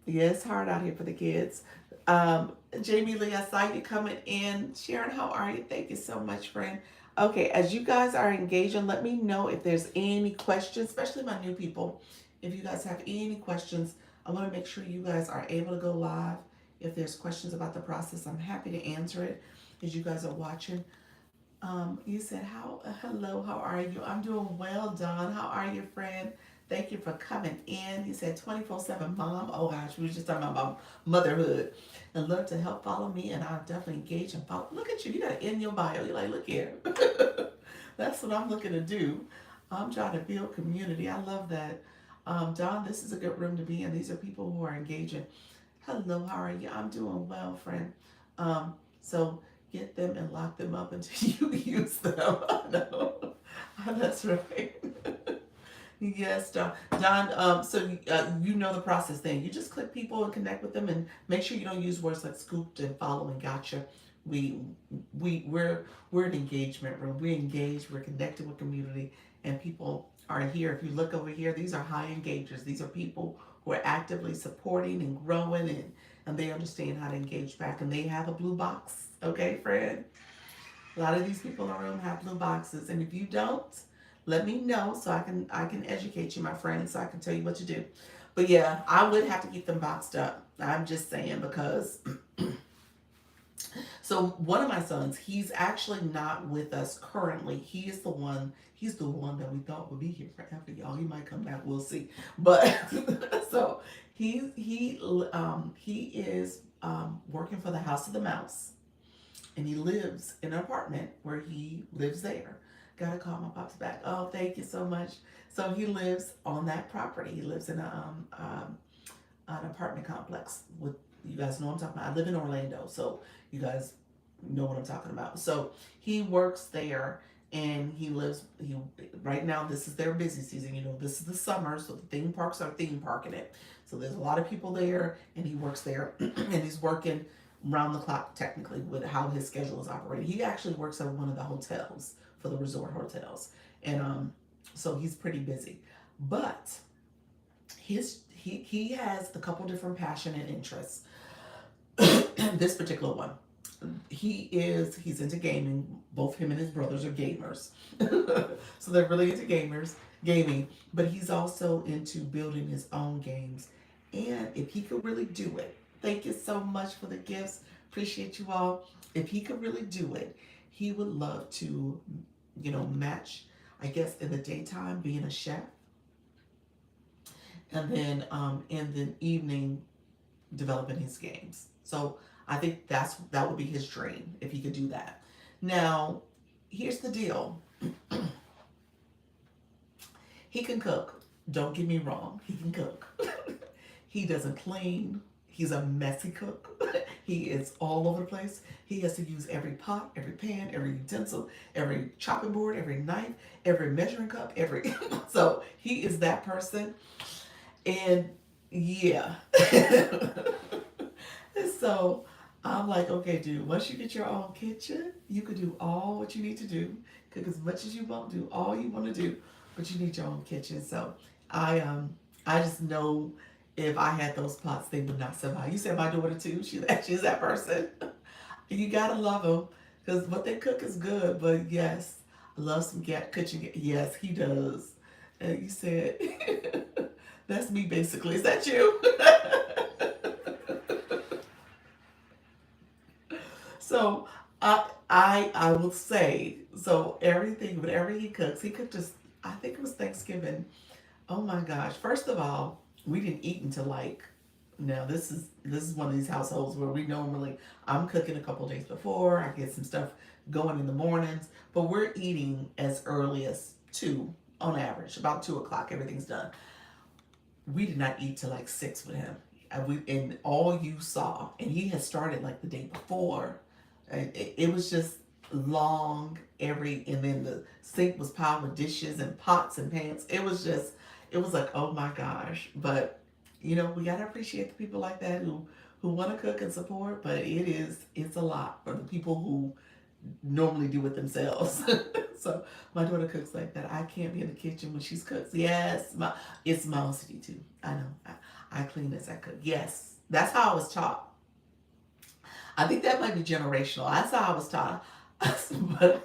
[SPEAKER 1] Yeah, it's hard out here for the kids. Um, Jamie Lee, I saw you coming in. Sharon, how are you? Thank you so much, friend. Okay, as you guys are engaging, let me know if there's any questions, especially my new people. If you guys have any questions, I want to make sure you guys are able to go live. If there's questions about the process, I'm happy to answer it as you guys are watching. You said, hello, how are you? I'm doing well, Don. How are you, friend? Thank you for coming in. You said 24/7 mom. Oh gosh, we were just talking about motherhood and love to help follow me. And I'll definitely engage and follow. Look at you. You got it in your bio. You're like, look here. That's what I'm looking to do. I'm trying to build community. I love that. Don, this is a good room to be in. These are people who are engaging. Hello, how are you? I'm doing well, friend. So get them and lock them up until you use them. I know. That's right. Yes, Don. Don, you know the process then. You just click people and connect with them and make sure you don't use words like scooped and follow and gotcha. We we're an engagement room. We engage, we're connected with community, and people are here. If you look over here, these are high engagers. These are people who are actively supporting and growing and they understand how to engage back and they have a blue box. Okay, Fred? A lot of these people in the room have blue boxes, and if you don't, let me know so I can educate you, my friend, so I can tell you what to do. But yeah, I would have to keep them boxed up. I'm just saying because so one of my sons, he's actually not with us currently. He's the one that we thought would be here forever, y'all. He might come back, we'll see. But so he is working for the House of the Mouse and he lives in an apartment where he lives there. Gotta call my pops back. Oh, thank you so much. So he lives on that property. He lives in an apartment complex. With you guys know what I'm talking about. I live in Orlando, so you guys know what I'm talking about. So he works there, and he lives. He right now this is their busy season. You know, this is the summer, so the theme parks are theme parking it. So there's a lot of people there, and he works there, and he's working round the clock technically with how his schedule is operating. He actually works at one of the hotels for the resort hotels, and so he's pretty busy. But he has a couple different passion and interests. This particular one, he's into gaming. Both him and his brothers are gamers, so they're really into gaming. But he's also into building his own games, and if he could really do it, thank you so much for the gifts. Appreciate you all. If he could really do it, he would love to, match. I guess in the daytime being a chef, and then in the evening developing his games. So I think that would be his dream if he could do that. Now, here's the deal. He can cook. Don't get me wrong. He can cook. He doesn't clean. He's a messy cook. He is all over the place. He has to use every pot, every pan, every utensil, every chopping board, every knife, every measuring cup, every so he is that person. And yeah. So I'm like, okay, dude, once you get your own kitchen, you can do all what you need to do, cook as much as you want, do all you want to do, but you need your own kitchen. So I just know if I had those pots, they would not survive. You said my daughter too. She's that person. You gotta love them because what they cook is good. But yes, I love some kitchen. Yes, he does. And you said that's me basically. Is that you? So I will say so everything whatever he cooked just I think it was Thanksgiving. Oh my gosh! First of all, we didn't eat until like now this is one of these households where we normally I'm cooking a couple days before I get some stuff going in the mornings, but we're eating as early as 2 on average about 2 o'clock. Everything's done. We did not eat till like 6 with him. And all you saw, and he had started like the day before. It was just long and then the sink was piled with dishes and pots and pans. It was like, oh my gosh. But, we got to appreciate the people like that who want to cook and support, but it's a lot for the people who normally do it themselves. So my daughter cooks like that. I can't be in the kitchen when she's cooks. Yes, it's my OCD too. I know. I clean as I cook. Yes, that's how I was taught. I think that might be generational. That's how I was taught. But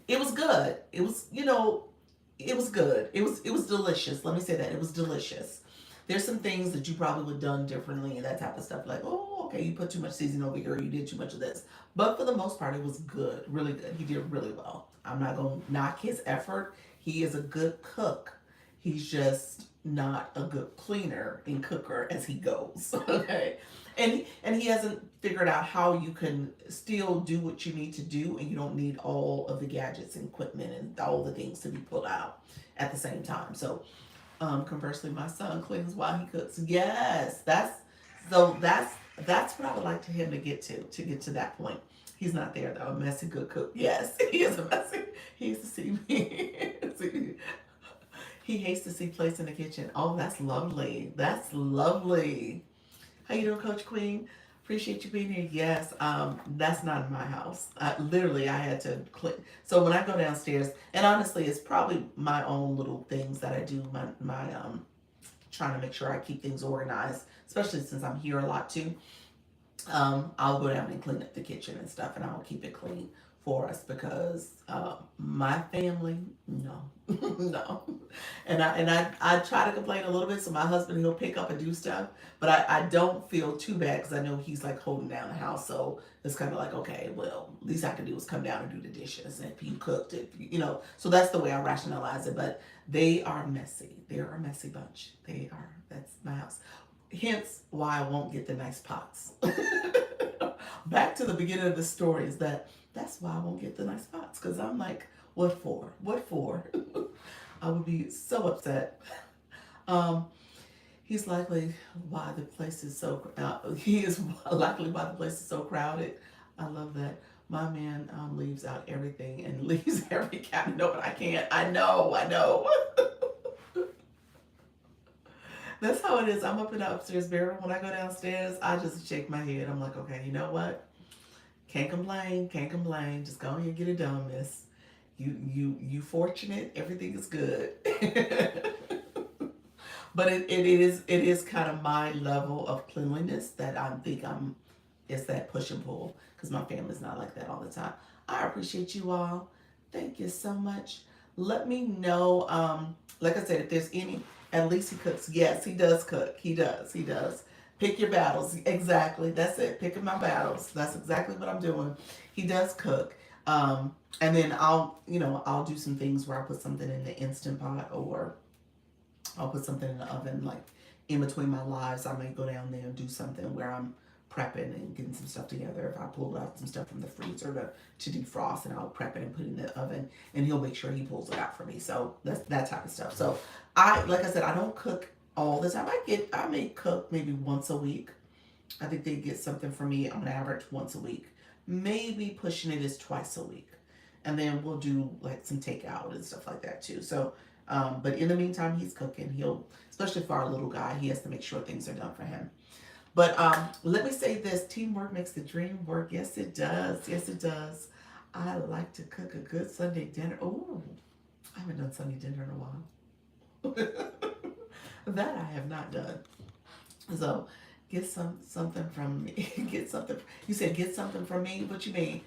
[SPEAKER 1] it was good. It was, it was good. It was delicious. Let me say that. It was delicious. There's some things that you probably would have done differently and that type of stuff. Like, oh, okay, you put too much seasoning over here, or you did too much of this. But for the most part, it was good, really good. He did really well. I'm not going to knock his effort. He is a good cook. He's just not a good cleaner and cooker as he goes. Okay. And he hasn't figured out how you can still do what you need to do and you don't need all of the gadgets and equipment and all the things to be pulled out at the same time. So conversely, my son cleans while he cooks. Yes, that's what I would like to him to get to that point. He's not there though. A messy good cook. Yes, he is a messy. He used to see me. He hates to see plates in the kitchen. Oh, that's lovely. That's lovely. How you doing, Coach Queen? Appreciate you being here. Yes, that's not in my house. Literally, I had to click. So when I go downstairs, and honestly, it's probably my own little things that I do. My trying to make sure I keep things organized, especially since I'm here a lot too. I'll go down and clean up the kitchen and stuff, and I'll keep it clean for us because my family, no, no, and I try to complain a little bit, so my husband he'll pick up and do stuff, but I don't feel too bad because I know he's like holding down the house, so it's kind of like okay, well, least I can do is come down and do the dishes, and if you cooked it, so that's the way I rationalize it, but they are messy. They're a messy bunch. They are. That's my house. Hence why I won't get the nice pots. Back to the beginning of the story is that's why I won't get the nice pots because I'm like, what for? What for? I would be so upset. Um, he's likely why the place is so. He is likely why the place is so crowded. I love that. My man leaves out everything and leaves every cabinet. No, but I can't. I know. I know. That's how it is. I'm up in the upstairs bedroom. When I go downstairs, I just shake my head. I'm like, okay, you know what? Can't complain. Can't complain. Just go ahead and get it done, miss. You fortunate. Everything is good. But it is kind of my level of cleanliness that I think it's that push and pull because my family's not like that all the time. I appreciate you all. Thank you so much. Let me know. Like I said, if there's any, at least he cooks. Yes, he does cook. He does. He does. Pick your battles. Exactly. That's it. Picking my battles. That's exactly what I'm doing. He does cook. And then I'll do some things where I put something in the instant pot or I'll put something in the oven, like in between my lives. I may go down there and do something where I'm prepping and getting some stuff together. If I pull out some stuff from the freezer to defrost, and I'll prep it and put it in the oven, and he'll make sure he pulls it out for me. So that's that type of stuff. So like I said, I don't cook all the time. I may cook maybe once a week. I think they get something from me on average once a week. Maybe pushing it is twice a week. And then we'll do like some takeout and stuff like that too. So, but in the meantime, he's cooking. Especially for our little guy, he has to make sure things are done for him. But let me say this, teamwork makes the dream work. Yes, it does. Yes, it does. I like to cook a good Sunday dinner. Oh, I haven't done Sunday dinner in a while. That I have not done. So get something from me. Get something. You said get something from me. What you mean?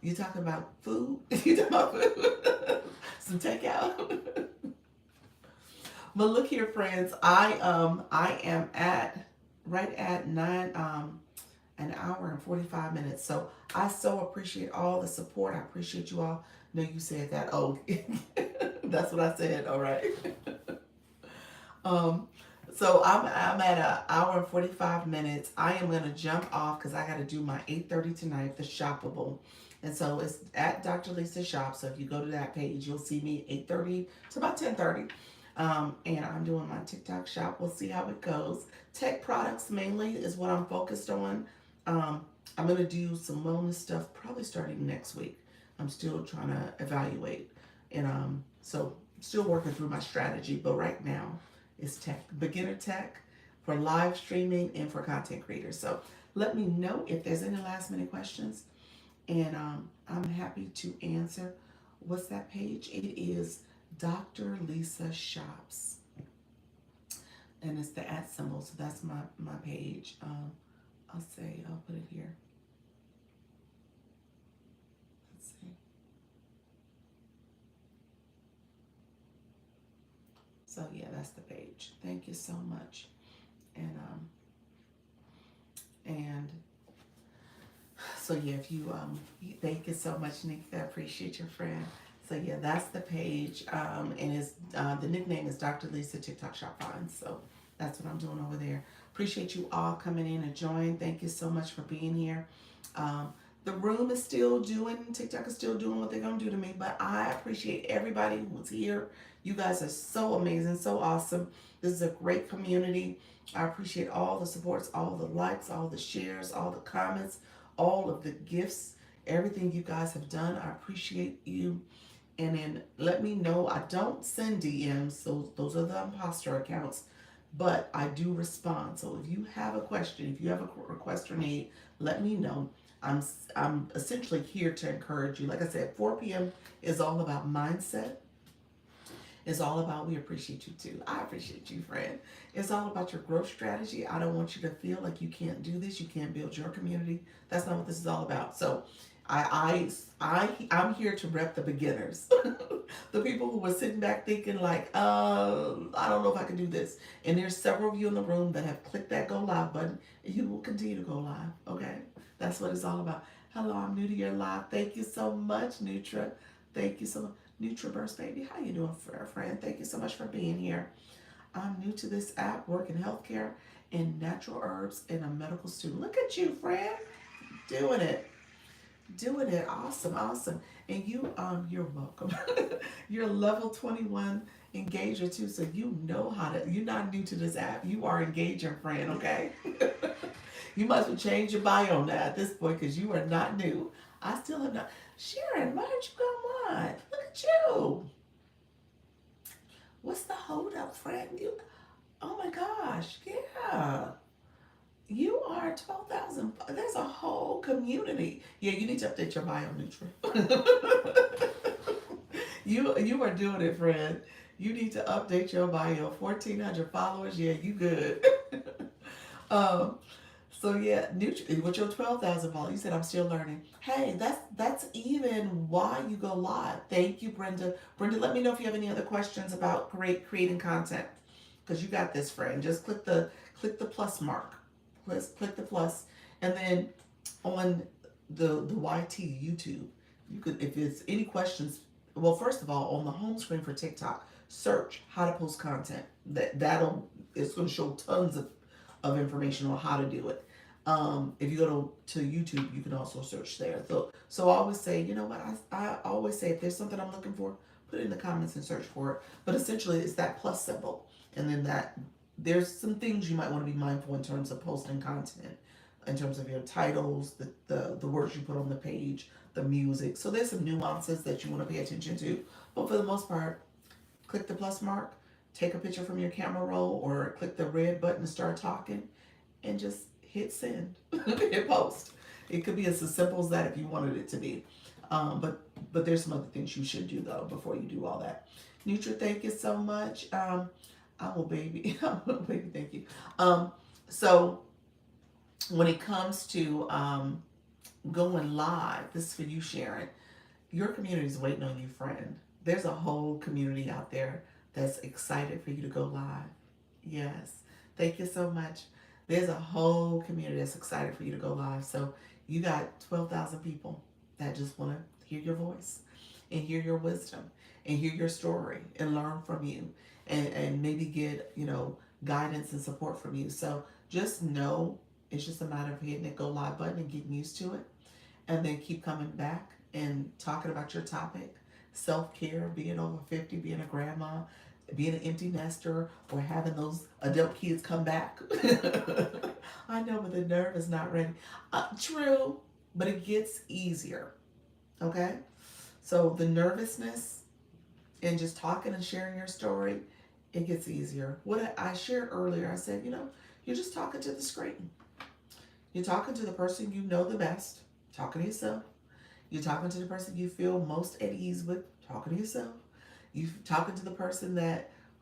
[SPEAKER 1] You talking about food? You talking about food? Some takeout. But look here, friends. I am at right at 9 an hour and 45 minutes. So I so appreciate all the support. I appreciate you all. No, you said that. Oh, that's what I said. All right. Um, so I'm at an hour and 45 minutes. I am gonna jump off because I got to do my 8:30 tonight, the shoppable, and so it's at Dr. Lisa Shop. So if you go to that page, you'll see me 8:30 to about 10:30. And I'm doing my TikTok shop. We'll see how it goes. Tech products mainly is what I'm focused on. I'm gonna do some wellness stuff probably starting next week. I'm still trying to evaluate, and so still working through my strategy. But right now, it's tech, beginner tech for live streaming and for content creators. So let me know if there's any last minute questions, and I'm happy to answer. What's that page? It is Dr. Lisa Shops. and it's the @ symbol. So that's my page. I'll put it here. Let's see. So yeah, that's the page. Thank you so much. And so yeah, if you thank you so much, Nikki. I appreciate your friend. So yeah, that's the page. And his the nickname is Dr. Lisa TikTok Shop Finds. So that's what I'm doing over there. Appreciate you all coming in and join. Thank you so much for being here. The room is still doing, TikTok is still doing what they're gonna do to me, but I appreciate everybody who's here. You guys are so amazing, so awesome. This is a great community. I appreciate all the supports, all the likes, all the shares, all the comments, all of the gifts, everything you guys have done. I appreciate you. And then let me know. I don't send DMs, so those are the imposter accounts, but I do respond. So if you have a question, if you have a request or need, let me know. I'm essentially here to encourage you. Like I said, 4 p.m. is all about mindset. It's all about, we appreciate you too. I appreciate you, friend. It's all about your growth strategy. I don't want you to feel like you can't do this. You can't build your community. That's not what this is all about. So I'm here to rep the beginners. The people who were sitting back thinking like, I don't know if I can do this. And there's several of you in the room that have clicked that go live button. And you will continue to go live. Okay. That's what it's all about. Hello, I'm new to your live. Thank you so much, Nutra. Thank you so much. Nutraverse baby, how you doing, friend? Thank you so much for being here. I'm new to this app, work in healthcare and natural herbs, and a medical student. Look at you, friend, doing it, Awesome, awesome. And you're welcome. You're level 21 engager too, so you know how to. You're not new to this app. You are engaging, friend. Okay. You must have changed your bio now at this point because you are not new. I still have not. Sharon, why did you come on? Look at you. What's the hold up, friend? You, oh my gosh, yeah. You are 12,000. There's a whole community. Yeah, you need to update your bio, Nutra. You are doing it, friend. You need to update your bio. 1,400 followers. Yeah, you good. um, So yeah, with your 12,000 followers, you said I'm still learning. Hey, that's even why you go live. Thank you, Brenda. Brenda, let me know if you have any other questions about creating content, because you got this, friend. Just click the plus mark. Click the plus, and then on the YT YouTube, you could, if it's any questions. Well, first of all, on the home screen for TikTok, search how to post content. That'll it's going to show tons of information on how to do it. If you go to YouTube, you can also search there. So I always say, you know what, I always say, if there's something I'm looking for, put it in the comments and search for it. But essentially, it's that plus symbol. And then there's some things you might want to be mindful in terms of posting content, in terms of your titles, the words you put on the page, the music. So there's some nuances that you want to pay attention to. But for the most part, click the plus mark, take a picture from your camera roll, or click the red button and start talking, and just hit send, hit post. It could be as simple as that if you wanted it to be. But there's some other things you should do though before you do all that. Nutra, thank you so much. I'm a baby. I'm a baby. Thank you. So when it comes to going live, this is for you, Sharon. Your community is waiting on you, friend. There's a whole community out there that's excited for you to go live. Yes. Thank you so much. There's a whole community that's excited for you to go live. So you got 12,000 people that just want to hear your voice and hear your wisdom and hear your story and learn from you, and maybe get, guidance and support from you. So just know it's just a matter of hitting that go live button and getting used to it, and then keep coming back and talking about your topic. Self-care, being over 50, being a grandma, being an empty nester, or having those adult kids come back. I know, but the nerve is not ready. True, but it gets easier. Okay? So the nervousness and just talking and sharing your story, it gets easier. What I shared earlier, I said, you're just talking to the screen. You're talking to the person you know the best, talking to yourself. You're talking to the person you feel most at ease with, talking to yourself. You're talking to the person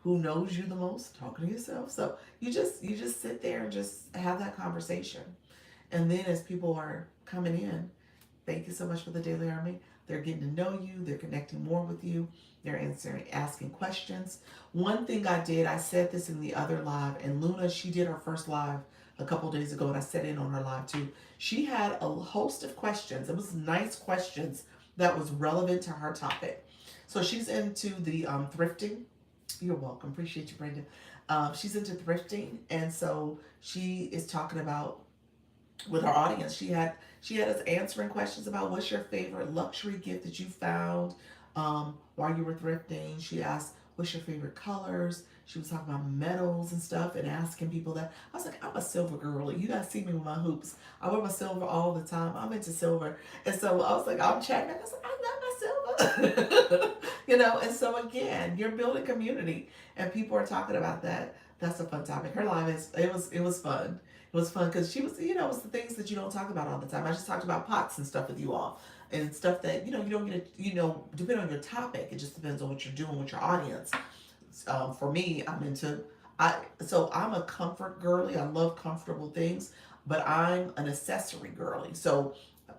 [SPEAKER 1] who knows you the most? Talking to yourself. So you just sit there and just have that conversation. And then as people are coming in, thank you so much for the Daily Army. They're getting to know you. They're connecting more with you. They're answering, asking questions. One thing I did, I said this in the other live, and Luna, she did her first live a couple days ago, and I sat in on her live too. She had a host of questions. It was nice questions that was relevant to her topic. So she's into the thrifting. You're welcome. Appreciate you, Brandon. She's into thrifting, and so she is talking about with our audience. She had us answering questions about what's your favorite luxury gift that you found while you were thrifting. She asked what's your favorite colors. She was talking about metals and stuff and asking people that. I was like, I'm a silver girly. You guys see me with my hoops. I wear my silver all the time. I'm into silver. And so I was like, I'm chatting. I was like, I love my silver. And so again, you're building community and people are talking about that. That's a fun topic. Her live it was fun. It was fun because she was, it was the things that you don't talk about all the time. I just talked about pots and stuff with you all and stuff that, you don't get to, depending on your topic, it just depends on what you're doing with your audience. For me, so I'm a comfort girly. I love comfortable things, but I'm an accessory girly. So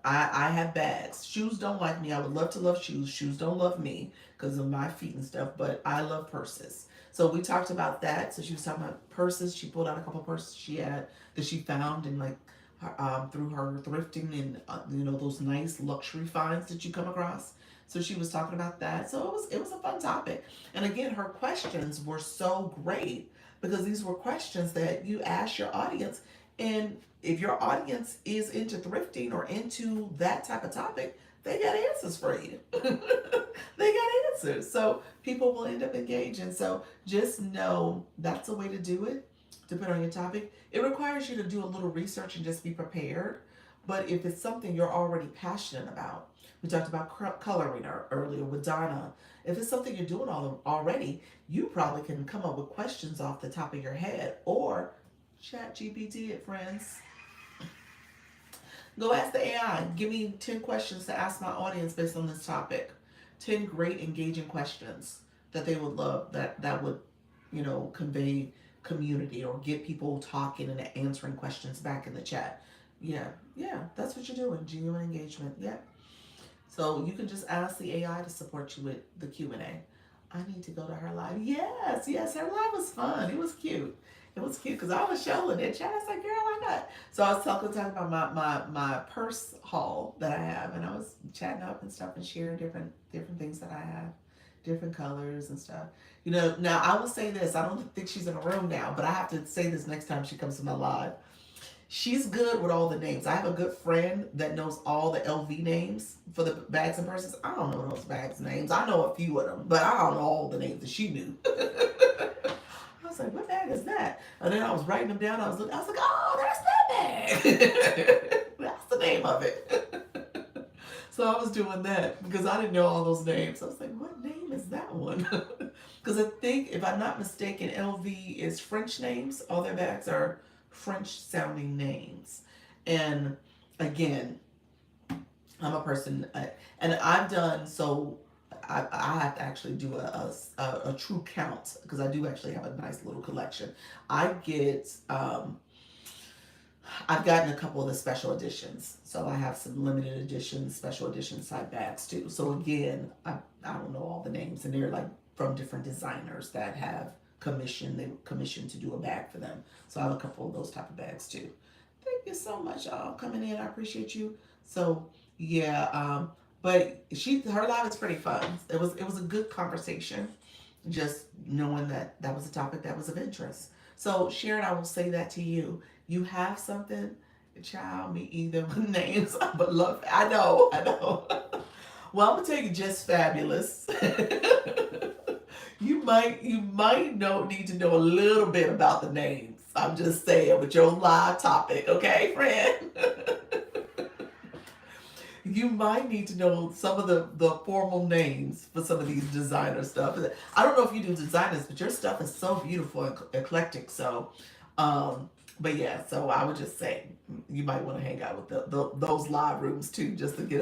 [SPEAKER 1] I have bags. Shoes don't like me. I would love to love shoes. Shoes don't love me because of my feet and stuff, but I love purses. So we talked about that. So she was talking about purses. She pulled out a couple purses she had that she found and like through her thrifting and those nice luxury finds that you come across. So she was talking about that. So it was a fun topic. And again, her questions were so great because these were questions that you ask your audience. And if your audience is into thrifting or into that type of topic, they got answers for you. They got answers. So people will end up engaging. So just know that's a way to do it, depending on your topic. It requires you to do a little research and just be prepared. But if it's something you're already passionate about, we talked about coloring earlier with Donna. If it's something you're doing already, you probably can come up with questions off the top of your head or chat GPT it, friends. Go ask the AI. Give me 10 questions to ask my audience based on this topic. 10 great engaging questions that they would love, that would, convey community or get people talking and answering questions back in the chat. Yeah, that's what you're doing. Genuine engagement. Yeah. So you can just ask the AI to support you with the Q&A. I need to go to her live. Yes, her live was fun. It was cute. It was cute because I was showing it. Chat, I was like, girl, why not? So I was talking about my purse haul that I have, and I was chatting up and stuff and sharing different things that I have, different colors and stuff. Now I will say this. I don't think she's in a room now, but I have to say this next time she comes to my live. She's good with all the names. I have a good friend that knows all the LV names for the bags and purses. I don't know those bags names. I know a few of them, but I don't know all the names that she knew. I was like, what bag is that? And then I was writing them down. I was like, oh, that's that bag. That's the name of it. So I was doing that because I didn't know all those names. I was like, what name is that one? Because I think, if I'm not mistaken, LV is French names. All their bags are French sounding names. And again, I'm a person, and I've done so. I have to actually do a true count because I do actually have a nice little collection. I get I've gotten a couple of the special editions, so I have some limited edition, special edition side bags too. So again, I don't know all the names, and they're like from different designers that have they commissioned to do a bag for them. So I have a couple of those type of bags too. Thank you so much, y'all, coming in. I appreciate you. So yeah, but her live is pretty fun. It was a good conversation, just knowing that was a topic that was of interest. So Sharon, I will say that to you. You have something, child, me either with names, but love. I know. Well, I'm gonna tell you, just fabulous. You might need to know a little bit about the names. I'm just saying with your live topic, okay, friend? You might need to know some of the formal names for some of these designer stuff. I don't know if you do designers, but your stuff is so beautiful and eclectic. So, but yeah, so I would just say you might want to hang out with those live rooms too, just to get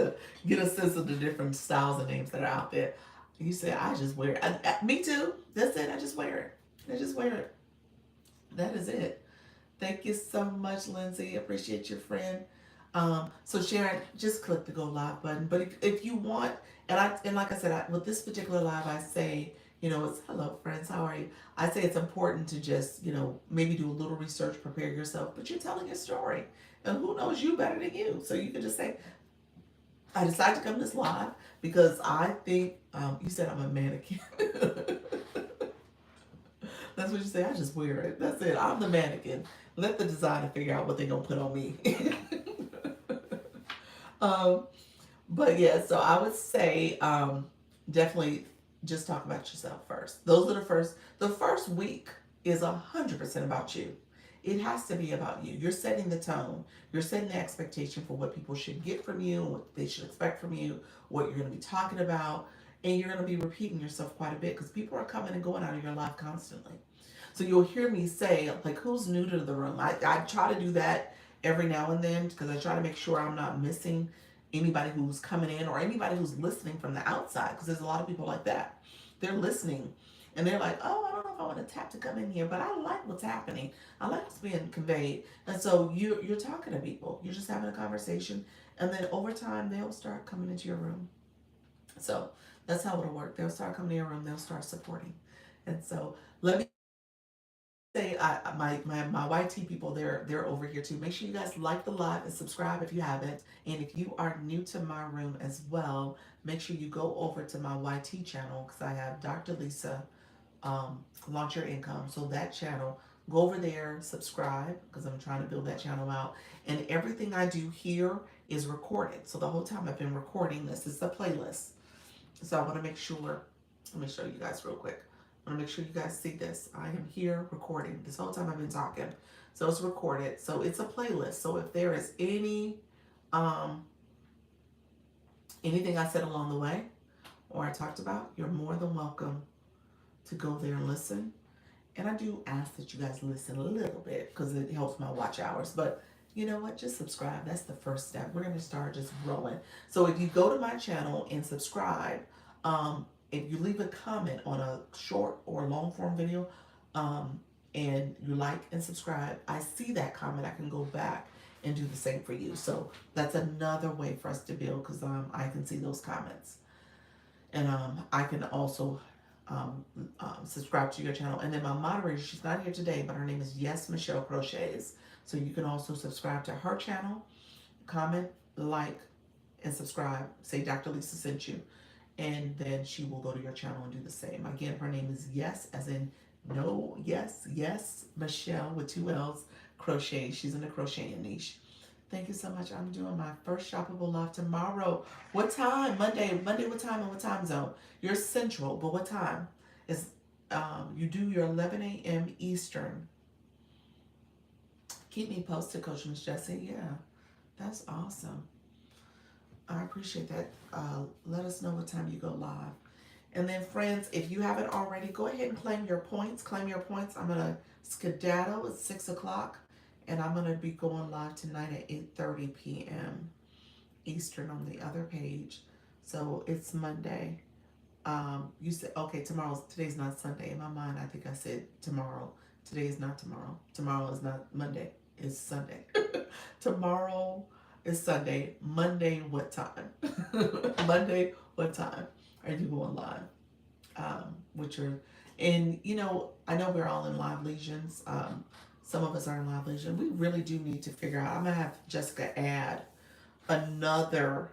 [SPEAKER 1] a sense of the different styles and names that are out there. You say, I just wear it. Me too. That's it. I just wear it. and just wear it. That is it. Thank you so much, Lindsay. Appreciate your friend. So Sharon, just click the go live button. But if you want, and like I said, with this particular live, I say, it's hello friends, how are you? I say it's important to just, maybe do a little research, prepare yourself, but you're telling your story. And who knows you better than you? So you can just say, I decided to come this live because I think, you said I'm a mannequin. That's what you say. I just wear it. That's it. I'm the mannequin. Let the designer figure out what they're gonna put on me. um, but yeah, so I would say definitely just talk about yourself first. Those are the first week is 100% about you. It has to be about you. You're setting the tone. You're setting the expectation for what people should get from you, what they should expect from you, what you're going to be talking about. And you're going to be repeating yourself quite a bit because people are coming and going out of your life constantly. So you'll hear me say, like, who's new to the room? I try to do that every now and then because I try to make sure I'm not missing anybody who's coming in or anybody who's listening from the outside because there's a lot of people like that. They're listening and they're like, oh, I don't know if I want to tap to come in here, but I like what's happening. I like what's being conveyed. And so you're talking to people. You're just having a conversation. And then over time, they'll start coming into your room. So that's how it'll work. They'll start coming to your room. They'll start supporting. And so let me say my YT people, they're over here too. Make sure you guys like the live and subscribe if you haven't. And if you are new to my room as well, make sure you go over to my YT channel because I have Dr. Lisa Launch Your Income. So that channel, go over there, subscribe because I'm trying to build that channel out. And everything I do here is recorded. So the whole time I've been recording this, it's a playlist. So I want to make sure, let me show you guys real quick. I want to make sure you guys see this. I am here recording. This whole time I've been talking. So it's recorded. So it's a playlist. So if there is um, anything I said along the way or I talked about, you're more than welcome to go there and listen. And I do ask that you guys listen a little bit because it helps my watch hours. But you know what? Just subscribe. That's the first step. We're going to start just growing. So if you go to my channel and subscribe, if you leave a comment on a short or long form video, and you like and subscribe, I see that comment. I can go back and do the same for you. So that's another way for us to build because I can see those comments. And I can also subscribe to your channel. And then my moderator, she's not here today, but her name is Yes Michelle Crochets. So you can also subscribe to her channel, comment, like, and subscribe. Say Dr. Lisa sent you. And then she will go to your channel and do the same. Again, her name is Yes, as in no, yes, yes, Michelle with 2 L's, Crochet. She's in the crocheting niche. Thank you so much. I'm doing my first shoppable live tomorrow. What time? Monday. Monday, what time and what time zone? You're central, but what time? Is you do your 11 a.m. Eastern. Keep me posted, Coach Miss Jessie. Yeah, that's awesome. I appreciate that. Let us know what time you go live. And then, friends, if you haven't already, go ahead and claim your points. Claim your points. I'm going to skedaddle at 6 o'clock. And I'm going to be going live tonight at 8:30 p.m. Eastern on the other page. So it's Monday. You said, okay, today's not Sunday. In my mind, I think I said tomorrow. Today is not tomorrow. Tomorrow is not Monday. It's Sunday. Tomorrow is Sunday. Monday, what time? Monday, what time are you going live? With your, and I know we're all in live legions. Some of us are in live legion. We really do need to figure out. I'm gonna have Jessica add another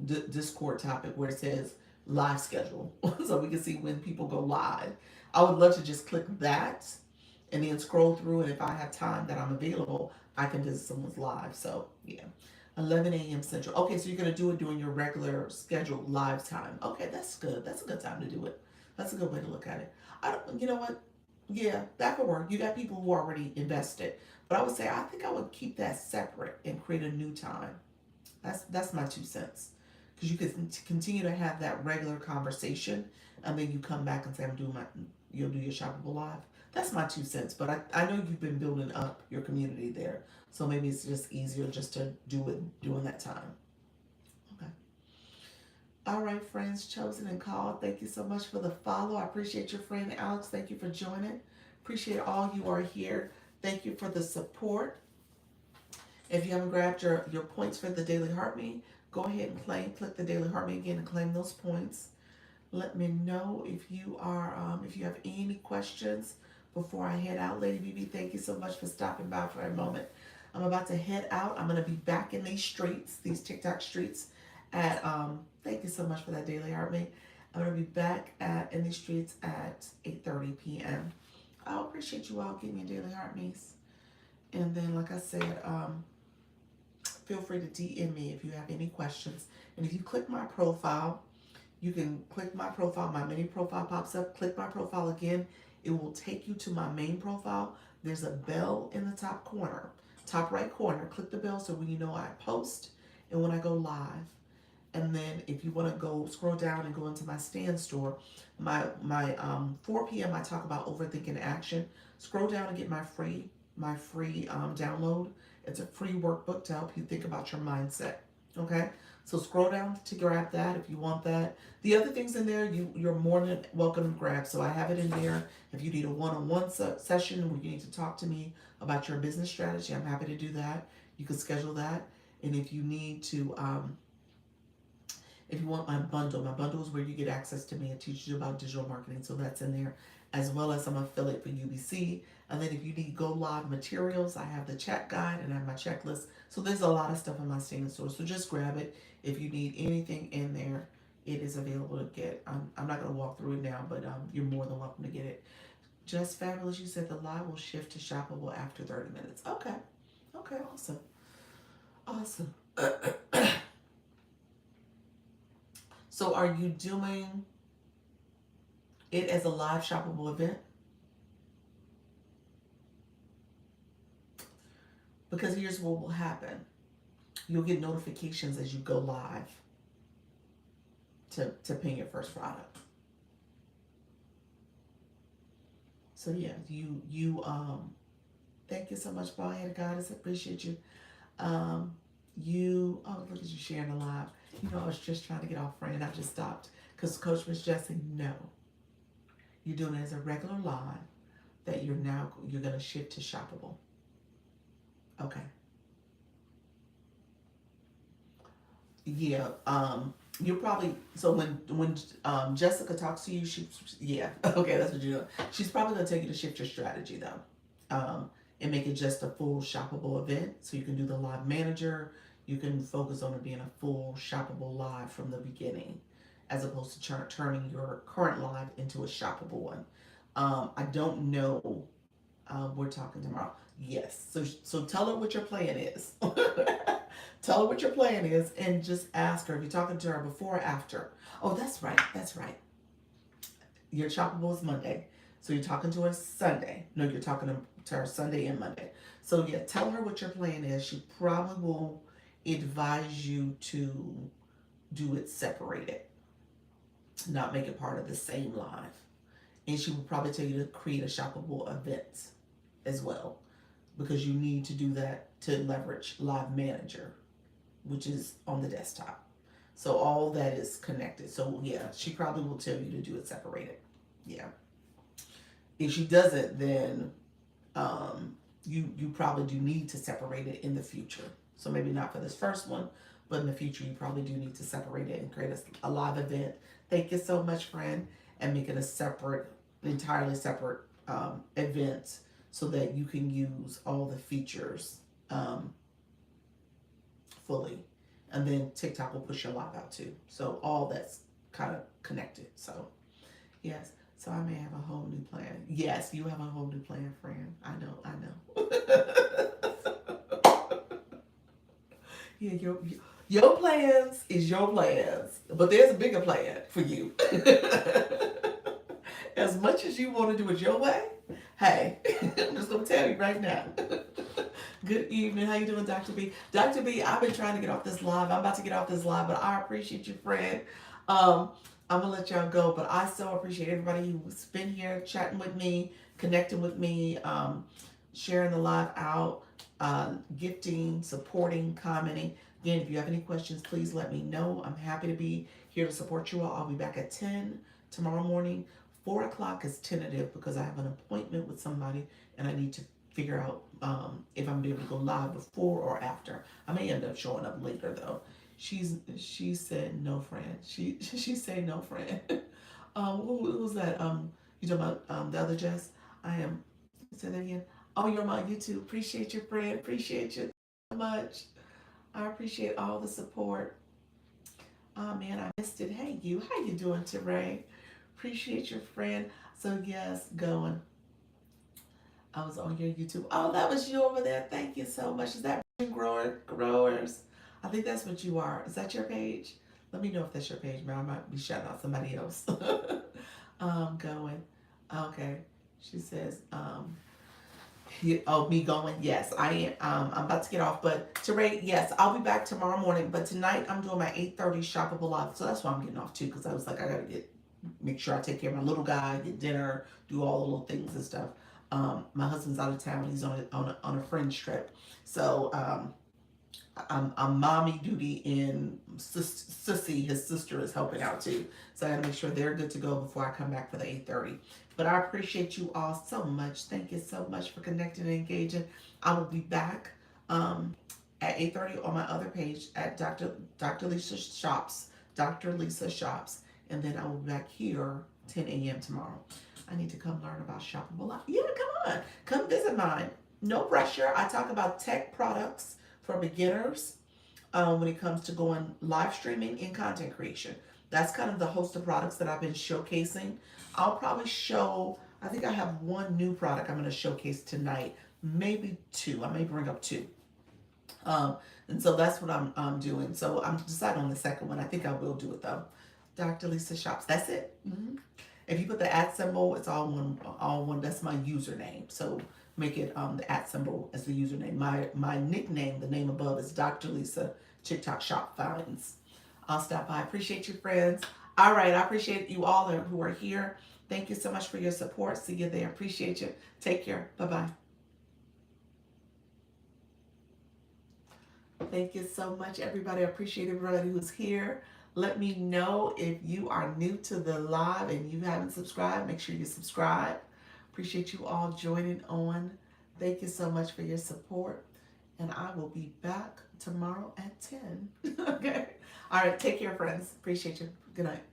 [SPEAKER 1] Discord topic where it says live schedule, so we can see when people go live. I would love to just click that and then scroll through, and if I have time that I'm available, I can visit someone's live. So yeah, 11 a.m. Central. Okay, so you're gonna do it during your regular scheduled live time. Okay, that's good. That's a good time to do it. That's a good way to look at it. I don't. You know what? Yeah, that could work. You got people who already invested, but I would say I think I would keep that separate and create a new time. That's my 2 cents. Because you could continue to have that regular conversation, and then you come back and say, you'll do your shoppable live. That's my 2 cents. But I know you've been building up your community there. So maybe it's just easier just to do it during that time. Okay. All right, friends, chosen and called. Thank you so much for the follow. I appreciate your friend Alex. Thank you for joining. Appreciate all you are here. Thank you for the support. If you haven't grabbed your points for the Daily Heart Me, go ahead and click the Daily Heart Me again and claim those points. Let me know if you are if you have any questions before I head out. Lady BB, thank you so much for stopping by for a moment. I'm about to head out. I'm gonna be back in these streets, these TikTok streets at thank you so much for that Daily Heart Me. I'm gonna be back in these streets at 8:30 p.m. I appreciate you all giving me a Daily Heart Me's. And then like I said, feel free to DM me if you have any questions. And if you click my profile, you can click my profile, my mini profile pops up, click my profile again. It will take you to my main profile. There's a bell in the top corner, top right corner. Click the bell so when you know I post and when I go live. And then if you want to go scroll down and go into my stand store, my 4 p.m. I talk about overthinking action. Scroll down and get my free download. It's a free workbook to help you think about your mindset. Okay, so scroll down to grab that if you want that. The other things in there, you're more than welcome to grab. So I have it in there. If you need a one-on-one session where you need to talk to me about your business strategy, I'm happy to do that. You can schedule that. And if you need to, if you want my bundle is where you get access to me and teach you about digital marketing. So that's in there, as well as I'm an affiliate for UBC. And then if you need go live materials, I have the chat guide and I have my checklist. So there's a lot of stuff in my stand store. So just grab it. If you need anything in there, it is available to get. I'm not going to walk through it now, but you're more than welcome to get it. Just fabulous. You said the live will shift to shoppable after 30 minutes. Okay. Okay, awesome. Awesome. So are you doing it as a live shoppable event? Because here's what will happen. You'll get notifications as you go live to pin your first product. So yeah, you thank you so much, Ballhead Goddess. I appreciate you. Oh, look at you sharing the live. You know, I was just trying to get off friend. I just stopped because Coach Miss Jessie, no, you're doing it as a regular live that you're going to shift to shoppable. Okay. Yeah. You're probably, so when Jessica talks to you, yeah. Okay, that's what you're doing. She's probably going to tell you to shift your strategy though. And make it just a full shoppable event. So you can do the live manager. You can focus on it being a full shoppable live from the beginning, as opposed to turning your current live into a shoppable one. I don't know. We're talking tomorrow. Yes. So tell her what your plan is. Tell her what your plan is, and just ask her if you're talking to her before or after. Oh, that's right. That's right. Your shoppable is Monday. So you're talking to her Sunday. No, you're talking to her Sunday and Monday. So yeah, tell her what your plan is. She probably will advise you to do it separated, not make it part of the same live. And she will probably tell you to create a shoppable event as well, because you need to do that to leverage Live Manager, which is on the desktop. So all that is connected. So yeah, she probably will tell you to do it separated. Yeah. If she doesn't, then you probably do need to separate it in the future. So maybe not for this first one, but in the future you probably do need to separate it and create a live event. Thank you so much, friend, and make it a separate, entirely separate event so that you can use all the features fully. And then TikTok will push your live out too. So all that's kind of connected. So yes. So I may have a whole new plan. Yes, you have a whole new plan, friend. I know. Yeah, your plans is your plans, but there's a bigger plan for you. As much as you want to do it your way, hey, I'm just gonna tell you right now. Good evening. How you doing, Dr. B? Dr. B, I've been trying to get off this live. I'm about to get off this live, but I appreciate you, friend. I'm gonna let y'all go, but I so appreciate everybody who's been here chatting with me, connecting with me, sharing the live out, gifting, supporting, commenting. Again, if you have any questions, please let me know. I'm happy to be here to support you all. I'll be back at 10 tomorrow morning. 4 o'clock is tentative because I have an appointment with somebody and I need to figure out if I'm able to go live before or after. I may end up showing up later though. She said no, friend. She said no, friend. Who was that? You talking about the other Jess? I am. Say that again. Oh, you're on my YouTube. Appreciate you, friend. Appreciate you so much. I appreciate all the support. Oh man, I missed it. Hey you, how you doing today? Appreciate your friend. So yes, going. I was on your YouTube. Oh, that was you over there. Thank you so much. Is that growers? I think that's what you are. Is that your page? Let me know if that's your page, man. I might be shouting out somebody else. Going. Okay. She says, oh, me going. Yes, I am. I'm about to get off, but Teray, yes, I'll be back tomorrow morning. But tonight I'm doing my 8:30 shoppable live, so that's why I'm getting off too. Because I was like, I gotta make sure I take care of my little guy, get dinner, do all the little things and stuff. My husband's out of town. He's on a friend's trip, so I'm mommy duty, and Sissy, his sister, is helping out too. So I gotta make sure they're good to go before I come back for the 8:30. But I appreciate you all so much. Thank you so much for connecting and engaging. I will be back at 8:30 on my other page at Dr. Lisa Shops, Dr. Lisa Shops, and then I will be back here 10 a.m. tomorrow. I need to come learn about shoppable life. Yeah, come on, come visit mine. No pressure. I talk about tech products for beginners when it comes to going live streaming and content creation. That's kind of the host of products that I've been showcasing. I'll probably show, I think I have one new product I'm going to showcase tonight, maybe two. I may bring up two. Um, and so that's what I'm doing. So I'm deciding on the second one. I think I will do it though. Dr. Lisa Shops. That's it. If you put the @ symbol, it's all one. All one. That's my username. So make it the @ symbol as the username. My nickname, the name above, is Dr. Lisa TikTok Shop Finds. I'll stop by. Appreciate you, friends. All right, I appreciate you all who are here. Thank you so much for your support. See you there. Appreciate you. Take care. Bye bye. Thank you so much, everybody. I appreciate everybody who's here. Let me know if you are new to the live and you haven't subscribed. Make sure you subscribe. Appreciate you all joining on. Thank you so much for your support. And I will be back tomorrow at 10. Okay. All right. Take care, friends. Appreciate you. Good night.